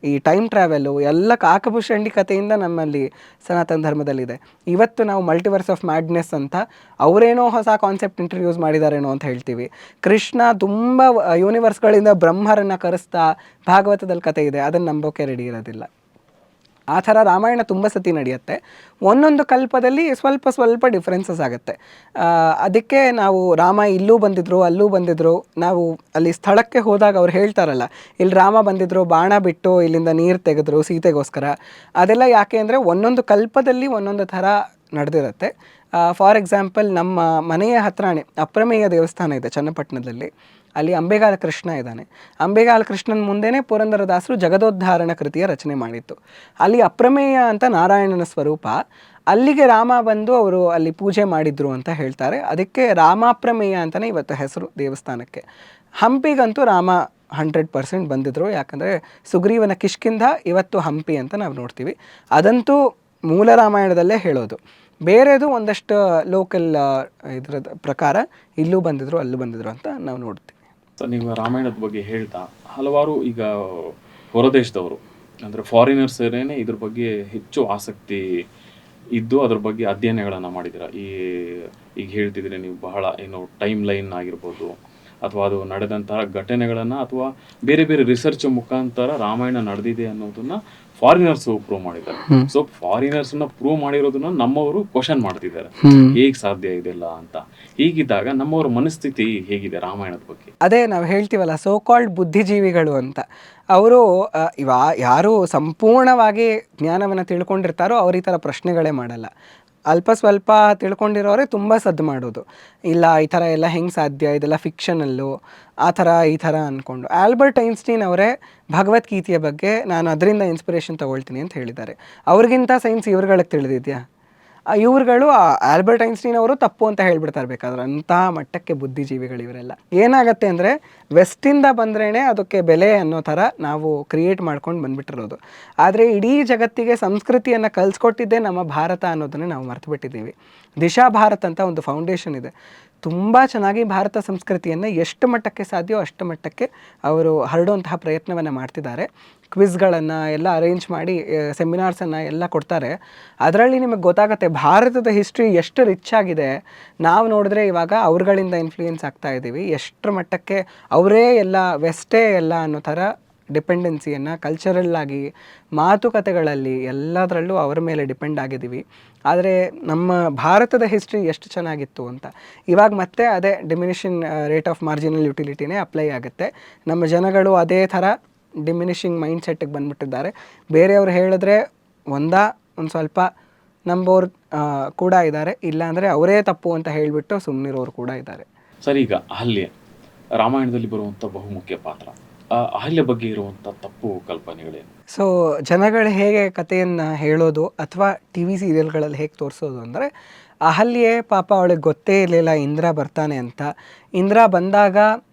ಈ ಟೈಮ್ ಟ್ರಾವೆಲ್ಲು ಎಲ್ಲ ಕಾಕಭೂಷಂಡಿ ಕಥೆಯಿಂದ ನಮ್ಮಲ್ಲಿ ಸನಾತನ ಧರ್ಮದಲ್ಲಿದೆ. ಇವತ್ತು ನಾವು ಮಲ್ಟಿವರ್ಸ್ ಆಫ್ ಮ್ಯಾಡ್ನೆಸ್ ಅಂತ ಅವರೇನೋ ಹೊಸ ಕಾನ್ಸೆಪ್ಟ್ ಇಂಟ್ರಡ್ಯೂಸ್ ಮಾಡಿದಾರೇನೋ ಅಂತ ಹೇಳ್ತೀವಿ. ಕೃಷ್ಣ ತುಂಬ ಯೂನಿವರ್ಸ್ಗಳಿಂದ ಬ್ರಹ್ಮರನ್ನು ಕರೆಸ್ತಾ ಭಾಗವತದಲ್ಲಿ ಕಥೆ ಇದೆ, ಅದನ್ನು ನಂಬೋಕೆ ರೆಡಿ ಇರೋದಿಲ್ಲ. ಆ ಥರ ರಾಮಾಯಣ ತುಂಬ ಸತಿ ನಡೆಯುತ್ತೆ. ಒಂದೊಂದು ಕಲ್ಪದಲ್ಲಿ ಸ್ವಲ್ಪ ಡಿಫ್ರೆನ್ಸಸ್ ಆಗುತ್ತೆ. ಅದಕ್ಕೆ ನಾವು ರಾಮ ಇಲ್ಲೂ ಬಂದಿದ್ರು ಅಲ್ಲೂ ಬಂದಿದ್ರು, ನಾವು ಅಲ್ಲಿ ಸ್ಥಳಕ್ಕೆ ಹೋದಾಗ ಅವ್ರು ಹೇಳ್ತಾರಲ್ಲ, ಇಲ್ಲಿ ರಾಮ ಬಂದಿದ್ರು, ಬಾಣ ಬಿಟ್ಟು ಇಲ್ಲಿಂದ ನೀರು ತೆಗೆದ್ರು ಸೀತೆಗೋಸ್ಕರ. ಅದೆಲ್ಲ ಯಾಕೆ ಅಂದರೆ ಒಂದೊಂದು ಕಲ್ಪದಲ್ಲಿ ಒಂದೊಂದು ಥರ ನಡೆದಿರುತ್ತೆ. ಫಾರ್ ಎಕ್ಸಾಂಪಲ್, ನಮ್ಮ ಮನೆಯ ಹತ್ರನೇ ಅಪ್ರಮೇಯ ದೇವಸ್ಥಾನ ಇದೆ ಚನ್ನಪಟ್ಟಣದಲ್ಲಿ. ಅಲ್ಲಿ ಅಂಬೆಗಾಲ ಕೃಷ್ಣ ಇದ್ದಾನೆ. ಅಂಬೆಗಾಲ ಕೃಷ್ಣನ ಮುಂದೆನೇ ಪುರಂದರದಾಸರು ಜಗದೋದ್ಧಾರಣ ಕೃತಿಯ ರಚನೆ ಮಾಡಿತ್ತು. ಅಲ್ಲಿ ಅಪ್ರಮೇಯ ಅಂತ ನಾರಾಯಣನ ಸ್ವರೂಪ. ಅಲ್ಲಿಗೆ ರಾಮ ಬಂದು ಅವರು ಅಲ್ಲಿ ಪೂಜೆ ಮಾಡಿದ್ರು ಅಂತ ಹೇಳ್ತಾರೆ. ಅದಕ್ಕೆ ರಾಮಾಪ್ರಮೇಯ ಅಂತಲೇ ಇವತ್ತು ಹೆಸರು ದೇವಸ್ಥಾನಕ್ಕೆ. ಹಂಪಿಗಂತೂ ರಾಮ 100% ಬಂದಿದ್ರು, ಯಾಕಂದರೆ ಸುಗ್ರೀವನ ಕಿಷ್ಕಿಂಧ ಇವತ್ತು ಹಂಪಿ ಅಂತ ನಾವು ನೋಡ್ತೀವಿ. ಅದಂತೂ ಮೂಲ ರಾಮಾಯಣದಲ್ಲೇ ಹೇಳೋದು. ಬೇರೆದು ಒಂದಷ್ಟು ಲೋಕಲ್ ಇದರ ಪ್ರಕಾರ ಇಲ್ಲೂ ಬಂದಿದ್ರು ಅಲ್ಲೂ ಬಂದಿದ್ರು ಅಂತ ನಾವು ನೋಡ್ತೀವಿ. ಸೊ ನೀವು ರಾಮಾಯಣದ ಬಗ್ಗೆ ಹೇಳ್ತಾ ಹಲವಾರು ಈಗ ಹೊರದೇಶದವರು ಅಂದರೆ ಫಾರಿನರ್ಸೇನೇ ಇದ್ರ ಬಗ್ಗೆ ಹೆಚ್ಚು ಆಸಕ್ತಿ ಇದ್ದು ಅದ್ರ ಬಗ್ಗೆ ಅಧ್ಯಯನಗಳನ್ನು ಮಾಡಿದ್ದೀರಾ. ಈಗ ಹೇಳ್ತಿದ್ರೆ ನೀವು ಬಹಳ ಏನು ಟೈಮ್ ಲೈನ್ ಆಗಿರ್ಬೋದು ಅಥವಾ ಅದು ನಡೆದಂತಹ ಘಟನೆಗಳನ್ನು ಅಥವಾ ಬೇರೆ ಬೇರೆ ರಿಸರ್ಚ್ ಮುಖಾಂತರ ರಾಮಾಯಣ ನಡೆದಿದೆ ಅನ್ನೋದನ್ನ ಫಾರಿನರ್ಸ್ ಪ್ರೂವ್ ಮಾಡಿದ್ದಾರೆ. ಸೊ ಫಾರಿನರ್ಸ್ನ ಪ್ರೂವ್ ಮಾಡಿರೋದನ್ನ ನಮ್ಮವರು ಕ್ವಶನ್ ಮಾಡ್ತಿದ್ದಾರೆ, ಹೇಗೆ ಸಾಧ್ಯ ಇದೆಲ್ಲ ಅಂತ. ಹೀಗಿದ್ದಾಗ ನಮ್ಮವರ ಮನಸ್ಥಿತಿ ಹೇಗಿದೆ ರಾಮಾಯಣದ ಬಗ್ಗೆ? ಅದೇ ನಾವು ಹೇಳ್ತೀವಲ್ಲ, ಸೋ ಕಾಲ್ಡ್ ಬುದ್ಧಿಜೀವಿಗಳು ಅಂತ. ಅವರು ಯಾರು ಸಂಪೂರ್ಣವಾಗಿ ಜ್ಞಾನವನ್ನು ತಿಳ್ಕೊಂಡಿರ್ತಾರೋ ಅವ್ರು ಈ ಥರ ಪ್ರಶ್ನೆಗಳೇ ಮಾಡಲ್ಲ. ಅಲ್ಪ ಸ್ವಲ್ಪ ತಿಳ್ಕೊಂಡಿರೋರೆ ತುಂಬ ಸದ್ದು ಮಾಡೋದು, ಇಲ್ಲ ಈ ಥರ ಎಲ್ಲ ಹೆಂಗೆ ಸಾಧ್ಯ, ಇದೆಲ್ಲ ಫಿಕ್ಷನಲ್ಲು, ಆ ಥರ ಈ ಥರ ಅಂದ್ಕೊಂಡು. ಆಲ್ಬರ್ಟ್ ಐನ್ಸ್ಟೀನ್ ಅವರೇ ಭಗವದ್ಗೀತೆಯ ಬಗ್ಗೆ ನಾನು ಅದರಿಂದ ಇನ್ಸ್ಪಿರೇಷನ್ ತೊಗೊಳ್ತೀನಿ ಅಂತ ಹೇಳಿದ್ದಾರೆ. ಅವ್ರಿಗಿಂತ ಸೈನ್ಸ್ ಇವ್ರುಗಳಿಗೆ ತಿಳಿದಿದೆಯಾ? ಇವ್ರುಗಳು ಆಲ್ಬರ್ಟ್ ಐನ್ಸ್ಟೀನ್ ಅವರು ತಪ್ಪು ಅಂತ ಹೇಳ್ಬಿಡ್ತಾರೆ ಬೇಕಾದ್ರೆ, ಅಂತಹ ಮಟ್ಟಕ್ಕೆ ಬುದ್ಧಿಜೀವಿಗಳು ಇವರೆಲ್ಲ. ಏನಾಗುತ್ತೆ ಅಂದರೆ ವೆಸ್ಟಿಂದ ಬಂದ್ರೇ ಅದಕ್ಕೆ ಬೆಲೆ ಅನ್ನೋ ಥರ ನಾವು ಕ್ರಿಯೇಟ್ ಮಾಡ್ಕೊಂಡು ಬಂದುಬಿಟ್ಟಿರೋದು. ಆದರೆ ಇಡೀ ಜಗತ್ತಿಗೆ ಸಂಸ್ಕೃತಿಯನ್ನು ಕಲಿಸ್ಕೊಟ್ಟಿದ್ದೇ ನಮ್ಮ ಭಾರತ ಅನ್ನೋದನ್ನು ನಾವು ಮರ್ತುಬಿಟ್ಟಿದ್ದೀವಿ. ದಿಶಾ ಭಾರತ್ ಅಂತ ಒಂದು ಫೌಂಡೇಶನ್ ಇದೆ, ತುಂಬ ಚೆನ್ನಾಗಿ ಭಾರತ ಸಂಸ್ಕೃತಿಯನ್ನು ಎಷ್ಟು ಮಟ್ಟಕ್ಕೆ ಸಾಧ್ಯವೋ ಅಷ್ಟು ಮಟ್ಟಕ್ಕೆ ಅವರು ಹರಡುವಂತಹ ಪ್ರಯತ್ನವನ್ನು ಮಾಡ್ತಿದ್ದಾರೆ. ಕ್ವಿಜ್ಗಳನ್ನು ಎಲ್ಲ ಅರೇಂಜ್ ಮಾಡಿ ಸೆಮಿನಾರ್ಸನ್ನು ಎಲ್ಲ ಕೊಡ್ತಾರೆ. ಅದರಲ್ಲಿ ನಿಮಗೆ ಗೊತ್ತಾಗುತ್ತೆ ಭಾರತದ ಹಿಸ್ಟ್ರಿ ಎಷ್ಟು ರಿಚ್ ಆಗಿದೆ. ನಾವು ನೋಡಿದ್ರೆ ಇವಾಗ ಅವ್ರುಗಳಿಂದ ಇನ್ಫ್ಲೂಯೆನ್ಸ್ ಆಗ್ತಾ ಇದ್ದೀವಿ, ಎಷ್ಟರ ಮಟ್ಟಕ್ಕೆ ಅವರೇ ಎಲ್ಲ ವೆಸ್ಟೇ ಎಲ್ಲ ಅನ್ನೋ ಥರ ಡಿಪೆಂಡೆನ್ಸಿಯನ್ನು ಕಲ್ಚರಲ್ಲಾಗಿ ಮಾತುಕತೆಗಳಲ್ಲಿ ಎಲ್ಲದರಲ್ಲೂ ಅವರ ಮೇಲೆ ಡಿಪೆಂಡ್ ಆಗಿದ್ದೀವಿ. ಆದರೆ ನಮ್ಮ ಭಾರತದ ಹಿಸ್ಟ್ರಿ ಎಷ್ಟು ಚೆನ್ನಾಗಿತ್ತು ಅಂತ ಇವಾಗ ಮತ್ತೆ ಅದೇ ಡಿಮಿನಿಷಿಂಗ್ ರೇಟ್ ಆಫ್ ಮಾರ್ಜಿನಲ್ ಯುಟಿಲಿಟಿನೇ ಅಪ್ಲೈ ಆಗುತ್ತೆ. ನಮ್ಮ ಜನಗಳು ಅದೇ ಥರ ಡಿಮಿನಿಷಿಂಗ್ ಮೈಂಡ್ ಸೆಟ್ಟಿಗೆ ಬಂದುಬಿಟ್ಟಿದ್ದಾರೆ. ಬೇರೆಯವ್ರು ಹೇಳಿದ್ರೆ ಒಂದು ಸ್ವಲ್ಪ ನಂಬೋರು ಕೂಡ ಇದ್ದಾರೆ, ಇಲ್ಲಾಂದರೆ ಅವರೇ ತಪ್ಪು ಅಂತ ಹೇಳಿಬಿಟ್ಟು ಸುಮ್ಮನಿರೋರು ಕೂಡ ಇದ್ದಾರೆ. ಸರ್, ಈಗ ಅಹಲ್ಯೆ ರಾಮಾಯಣದಲ್ಲಿ ಬರುವಂಥ ಬಹುಮುಖ್ಯ ಪಾತ್ರ. ಅಹಲ್ಯೆ ಬಗ್ಗೆ ಇರುವಂಥ ತಪ್ಪು ಕಲ್ಪನೆಗಳೇನು? ಸೊ ಜನಗಳು ಹೇಗೆ ಕಥೆಯನ್ನು ಹೇಳೋದು ಅಥವಾ ಟಿ ವಿ ಸೀರಿಯಲ್ಗಳಲ್ಲಿ ಹೇಗೆ ತೋರಿಸೋದು ಅಂದರೆ, ಅಹಲ್ಯೆ ಪಾಪ ಅವಳಿಗೆ ಗೊತ್ತೇ ಇರಲಿಲ್ಲ ಇಂದ್ರ ಬರ್ತಾನೆ ಅಂತ. ಇಂದ್ರ ಬಂದಾಗ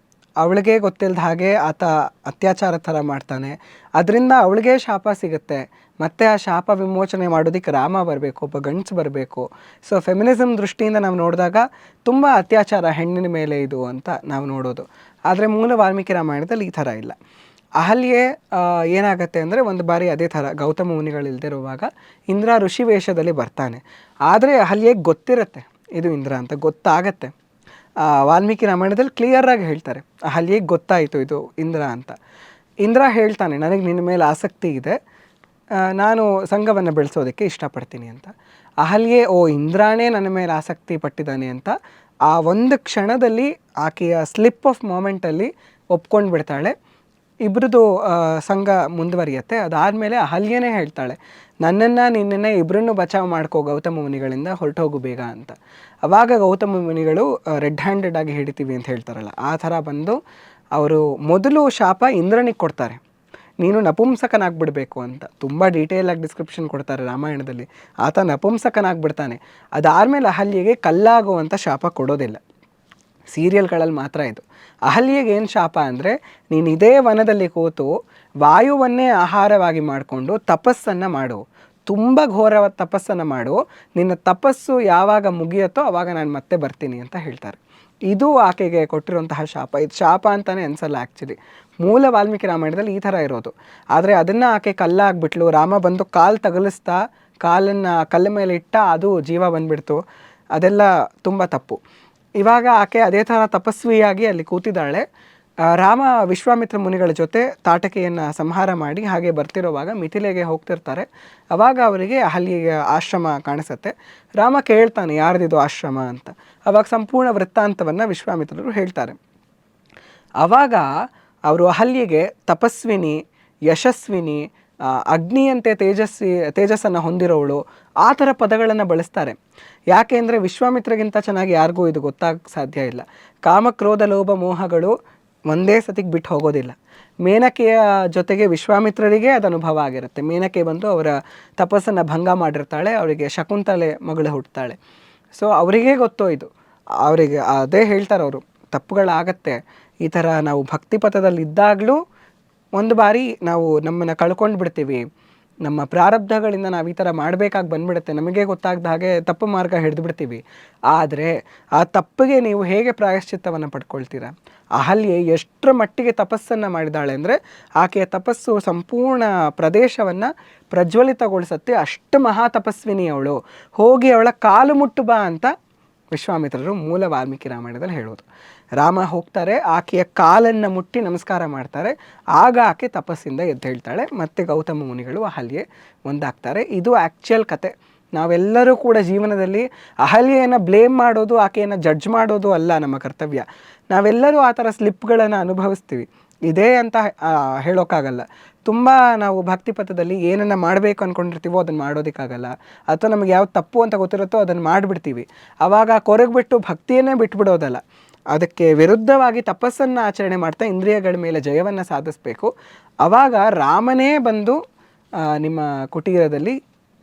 ಅವಳಿಗೆ ಗೊತ್ತಿಲ್ಲದ ಹಾಗೆ ಆತ ಅತ್ಯಾಚಾರ ಥರ ಮಾಡ್ತಾನೆ, ಅದರಿಂದ ಅವಳಿಗೆ ಶಾಪ ಸಿಗುತ್ತೆ. ಮತ್ತು ಆ ಶಾಪ ವಿಮೋಚನೆ ಮಾಡೋದಕ್ಕೆ ರಾಮ ಬರಬೇಕು, ಒಬ್ಬ ಗಂಡಸು ಬರಬೇಕು. ಸೊ ಫೆಮಿನಿಸಮ್ ದೃಷ್ಟಿಯಿಂದ ನಾವು ನೋಡಿದಾಗ ತುಂಬ ಅತ್ಯಾಚಾರ ಹೆಣ್ಣಿನ ಮೇಲೆ ಇದು ಅಂತ ನಾವು ನೋಡೋದು. ಆದರೆ ಮೂಲ ವಾಲ್ಮೀಕಿ ರಾಮಾಯಣದಲ್ಲಿ ಈ ಥರ ಇಲ್ಲ. ಅಹಲ್ಯೆ ಏನಾಗುತ್ತೆ ಅಂದರೆ, ಒಂದು ಬಾರಿ ಅದೇ ಥರ ಗೌತಮ ಮುನಿಗಳಿಲ್ದಿರುವಾಗ ಇಂದ್ರ ಋಷಿ ವೇಷದಲ್ಲಿ ಬರ್ತಾನೆ. ಆದರೆ ಅಹಲ್ಯೆಗೆ ಗೊತ್ತಿರುತ್ತೆ ಇದು ಇಂದ್ರ ಅಂತ, ಗೊತ್ತಾಗತ್ತೆ. ವಾಲ್ಮೀಕಿ ರಾಮಾಯಣದಲ್ಲಿ ಕ್ಲಿಯರಾಗಿ ಹೇಳ್ತಾರೆ, ಅಹಲ್ಯೆಗೆ ಗೊತ್ತಾಯಿತು ಇದು ಇಂದ್ರ ಅಂತ. ಇಂದ್ರ ಹೇಳ್ತಾನೆ, ನನಗೆ ನಿನ್ನ ಮೇಲೆ ಆಸಕ್ತಿ ಇದೆ, ನಾನು ಸಂಘವನ್ನು ಬೆಳೆಸೋದಕ್ಕೆ ಇಷ್ಟಪಡ್ತೀನಿ ಅಂತ. ಅಹಲ್ಯೆ ಓ ಇಂದ್ರಾನೇ ನನ್ನ ಮೇಲೆ ಆಸಕ್ತಿ ಪಟ್ಟಿದ್ದಾನೆ ಅಂತ ಆ ಒಂದು ಕ್ಷಣದಲ್ಲಿ ಆಕೆಯ ಸ್ಲಿಪ್ ಆಫ್ ಮೂಮೆಂಟಲ್ಲಿ ಒಪ್ಕೊಂಡು ಬಿಡ್ತಾಳೆ. ಇಬ್ಬರದು ಸಂಘ ಮುಂದುವರಿಯುತ್ತೆ. ಅದಾದಮೇಲೆ ಅಹಲ್ಯನೇ ಹೇಳ್ತಾಳೆ, ನಿನ್ನನ್ನೇ ಇಬ್ಬರನ್ನು ಬಚಾವ್ ಮಾಡ್ಕೋ ಗೌತಮ ಮುನಿಗಳಿಂದ, ಹೊರಟೋಗು ಬೇಗ ಅಂತ. ಆವಾಗ ಗೌತಮ ಮುನಿಗಳು ರೆಡ್ ಹ್ಯಾಂಡೆಡ್ ಆಗಿ ಹಿಡಿತೀವಿ ಅಂತ ಹೇಳ್ತಾರಲ್ಲ, ಆ ಥರ ಬಂದು ಅವರು ಮೊದಲು ಶಾಪ ಇಂದ್ರನಿಗೆ ಕೊಡ್ತಾರೆ, ನೀನು ನಪುಂಸಕನಾಗ್ಬಿಡ್ಬೇಕು ಅಂತ. ತುಂಬ ಡೀಟೇಲಾಗಿ ಡಿಸ್ಕ್ರಿಪ್ಷನ್ ಕೊಡ್ತಾರೆ ರಾಮಾಯಣದಲ್ಲಿ. ಆತ ನಪುಂಸಕನಾಗ್ಬಿಡ್ತಾನೆ. ಅದಾದಮೇಲೆ ಅಹಲ್ಯೆಗೆ ಕಲ್ಲಾಗುವಂಥ ಶಾಪ ಕೊಡೋದಿಲ್ಲ, ಸೀರಿಯಲ್ಗಳಲ್ಲಿ ಮಾತ್ರ ಇದು. ಅಹಲ್ಯೆಗೆ ಏನು ಶಾಪ ಅಂದರೆ, ನೀನು ಇದೇ ವನದಲ್ಲಿ ಕೂತು ವಾಯುವನ್ನೇ ಆಹಾರವಾಗಿ ಮಾಡಿಕೊಂಡು ತಪಸ್ಸನ್ನು ಮಾಡು, ತುಂಬ ಘೋರವಾದ ತಪಸ್ಸನ್ನು ಮಾಡು, ನಿನ್ನ ತಪಸ್ಸು ಯಾವಾಗ ಮುಗಿಯುತ್ತೋ ಆವಾಗ ನಾನು ಮತ್ತೆ ಬರ್ತೀನಿ ಅಂತ ಹೇಳ್ತಾರೆ. ಇದು ಆಕೆಗೆ ಕೊಟ್ಟಿರುವಂತಹ ಶಾಪ. ಇದು ಶಾಪ ಅಂತಲೇ ಅನಿಸಲ್ಲ ಆ್ಯಕ್ಚುಲಿ. ಮೂಲ ವಾಲ್ಮೀಕಿ ರಾಮಾಯಣದಲ್ಲಿ ಈ ಥರ ಇರೋದು. ಆದರೆ ಅದನ್ನು ಆಕೆ ಕಲ್ಲಾಗ್ಬಿಟ್ಲು, ರಾಮ ಬಂದು ಕಾಲು ತಗಲಿಸ್ತಾ ಕಾಲನ್ನು ಕಲ್ಲ ಮೇಲೆ ಇಟ್ಟ, ಅದು ಜೀವ ಬಂದುಬಿಡ್ತು. ಅದೆಲ್ಲ ತುಂಬ ತಪ್ಪು. ಇವಾಗ ಆಕೆ ಅದೇ ಥರ ತಪಸ್ವಿಯಾಗಿ ಅಲ್ಲಿ ಕೂತಿದ್ದಾಳೆ. ರಾಮ ವಿಶ್ವಾಮಿತ್ರ ಮುನಿಗಳ ಜೊತೆ ತಾಟಕೆಯನ್ನು ಸಂಹಾರ ಮಾಡಿ ಹಾಗೆ ಬರ್ತಿರೋವಾಗ ಮಿಥಿಲೆಗೆ ಹೋಗ್ತಿರ್ತಾರೆ. ಆವಾಗ ಅವರಿಗೆ ಅಹಲ್ಯೆಯ ಆಶ್ರಮ ಕಾಣಿಸುತ್ತೆ. ರಾಮ ಕೇಳ್ತಾನೆ, ಯಾರ್ದಿದು ಆಶ್ರಮ ಅಂತ. ಆವಾಗ ಸಂಪೂರ್ಣ ವೃತ್ತಾಂತವನ್ನು ವಿಶ್ವಾಮಿತ್ರರು ಹೇಳ್ತಾರೆ. ಆವಾಗ ಅವರು ಅಹಲ್ಯೆಗೆ ತಪಸ್ವಿನಿ, ಯಶಸ್ವಿನಿ, ಅಗ್ನಿಯಂತೆ ತೇಜಸ್ಸನ್ನು ಹೊಂದಿರೋವಳು, ಆ ಥರ ಪದಗಳನ್ನು ಬಳಸ್ತಾರೆ. ಯಾಕೆ ಅಂದರೆ ವಿಶ್ವಾಮಿತ್ರಗಿಂತ ಚೆನ್ನಾಗಿ ಯಾರಿಗೂ ಇದು ಗೊತ್ತಾಗಕ್ಕೆ ಸಾಧ್ಯ ಇಲ್ಲ. ಕಾಮ, ಕ್ರೋಧ, ಲೋಭ, ಮೋಹಗಳು ಒಂದೇ ಸತಿಗೆ ಬಿಟ್ಟು ಹೋಗೋದಿಲ್ಲ. ಮೇನಕೆಯ ಜೊತೆಗೆ ವಿಶ್ವಾಮಿತ್ರರಿಗೆ ಅದು ಅನುಭವ ಆಗಿರುತ್ತೆ. ಮೇನಕೆ ಬಂದು ಅವರ ತಪಸ್ಸನ್ನು ಭಂಗ ಮಾಡಿರ್ತಾಳೆ, ಅವರಿಗೆ ಶಕುಂತಲೆ ಮಗಳು ಹುಟ್ಟುತ್ತಾಳೆ. ಸೊ ಅವರಿಗೇ ಗೊತ್ತೋ ಇದು, ಅವರಿಗೆ ಅದೇ ಹೇಳ್ತಾರೆ ಅವರು, ತಪ್ಪುಗಳಾಗತ್ತೆ ಈ ಥರ, ನಾವು ಭಕ್ತಿ ಪಥದಲ್ಲಿ ಇದ್ದಾಗಲೂ ಒಂದು ಬಾರಿ ನಾವು ನಮ್ಮನ್ನು ಕಳ್ಕೊಂಡು ಬಿಡ್ತೀವಿ, ನಮ್ಮ ಪ್ರಾರಬ್ಧಗಳಿಂದ ನಾವು ಈ ಥರ ಮಾಡಬೇಕಾಗಿ ಬಂದ್ಬಿಡುತ್ತೆ, ನಮಗೆ ಗೊತ್ತಾಗ್ದ ಹಾಗೆ ತಪ್ಪು ಮಾರ್ಗ ಹಿಡಿದು ಬಿಡ್ತೀವಿ. ಆದರೆ ಆ ತಪ್ಪಿಗೆ ನೀವು ಹೇಗೆ ಪ್ರಾಯಶ್ಚಿತ್ತವನ್ನು ಪಡ್ಕೊಳ್ತೀರಾ? ಅಹಲ್ಯೆ ಎಷ್ಟರ ಮಟ್ಟಿಗೆ ತಪಸ್ಸನ್ನು ಮಾಡಿದಾಳೆ ಅಂದರೆ ಆಕೆಯ ತಪಸ್ಸು ಸಂಪೂರ್ಣ ಪ್ರದೇಶವನ್ನು ಪ್ರಜ್ವಲಿತಗೊಳಿಸುತ್ತೆ. ಅಷ್ಟು ಮಹಾ ತಪಸ್ವಿನಿ ಅವಳು. ಹೋಗಿ ಅವಳ ಕಾಲು ಮುಟ್ಟು ಬಾ ಅಂತ ವಿಶ್ವಾಮಿತ್ರರು ಮೂಲ ವಾಲ್ಮೀಕಿ ರಾಮಾಯಣದಲ್ಲಿ ಹೇಳೋದು. ರಾಮ ಹೋಗ್ತಾರೆ, ಆಕೆಯ ಕಾಲನ್ನು ಮುಟ್ಟಿ ನಮಸ್ಕಾರ ಮಾಡ್ತಾರೆ, ಆಗ ಆಕೆ ತಪಸ್ಸಿಂದ ಎದ್ದು ಹೇಳ್ತಾಳೆ. ಮತ್ತು ಗೌತಮ ಮುನಿಗಳು ಅಹಲ್ಯೆ ಒಂದಾಗ್ತಾರೆ. ಇದು ಆ್ಯಕ್ಚುಯಲ್ ಕತೆ. ನಾವೆಲ್ಲರೂ ಕೂಡ ಜೀವನದಲ್ಲಿ ಅಹಲ್ಯೆಯನ್ನು ಬ್ಲೇಮ್ ಮಾಡೋದು, ಆಕೆಯನ್ನು ಜಡ್ಜ್ ಮಾಡೋದು ಅಲ್ಲ ನಮ್ಮ ಕರ್ತವ್ಯ. ನಾವೆಲ್ಲರೂ ಆ ಥರ ಸ್ಲಿಪ್ಗಳನ್ನು ಅನುಭವಿಸ್ತೀವಿ, ಇದೇ ಅಂತ ಹೇಳೋಕ್ಕಾಗಲ್ಲ. ತುಂಬ ನಾವು ಭಕ್ತಿ ಪಥದಲ್ಲಿ ಏನನ್ನು ಮಾಡಬೇಕು ಅಂದ್ಕೊಂಡಿರ್ತೀವೋ ಅದನ್ನು ಮಾಡೋದಕ್ಕಾಗಲ್ಲ, ಅಥವಾ ನಮಗೆ ಯಾವ್ದು ತಪ್ಪು ಅಂತ ಗೊತ್ತಿರುತ್ತೋ ಅದನ್ನು ಮಾಡಿಬಿಡ್ತೀವಿ. ಆವಾಗ ಕೊರಗ್ಬಿಟ್ಟು ಭಕ್ತಿಯನ್ನೇ ಬಿಟ್ಬಿಡೋದಲ್ಲ, ಅದಕ್ಕೆ ವಿರುದ್ಧವಾಗಿ ತಪಸ್ಸನ್ನು ಆಚರಣೆ ಮಾಡ್ತಾ ಇಂದ್ರಿಯಗಳ ಮೇಲೆ ಜಯವನ್ನು ಸಾಧಿಸಬೇಕು. ಆವಾಗ ರಾಮನೇ ಬಂದು ನಿಮ್ಮ ಕುಟೀರದಲ್ಲಿ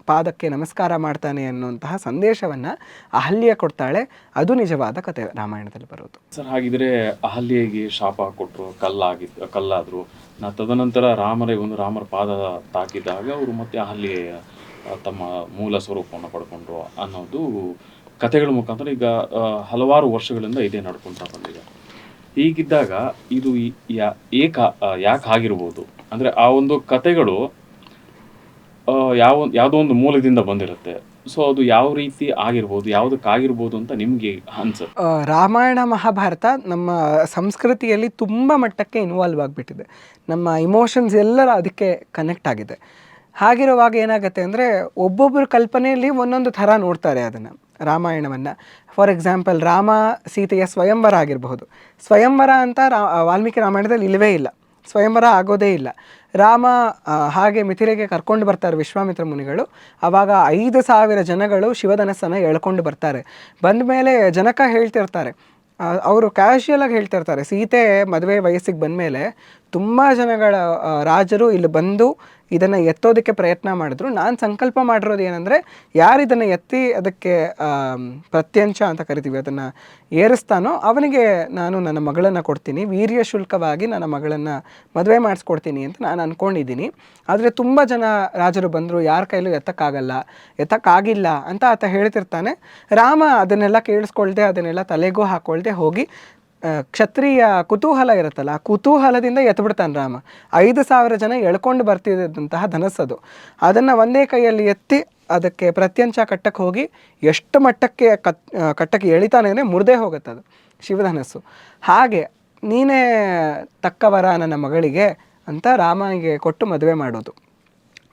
ಪಾದಕ್ಕೆ ನಮಸ್ಕಾರ ಮಾಡ್ತಾನೆ ಅನ್ನುವಂತಹ ಸಂದೇಶವನ್ನು ಅಹಲ್ಯೆ ಕೊಡ್ತಾಳೆ. ಅದು ನಿಜವಾದ ಕಥೆ ರಾಮಾಯಣದಲ್ಲಿ ಬರೋದು. ಸರ್, ಹಾಗಿದ್ರೆ ಅಹಲ್ಯೆಗೆ ಶಾಪ ಕೊಟ್ಟರು, ಕಲ್ಲಾದರು, ತದನಂತರ ರಾಮರ ಪಾದ ತಾಕಿದಾಗ ಅವರು ಮತ್ತೆ ಅಹಲ್ಯೆಯ ತಮ್ಮ ಮೂಲ ಸ್ವರೂಪವನ್ನು ಪಡ್ಕೊಂಡ್ರು ಅನ್ನೋದು ಕಥೆಗಳ ಮುಖಾಂತರ ಈಗ ಹಲವಾರು ವರ್ಷಗಳಿಂದ ಇದೇ ನಡ್ಕೊಳ್ತಾ ಬಂದಿದೆ. ಹೀಗಿದ್ದಾಗ ಇದು ಯಾಕೆ ಆಗಿರ್ಬೋದು ಅಂದರೆ ಆ ಒಂದು ಕಥೆಗಳು ಯಾವುದೋ ಒಂದು ಮೂಲದಿಂದ ಬಂದಿರುತ್ತೆ. ಸೊ ಅದು ಯಾವ ರೀತಿ ಆಗಿರ್ಬೋದು, ಯಾವುದಕ್ಕಾಗಿರ್ಬೋದು ಅಂತ ನಿಮಗೆ ಅನ್ಸುತ್ತೆ? ರಾಮಾಯಣ ಮಹಾಭಾರತ ನಮ್ಮ ಸಂಸ್ಕೃತಿಯಲ್ಲಿ ತುಂಬ ಮಟ್ಟಕ್ಕೆ ಇನ್ವಾಲ್ವ್ ಆಗಿಬಿಟ್ಟಿದೆ. ನಮ್ಮ ಇಮೋಷನ್ಸ್ ಎಲ್ಲರ ಅದಕ್ಕೆ ಕನೆಕ್ಟ್ ಆಗಿದೆ. ಹಾಗಿರುವಾಗ ಏನಾಗುತ್ತೆ ಅಂದರೆ ಒಬ್ಬೊಬ್ಬರ ಕಲ್ಪನೆಯಲ್ಲಿ ಒಂದೊಂದು ಥರ ನೋಡ್ತಾರೆ ಅದನ್ನು, ರಾಮಾಯಣವನ್ನು. ಫಾರ್ ಎಕ್ಸಾಂಪಲ್, ರಾಮ ಸೀತೆಯ ಸ್ವಯಂವರ ಆಗಿರಬಹುದು. ಸ್ವಯಂವರ ಅಂತ ವಾಲ್ಮೀಕಿ ರಾಮಾಯಣದಲ್ಲಿ ಇಲ್ಲವೇ ಇಲ್ಲ, ಸ್ವಯಂವರ ಆಗೋದೇ ಇಲ್ಲ. ರಾಮ ಹಾಗೆ ಮಿಥಿಲೆಗೆ ಕರ್ಕೊಂಡು ಬರ್ತಾರೆ ವಿಶ್ವಾಮಿತ್ರ ಮುನಿಗಳು. ಆವಾಗ 5,000 ಜನಗಳು ಶಿವಧನಸ್ಸನ್ನು ಎಳ್ಕೊಂಡು ಬರ್ತಾರೆ. ಬಂದ ಮೇಲೆ ಜನಕ ಹೇಳ್ತಿರ್ತಾರೆ, ಅವರು ಕ್ಯಾಶುಯಲಾಗಿ ಹೇಳ್ತಿರ್ತಾರೆ, ಸೀತೆ ಮದುವೆ ವಯಸ್ಸಿಗೆ ಬಂದಮೇಲೆ ತುಂಬ ಜನಗಳ ರಾಜರು ಇಲ್ಲಿ ಬಂದು ಇದನ್ನು ಎತ್ತೋದಕ್ಕೆ ಪ್ರಯತ್ನ ಮಾಡಿದ್ರು. ನಾನು ಸಂಕಲ್ಪ ಮಾಡಿರೋದು ಏನಂದರೆ, ಯಾರು ಇದನ್ನು ಎತ್ತಿ ಅದಕ್ಕೆ ಪ್ರತ್ಯಂಚ ಅಂತ ಕರಿತೀವಿ, ಅದನ್ನು ಏರಿಸ್ತಾನೋ ಅವನಿಗೆ ನಾನು ನನ್ನ ಮಗಳನ್ನು ಕೊಡ್ತೀನಿ, ವೀರ್ಯ ಶುಲ್ಕವಾಗಿ ನನ್ನ ಮಗಳನ್ನು ಮದುವೆ ಮಾಡಿಸ್ಕೊಡ್ತೀನಿ ಅಂತ ನಾನು ಅಂದ್ಕೊಂಡಿದ್ದೀನಿ. ಆದರೆ ತುಂಬ ಜನ ರಾಜರು ಬಂದರು, ಯಾರ ಕೈಲೂ ಎತ್ತಕ್ಕಾಗಿಲ್ಲ ಅಂತ ಆತ ಹೇಳ್ತಿರ್ತಾನೆ. ರಾಮ ಅದನ್ನೆಲ್ಲ ಕೇಳಿಸ್ಕೊಳ್ದೆ, ಅದನ್ನೆಲ್ಲ ತಲೆಗೂ ಹಾಕ್ಕೊಳ್ದೆ ಹೋಗಿ ಕ್ಷತ್ರಿಯ ಕುತೂಹಲ ಇರುತ್ತಲ್ಲ, ಆ ಕುತೂಹಲದಿಂದ ಎತ್ಬಿಡ್ತಾನೆ ರಾಮ. 5,000 ಜನ ಎಳ್ಕೊಂಡು ಬರ್ತಿದ್ದಂತಹ ಧನಸ್ಸದು, ಅದನ್ನು ಒಂದೇ ಕೈಯಲ್ಲಿ ಎತ್ತಿ ಅದಕ್ಕೆ ಪ್ರತ್ಯಂಚ ಕಟ್ಟಕ್ಕೆ ಹೋಗಿ ಎಷ್ಟು ಮಟ್ಟಕ್ಕೆ ಕಟ್ಟಕ್ಕೆ ಎಳಿತಾನೆ ಅಂದರೆ ಮುರಿದೇ ಹೋಗುತ್ತೆ ಅದು ಶಿವಧನಸ್ಸು. ಹಾಗೆ ನೀನೇ ತಕ್ಕವರ ನನ್ನ ಮಗಳಿಗೆ ಅಂತ ರಾಮನಿಗೆ ಕೊಟ್ಟು ಮದುವೆ ಮಾಡೋದು.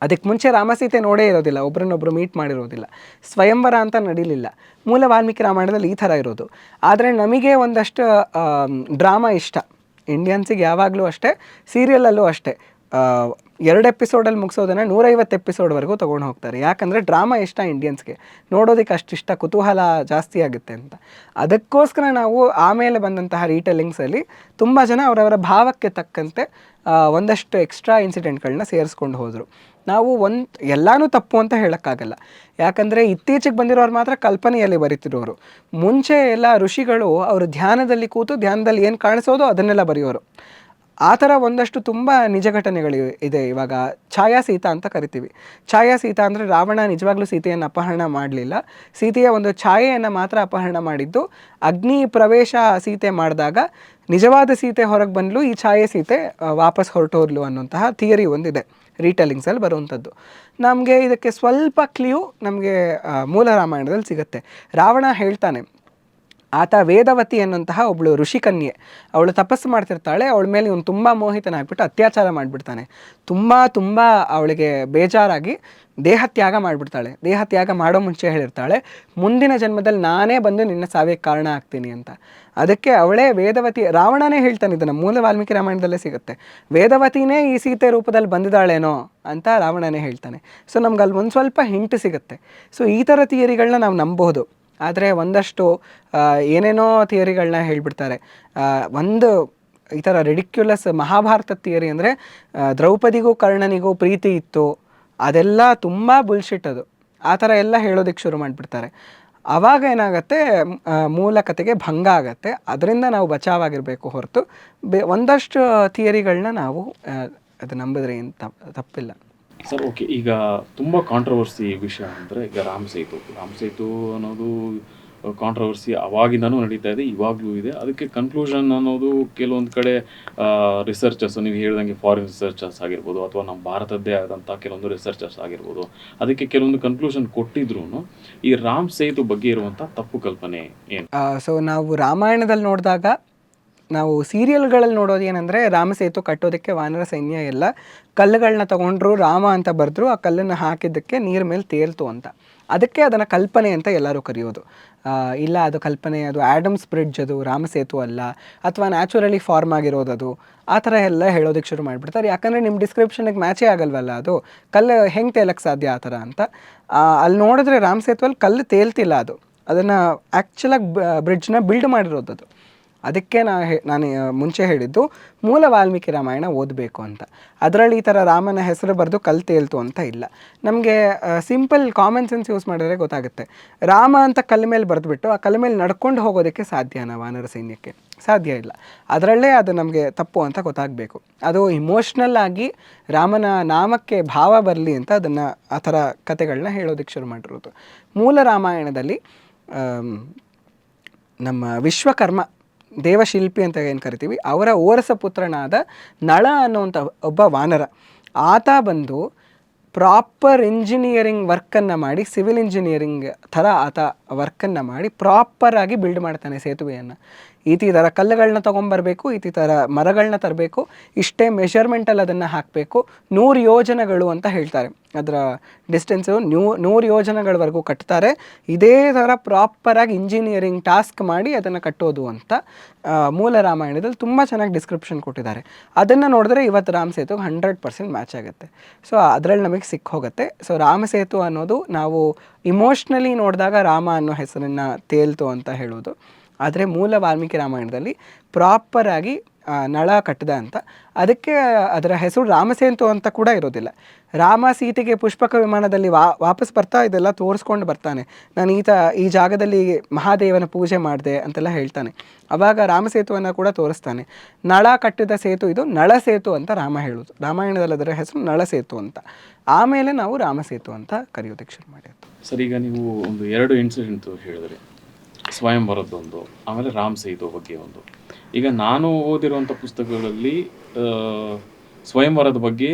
ಅದಕ್ಕೆ ಮುಂಚೆ ರಾಮಸೀತೆ ನೋಡೇ ಇರೋದಿಲ್ಲ, ಒಬ್ರನ್ನೊಬ್ರು ಮೀಟ್ ಮಾಡಿರೋದಿಲ್ಲ, ಸ್ವಯಂವರ ಅಂತ ನಡೀಲಿಲ್ಲ. ಮೂಲ ವಾಲ್ಮೀಕಿ ರಾಮಾಯಣದಲ್ಲಿ ಈ ಥರ ಇರೋದು. ಆದರೆ ನಮಗೆ ಒಂದಷ್ಟು ಡ್ರಾಮಾ ಇಷ್ಟ, ಇಂಡಿಯನ್ಸಿಗೆ ಯಾವಾಗಲೂ ಅಷ್ಟೇ, ಸೀರಿಯಲಲ್ಲೂ ಅಷ್ಟೇ. 2 ಎಪಿಸೋಡಲ್ಲಿ ಮುಗಿಸೋದನ್ನು 150 ಎಪಿಸೋಡ್ವರೆಗೂ ತೊಗೊಂಡು ಹೋಗ್ತಾರೆ. ಯಾಕಂದರೆ ಡ್ರಾಮಾ ಇಷ್ಟ ಇಂಡಿಯನ್ಸ್ಗೆ, ನೋಡೋದಕ್ಕೆ ಅಷ್ಟಿಷ್ಟ, ಕುತೂಹಲ ಜಾಸ್ತಿ ಆಗುತ್ತೆ ಅಂತ. ಅದಕ್ಕೋಸ್ಕರ ನಾವು ಆಮೇಲೆ ಬಂದಂತಹ ರೀಟೆಲ್ಲಿಂಗ್ಸಲ್ಲಿ ತುಂಬ ಜನ ಅವರವರ ಭಾವಕ್ಕೆ ತಕ್ಕಂತೆ ಒಂದಷ್ಟು ಎಕ್ಸ್ಟ್ರಾ ಇನ್ಸಿಡೆಂಟ್ಗಳನ್ನ ಸೇರಿಸ್ಕೊಂಡು ಹೋದರು. ನಾವು ಎಲ್ಲನೂ ತಪ್ಪು ಅಂತ ಹೇಳೋಕ್ಕಾಗಲ್ಲ, ಯಾಕಂದರೆ ಇತ್ತೀಚೆಗೆ ಬಂದಿರೋರು ಮಾತ್ರ ಕಲ್ಪನೆಯಲ್ಲಿ ಬರೀತಿರೋರು. ಮುಂಚೆ ಎಲ್ಲ ಋಷಿಗಳು ಅವರು ಧ್ಯಾನದಲ್ಲಿ ಕೂತು ಧ್ಯಾನದಲ್ಲಿ ಏನು ಕಾಣಿಸೋದು ಅದನ್ನೆಲ್ಲ ಬರೆಯೋರು. ಆ ಥರ ಒಂದಷ್ಟು ತುಂಬ ನಿಜ ಘಟನೆಗಳು ಇದೆ. ಇವಾಗ ಛಾಯಾಸೀತಾ ಅಂತ ಕರಿತೀವಿ. ಛಾಯಾಸೀತಾ ಅಂದರೆ ರಾವಣ ನಿಜವಾಗ್ಲೂ ಸೀತೆಯನ್ನು ಅಪಹರಣ ಮಾಡಲಿಲ್ಲ, ಸೀತೆಯ ಒಂದು ಛಾಯೆಯನ್ನು ಮಾತ್ರ ಅಪಹರಣ ಮಾಡಿದ್ದು. ಅಗ್ನಿ ಪ್ರವೇಶ ಸೀತೆ ಮಾಡಿದಾಗ ನಿಜವಾದ ಸೀತೆ ಹೊರಗೆ ಬಂದಲು, ಈ ಛಾಯೆ ಸೀತೆ ವಾಪಸ್ ಹೊರಟೋದ್ಲು ಅನ್ನೋಂತಹ ಥಿಯರಿ ಒಂದಿದೆ, ರೀಟೆಲ್ಲಿಂಗ್ಸಲ್ಲಿ ಬರುವಂಥದ್ದು. ನಮಗೆ ಇದಕ್ಕೆ ಸ್ವಲ್ಪ ಕ್ಲೂ ನಮಗೆ ಮೂಲ ರಾಮಾಯಣದಲ್ಲಿ ಸಿಗುತ್ತೆ. ರಾವಣ ಹೇಳ್ತಾನೆ, ಆತ ವೇದವತಿ ಅನ್ನೋಂತಹ ಒಬ್ಬಳು ಋಷಿಕನ್ಯೆ, ಅವಳು ತಪಸ್ಸು ಮಾಡ್ತಿರ್ತಾಳೆ, ಅವಳ ಮೇಲೆ ಇವನು ತುಂಬ ಮೋಹಿತನಾಗ್ಬಿಟ್ಟು ಅತ್ಯಾಚಾರ ಮಾಡಿಬಿಡ್ತಾನೆ. ತುಂಬ ಅವಳಿಗೆ ಬೇಜಾರಾಗಿ ದೇಹತ್ಯಾಗ ಮಾಡಿಬಿಡ್ತಾಳೆ. ದೇಹತ್ಯಾಗ ಮಾಡೋ ಮುಂಚೆ ಹೇಳಿರ್ತಾಳೆ, ಮುಂದಿನ ಜನ್ಮದಲ್ಲಿ ನಾನೇ ಬಂದು ನಿನ್ನ ಸಾವಿಗೆ ಕಾರಣ ಆಗ್ತೀನಿ ಅಂತ. ಅದಕ್ಕೆ ಅವಳೇ ವೇದವತಿ, ರಾವಣನೇ ಹೇಳ್ತಾನೆ, ಇದನ್ನು ಮೂಲ ವಾಲ್ಮೀಕಿ ರಾಮಾಯಣದಲ್ಲೇ ಸಿಗುತ್ತೆ, ವೇದವತಿನೇ ಈ ಸೀತೆ ರೂಪದಲ್ಲಿ ಬಂದಿದ್ದಾಳೇನೋ ಅಂತ ರಾವಣನೇ ಹೇಳ್ತಾನೆ. ಸೊ ನಮ್ಗೆ ಅಲ್ಲಿ ಒಂದು ಸ್ವಲ್ಪ ಹಿಂಟ್ ಸಿಗುತ್ತೆ. ಸೊ ಈ ಥರ ಥಿಯರಿಗಳನ್ನ ನಾವು ನಂಬೋದು. ಆದರೆ ಒಂದಷ್ಟು ಏನೇನೋ ಥಿಯರಿಗಳನ್ನ ಹೇಳ್ಬಿಡ್ತಾರೆ. ಒಂದು ಈ ಥರ ರೆಡಿಕ್ಯುಲಸ್ ಮಹಾಭಾರತ ಥಿಯರಿ ಅಂದರೆ ದ್ರೌಪದಿಗೂ ಕರ್ಣನಿಗೂ ಪ್ರೀತಿ ಇತ್ತು, ಅದೆಲ್ಲ ತುಂಬ ಬುಲ್ಶಿಟ್ ಅದು. ಆ ಥರ ಎಲ್ಲ ಹೇಳೋದಕ್ಕೆ ಶುರು ಮಾಡಿಬಿಡ್ತಾರೆ. ಆವಾಗ ಏನಾಗುತ್ತೆ, ಮೂಲ ಕಥೆಗೆ ಭಂಗ ಆಗುತ್ತೆ. ಅದರಿಂದ ನಾವು ಬಚಾವಾಗಿರಬೇಕು ಹೊರತು ಒಂದಷ್ಟು ಥಿಯರಿಗಳನ್ನ ನಾವು ಅದು ನಂಬಿದ್ರೆ ಏನು ತಪ್ಪಿಲ್ಲ. ಸರ್ ಓಕೆ, ಈಗ ತುಂಬ ಕಾಂಟ್ರವರ್ಸಿ ವಿಷಯ ಅಂದರೆ ಈಗ ರಾಮ್ ಸೇತು ಅನ್ನೋದು ಕಾಂಟ್ರವರ್ಸಿ ಅವಾಗಿಂದನೂ ನಡೀತಾ ಇದೆ, ಇವಾಗಲೂ ಇದೆ. ಅದಕ್ಕೆ ಕನ್ಕ್ಲೂಷನ್ ಅನ್ನೋದು ಕೆಲವೊಂದು ಕಡೆ ರಿಸರ್ಚರ್ಸ್, ನೀವು ಹೇಳ್ದಂಗೆ ಫಾರಿನ್ ರಿಸರ್ಚರ್ಸ್ ಆಗಿರ್ಬೋದು ಅಥವಾ ನಮ್ಮ ಭಾರತದ್ದೇ ಆದಂಥ ಕೆಲವೊಂದು ರಿಸರ್ಚರ್ಸ್ ಆಗಿರ್ಬೋದು, ಅದಕ್ಕೆ ಕೆಲವೊಂದು ಕನ್ಕ್ಲೂಷನ್ ಕೊಟ್ಟಿದ್ರು ಈ ರಾಮ್ ಸೇತು ಬಗ್ಗೆ ಇರುವಂಥ ತಪ್ಪು ಕಲ್ಪನೆ ಏನು? ಸೊ ನಾವು ರಾಮಾಯಣದಲ್ಲಿ ನೋಡಿದಾಗ ನಾವು ಸೀರಿಯಲ್ಗಳಲ್ಲಿ ನೋಡೋದು ಏನಂದರೆ, ರಾಮಸೇತು ಕಟ್ಟೋದಕ್ಕೆ ವಾನರ ಸೈನ್ಯ ಎಲ್ಲ ಕಲ್ಲುಗಳನ್ನ ತೊಗೊಂಡ್ರು, ರಾಮ ಅಂತ ಬರೆದ್ರು, ಆ ಕಲ್ಲನ್ನು ಹಾಕಿದ್ದಕ್ಕೆ ನೀರ ಮೇಲೆ ತೇಲ್ತು ಅಂತ. ಅದಕ್ಕೆ ಅದನ್ನು ಕಲ್ಪನೆ ಅಂತ ಎಲ್ಲರೂ ಕರೆಯೋದು. ಇಲ್ಲ, ಅದು ಕಲ್ಪನೆ, ಅದು ಆ್ಯಡಮ್ಸ್ ಬ್ರಿಡ್ಜ್, ಅದು ರಾಮಸೇತು ಅಲ್ಲ, ಅಥವಾ ನ್ಯಾಚುರಲಿ ಫಾರ್ಮ್ ಆಗಿರೋದದು, ಆ ಥರ ಎಲ್ಲ ಹೇಳೋದಕ್ಕೆ ಶುರು ಮಾಡಿಬಿಡ್ತಾರೆ. ಯಾಕಂದರೆ ನಿಮ್ಮ ಡಿಸ್ಕ್ರಿಪ್ಷನ್ಗೆ ಮ್ಯಾಚೇ ಆಗಲ್ವಲ್ಲ, ಅದು ಕಲ್ಲು ಹೆಂಗೆ ತೇಲಕ್ಕೆ ಸಾಧ್ಯ ಆ ಥರ ಅಂತ. ಅಲ್ಲಿ ನೋಡಿದ್ರೆ ರಾಮಸೇತುವಲ್ಲಿ ಕಲ್ಲು ತೇಲ್ತಿಲ್ಲ, ಅದನ್ನು ಆ್ಯಕ್ಚುಲಾಗಿ ಬ್ರಿಡ್ಜ್ನ ಬಿಲ್ಡ್ ಮಾಡಿರೋದು ಅದು. ಅದಕ್ಕೆ ನಾನು ಮುಂಚೆ ಹೇಳಿದ್ದು ಮೂಲ ವಾಲ್ಮೀಕಿ ರಾಮಾಯಣ ಓದಬೇಕು ಅಂತ. ಅದರಲ್ಲಿ ಈ ಥರ ರಾಮನ ಹೆಸರು ಬರೆದು ಕಲ್ಲು ತೇಲ್ತು ಅಂತ ಇಲ್ಲ. ನಮಗೆ ಸಿಂಪಲ್ ಕಾಮನ್ ಸೆನ್ಸ್ ಯೂಸ್ ಮಾಡಿದ್ರೆ ಗೊತ್ತಾಗುತ್ತೆ. ರಾಮ ಅಂತ ಕಲ್ಲ ಮೇಲೆ ಬರೆದುಬಿಟ್ಟು ಆ ಕಲ್ಲ ಮೇಲೆ ನಡ್ಕೊಂಡು ಹೋಗೋದಕ್ಕೆ ಸಾಧ್ಯನಾ ವಾನರ ಸೈನ್ಯಕ್ಕೆ? ಸಾಧ್ಯ ಇಲ್ಲ. ಅದರಲ್ಲೇ ಅದು ನಮಗೆ ತಪ್ಪು ಅಂತ ಗೊತ್ತಾಗಬೇಕು. ಅದು ಇಮೋಷ್ನಲ್ ಆಗಿ ರಾಮನ ನಾಮಕ್ಕೆ ಭಾವ ಬರಲಿ ಅಂತ ಅದನ್ನು ಆ ಥರ ಕತೆಗಳನ್ನ ಹೇಳೋದಕ್ಕೆ ಶುರು ಮಾಡಿರೋದು. ಮೂಲ ರಾಮಾಯಣದಲ್ಲಿ ನಮ್ಮ ವಿಶ್ವಕರ್ಮ ದೇವಶಿಲ್ಪಿ ಅಂತ ಏನು ಕರಿತೀವಿ, ಅವರ ಓರಸ ಪುತ್ರನಾದ ನಳ ಅನ್ನುವಂಥ ಒಬ್ಬ ವಾನರ, ಆತ ಬಂದು ಪ್ರಾಪರ್ ಇಂಜಿನಿಯರಿಂಗ್ ವರ್ಕನ್ನು ಮಾಡಿ, ಸಿವಿಲ್ ಇಂಜಿನಿಯರಿಂಗ್ ಥರ ಆತ ವರ್ಕನ್ನು ಮಾಡಿ ಪ್ರಾಪರಾಗಿ ಬಿಲ್ಡ್ ಮಾಡ್ತಾನೆ ಸೇತುವೆಯನ್ನು. ಈ ಥರ ಕಲ್ಲುಗಳನ್ನ ತೊಗೊಂಬರ್ಬೇಕು, ಈ ಥರ ಮರಗಳನ್ನ ತರಬೇಕು, ಇಷ್ಟೇ ಮೆಷರ್ಮೆಂಟಲ್ಲಿ ಅದನ್ನು ಹಾಕಬೇಕು, 100 ಯೋಜನೆಗಳು ಅಂತ ಹೇಳ್ತಾರೆ. ಅದರ ಡಿಸ್ಟೆನ್ಸು 100 ಯೋಜನೆಗಳವರೆಗೂ ಕಟ್ತಾರೆ. ಇದೇ ಥರ ಪ್ರಾಪರಾಗಿ ಇಂಜಿನಿಯರಿಂಗ್ ಟಾಸ್ಕ್ ಮಾಡಿ ಅದನ್ನು ಕಟ್ಟೋದು ಅಂತ ಮೂಲ ರಾಮಾಯಣದಲ್ಲಿ ತುಂಬ ಚೆನ್ನಾಗಿ ಡಿಸ್ಕ್ರಿಪ್ಷನ್ ಕೊಟ್ಟಿದ್ದಾರೆ. ಅದನ್ನು ನೋಡಿದ್ರೆ ಇವತ್ತು ರಾಮಸೇತು 100% ಮ್ಯಾಚ್ ಆಗುತ್ತೆ. ಸೊ ಅದರಲ್ಲಿ ನಮಗೆ ಸಿಕ್ಕ ಹೋಗುತ್ತೆ. ಸೊ ರಾಮಸೇತು ಅನ್ನೋದು ನಾವು ಇಮೋಷ್ನಲಿ ನೋಡಿದಾಗ ರಾಮ ಅನ್ನೋ ಹೆಸರನ್ನು ತೇಲ್ತು ಅಂತ ಹೇಳೋದು. ಆದರೆ ಮೂಲ ವಾಲ್ಮೀಕಿ ರಾಮಾಯಣದಲ್ಲಿ ಪ್ರಾಪರಾಗಿ ನಳ ಕಟ್ಟದ ಅಂತ. ಅದಕ್ಕೆ ಅದರ ಹೆಸರು ರಾಮಸೇತು ಅಂತ ಕೂಡ ಇರೋದಿಲ್ಲ. ರಾಮ ಸೀತೆಗೆ ಪುಷ್ಪಕ ವಿಮಾನದಲ್ಲಿ ವಾಪಸ್ ಬರ್ತಾ ಇದೆಲ್ಲ ತೋರಿಸ್ಕೊಂಡು ಬರ್ತಾನೆ, ನಾನು ಈ ಜಾಗದಲ್ಲಿ ಮಹಾದೇವನ ಪೂಜೆ ಮಾಡಿದೆ ಅಂತೆಲ್ಲ ಹೇಳ್ತಾನೆ. ಆವಾಗ ರಾಮಸೇತುವನ್ನು ಕೂಡ ತೋರಿಸ್ತಾನೆ. ನಳ ಕಟ್ಟಿದ ಸೇತು ಇದು ನಳ ಸೇತು ಅಂತ ರಾಮ ಹೇಳೋದು. ರಾಮಾಯಣದಲ್ಲಿ ಅದರ ಹೆಸರು ನಳ ಸೇತು ಅಂತ. ಆಮೇಲೆ ನಾವು ರಾಮಸೇತು ಅಂತ ಕರೆಯೋದಕ್ಕೆ ಶುರು ಮಾಡಿದ್ದು. ಸರ್, ಈಗ ನೀವು ಒಂದು 2 ಇನ್ಸಿಡೆಂಟ್ ಹೇಳಿದ್ರಿ, ಸ್ವಯಂವರದ್ದೊಂದು, ಆಮೇಲೆ ರಾಮ್ ಸೇತು ಬಗ್ಗೆ ಒಂದು. ಈಗ ನಾನು ಓದಿರುವಂಥ ಪುಸ್ತಕಗಳಲ್ಲಿ ಸ್ವಯಂವರದ ಬಗ್ಗೆ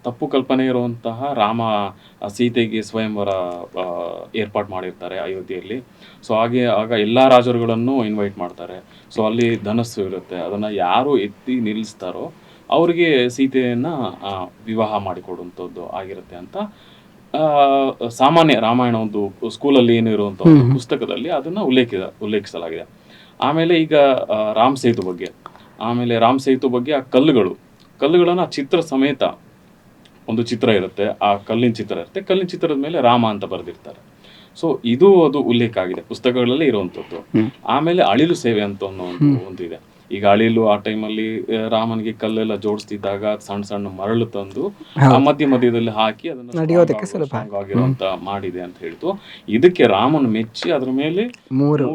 ತಪ್ಪು ಕಲ್ಪನೆ ಇರುವಂತಹ, ರಾಮ ಸೀತೆಗೆ ಸ್ವಯಂವರ ಏರ್ಪಾಡು ಮಾಡಿರ್ತಾರೆ ಅಯೋಧ್ಯೆಯಲ್ಲಿ. ಸೊ ಆಗ ಎಲ್ಲ ರಾಜರುಗಳನ್ನು ಇನ್ವೈಟ್ ಮಾಡ್ತಾರೆ. ಸೊ ಅಲ್ಲಿ ಧನಸ್ಸು ಇರುತ್ತೆ, ಅದನ್ನು ಯಾರು ಎತ್ತಿ ನಿಲ್ಲಿಸ್ತಾರೋ ಅವ್ರಿಗೆ ಸೀತೆಯನ್ನು ವಿವಾಹ ಮಾಡಿಕೊಡುವಂಥದ್ದು ಆಗಿರುತ್ತೆ ಅಂತ ಸಾಮಾನ್ಯ ರಾಮಾಯಣ ಒಂದು ಸ್ಕೂಲಲ್ಲಿ ಏನಿರುವಂಥ ಒಂದು ಪುಸ್ತಕದಲ್ಲಿ ಅದನ್ನು ಉಲ್ಲೇಖಿಸಲಾಗಿದೆ. ಆಮೇಲೆ ಈಗ ರಾಮ್ ಸೇತು ಬಗ್ಗೆ ಆ ಕಲ್ಲುಗಳನ್ನು ಚಿತ್ರ ಸಮೇತ ಒಂದು ಚಿತ್ರ ಇರುತ್ತೆ, ಆ ಕಲ್ಲಿನ ಚಿತ್ರ ಇರುತ್ತೆ, ಕಲ್ಲಿನ ಚಿತ್ರದ ಮೇಲೆ ರಾಮ ಅಂತ ಬರೆದಿರ್ತಾರೆ. ಸೊ ಅದು ಉಲ್ಲೇಖ ಆಗಿದೆ ಪುಸ್ತಕಗಳಲ್ಲಿ ಇರುವಂಥದ್ದು. ಆಮೇಲೆ ಅಳಿಲು ಸೇವೆ ಅಂತ ಒಂದು ಇದೆ. ಈಗ ಅಳಿಲು ಆ ಟೈಮಲ್ಲಿ ರಾಮನಿಗೆ ಕಲ್ಲೆಲ್ಲ ಜೋಡಿಸ್ತಿದ್ದಾಗ ಸಣ್ಣ ಮರಳು ತಂದು ಮಧ್ಯದಲ್ಲಿ ಹಾಕಿ ಅದನ್ನು ಆಗಿರುವಂತ ಮಾಡಿದೆ ಅಂತ ಹೇಳ್ತು. ಇದಕ್ಕೆ ರಾಮನ್ ಮೆಚ್ಚಿ ಅದ್ರ ಮೇಲೆ 3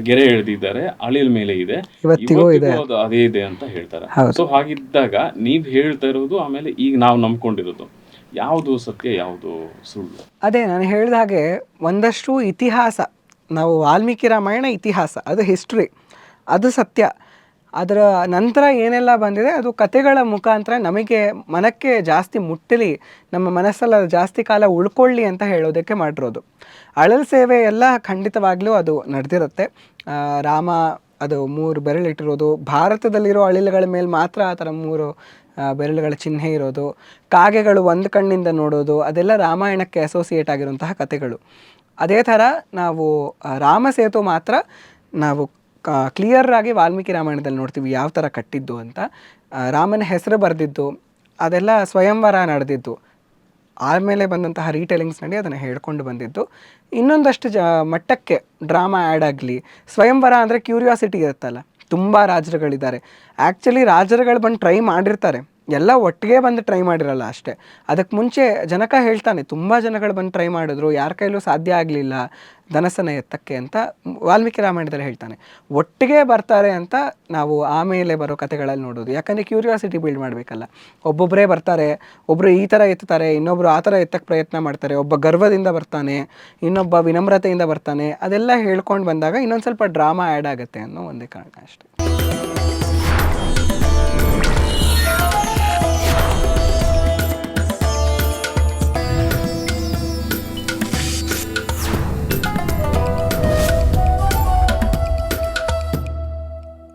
ಗೆರೆ ಎಳೆದಿದ್ದಾರೆ, ಅಳಿಲ್ ಮೇಲೆ ಇದೆ, ಅದು ಅದೇ ಇದೆ ಅಂತ ಹೇಳ್ತಾರೆ. ಸೊ ಹಾಗಿದ್ದಾಗ ನೀವ್ ಹೇಳ್ತಾ ಇರೋದು, ಆಮೇಲೆ ಈಗ ನಾವು ನಂಬ್ಕೊಂಡಿರೋದು ಯಾವುದು ಸತ್ಯ, ಯಾವುದು ಸುಳ್ಳು? ಅದೇ ನಾನು ಹೇಳಿದ ಹಾಗೆ ಒಂದಷ್ಟು ಇತಿಹಾಸ, ನಾವು ವಾಲ್ಮೀಕಿ ರಾಮಾಯಣ ಇತಿಹಾಸ, ಅದು ಹಿಸ್ಟ್ರಿ, ಅದು ಸತ್ಯ. ಅದರ ನಂತರ ಏನೆಲ್ಲ ಬಂದಿದೆ ಅದು ಕತೆಗಳ ಮುಖಾಂತರ ನಮಗೆ ಮನಕ್ಕೆ ಜಾಸ್ತಿ ಮುಟ್ಟಲಿ, ನಮ್ಮ ಮನಸ್ಸಲ್ಲಿ ಅದು ಜಾಸ್ತಿ ಕಾಲ ಉಳ್ಕೊಳ್ಳಿ ಅಂತ ಹೇಳೋದಕ್ಕೆ ಮಾಡಿರೋದು. ಅಳಲ್ ಸೇವೆ ಎಲ್ಲ ಖಂಡಿತವಾಗ್ಲೂ ಅದು ನಡೆದಿರುತ್ತೆ. ರಾಮ ಅದು 3 ಬೆರಳಿಟ್ಟಿರೋದು, ಭಾರತದಲ್ಲಿರೋ ಅಳಿಲುಗಳ ಮೇಲೆ ಮಾತ್ರ ಆ ಥರ 3 ಬೆರಳುಗಳ ಚಿಹ್ನೆ ಇರೋದು, ಕಾಗೆಗಳು ಒಂದು ಕಣ್ಣಿಂದ ನೋಡೋದು, ಅದೆಲ್ಲ ರಾಮಾಯಣಕ್ಕೆ ಅಸೋಸಿಯೇಟ್ ಆಗಿರುವಂತಹ ಕತೆಗಳು. ಅದೇ ಥರ ನಾವು ರಾಮಸೇತು ಮಾತ್ರ ನಾವು ಕ್ಲಿಯರ್ ಆಗಿ ವಾಲ್ಮೀಕಿ ರಾಮಾಯಣದಲ್ಲಿ ನೋಡ್ತೀವಿ ಯಾವ ಥರ ಕಟ್ಟಿದ್ದು ಅಂತ. ರಾಮನ ಹೆಸರು ಬರೆದಿದ್ದು, ಅದೆಲ್ಲ ಸ್ವಯಂವರ ನಡೆದಿದ್ದು, ಆಮೇಲೆ ಬಂದಂತಹ ರೀಟೆಲಿಂಗ್ಸ್ ನಡಿ ಅದನ್ನು ಹೇಳ್ಕೊಂಡು ಬಂದಿದ್ದು. ಇನ್ನೊಂದಷ್ಟು ಮಟ್ಟಕ್ಕೆ ಡ್ರಾಮಾ ಆ್ಯಡ್ ಆಗಲಿ, ಸ್ವಯಂವರ ಅಂದರೆ ಕ್ಯೂರಿಯಾಸಿಟಿ ಇರುತ್ತಲ್ಲ, ತುಂಬ ರಾಜರುಗಳಿದ್ದಾರೆ. ಆ್ಯಕ್ಚುಲಿ ರಾಜರುಗಳು ಬಂದು ಟ್ರೈ ಮಾಡಿರ್ತಾರೆ, ಎಲ್ಲ ಒಟ್ಟಿಗೆ ಬಂದು ಟ್ರೈ ಮಾಡಿರಲ್ಲ ಅಷ್ಟೇ. ಅದಕ್ಕೆ ಮುಂಚೆ ಜನಕ ಹೇಳ್ತಾನೆ, ತುಂಬ ಜನಗಳು ಬಂದು ಟ್ರೈ ಮಾಡಿದ್ರು, ಯಾರ ಕೈಲೂ ಸಾಧ್ಯ ಆಗಲಿಲ್ಲ ಧನಸ್ಸನ್ನು ಎತ್ತಕ್ಕೆ ಅಂತ ವಾಲ್ಮೀಕಿ ರಾಮಾಯಣದಲ್ಲಿ ಹೇಳ್ತಾನೆ. ಒಟ್ಟಿಗೆ ಬರ್ತಾರೆ ಅಂತ ನಾವು ಆಮೇಲೆ ಬರೋ ಕಥೆಗಳಲ್ಲಿ ನೋಡೋದು. ಯಾಕಂದರೆ ಕ್ಯೂರಿಯಾಸಿಟಿ ಬಿಲ್ಡ್ ಮಾಡಬೇಕಲ್ಲ. ಒಬ್ಬೊಬ್ಬರೇ ಬರ್ತಾರೆ, ಒಬ್ಬರು ಈ ಥರ ಎತ್ತಾರೆ, ಇನ್ನೊಬ್ಬರು ಆ ಥರ ಎತ್ತಕ್ಕೆ ಪ್ರಯತ್ನ ಮಾಡ್ತಾರೆ, ಒಬ್ಬ ಗರ್ವದಿಂದ ಬರ್ತಾನೆ, ಇನ್ನೊಬ್ಬ ವಿನಮ್ರತೆಯಿಂದ ಬರ್ತಾನೆ. ಅದೆಲ್ಲ ಹೇಳ್ಕೊಂಡು ಬಂದಾಗ ಇನ್ನೊಂದು ಸ್ವಲ್ಪ ಡ್ರಾಮಾ ಆ್ಯಡ್ ಆಗುತ್ತೆ ಅನ್ನೋ ಒಂದೇ ಕಾರಣ ಅಷ್ಟೇ.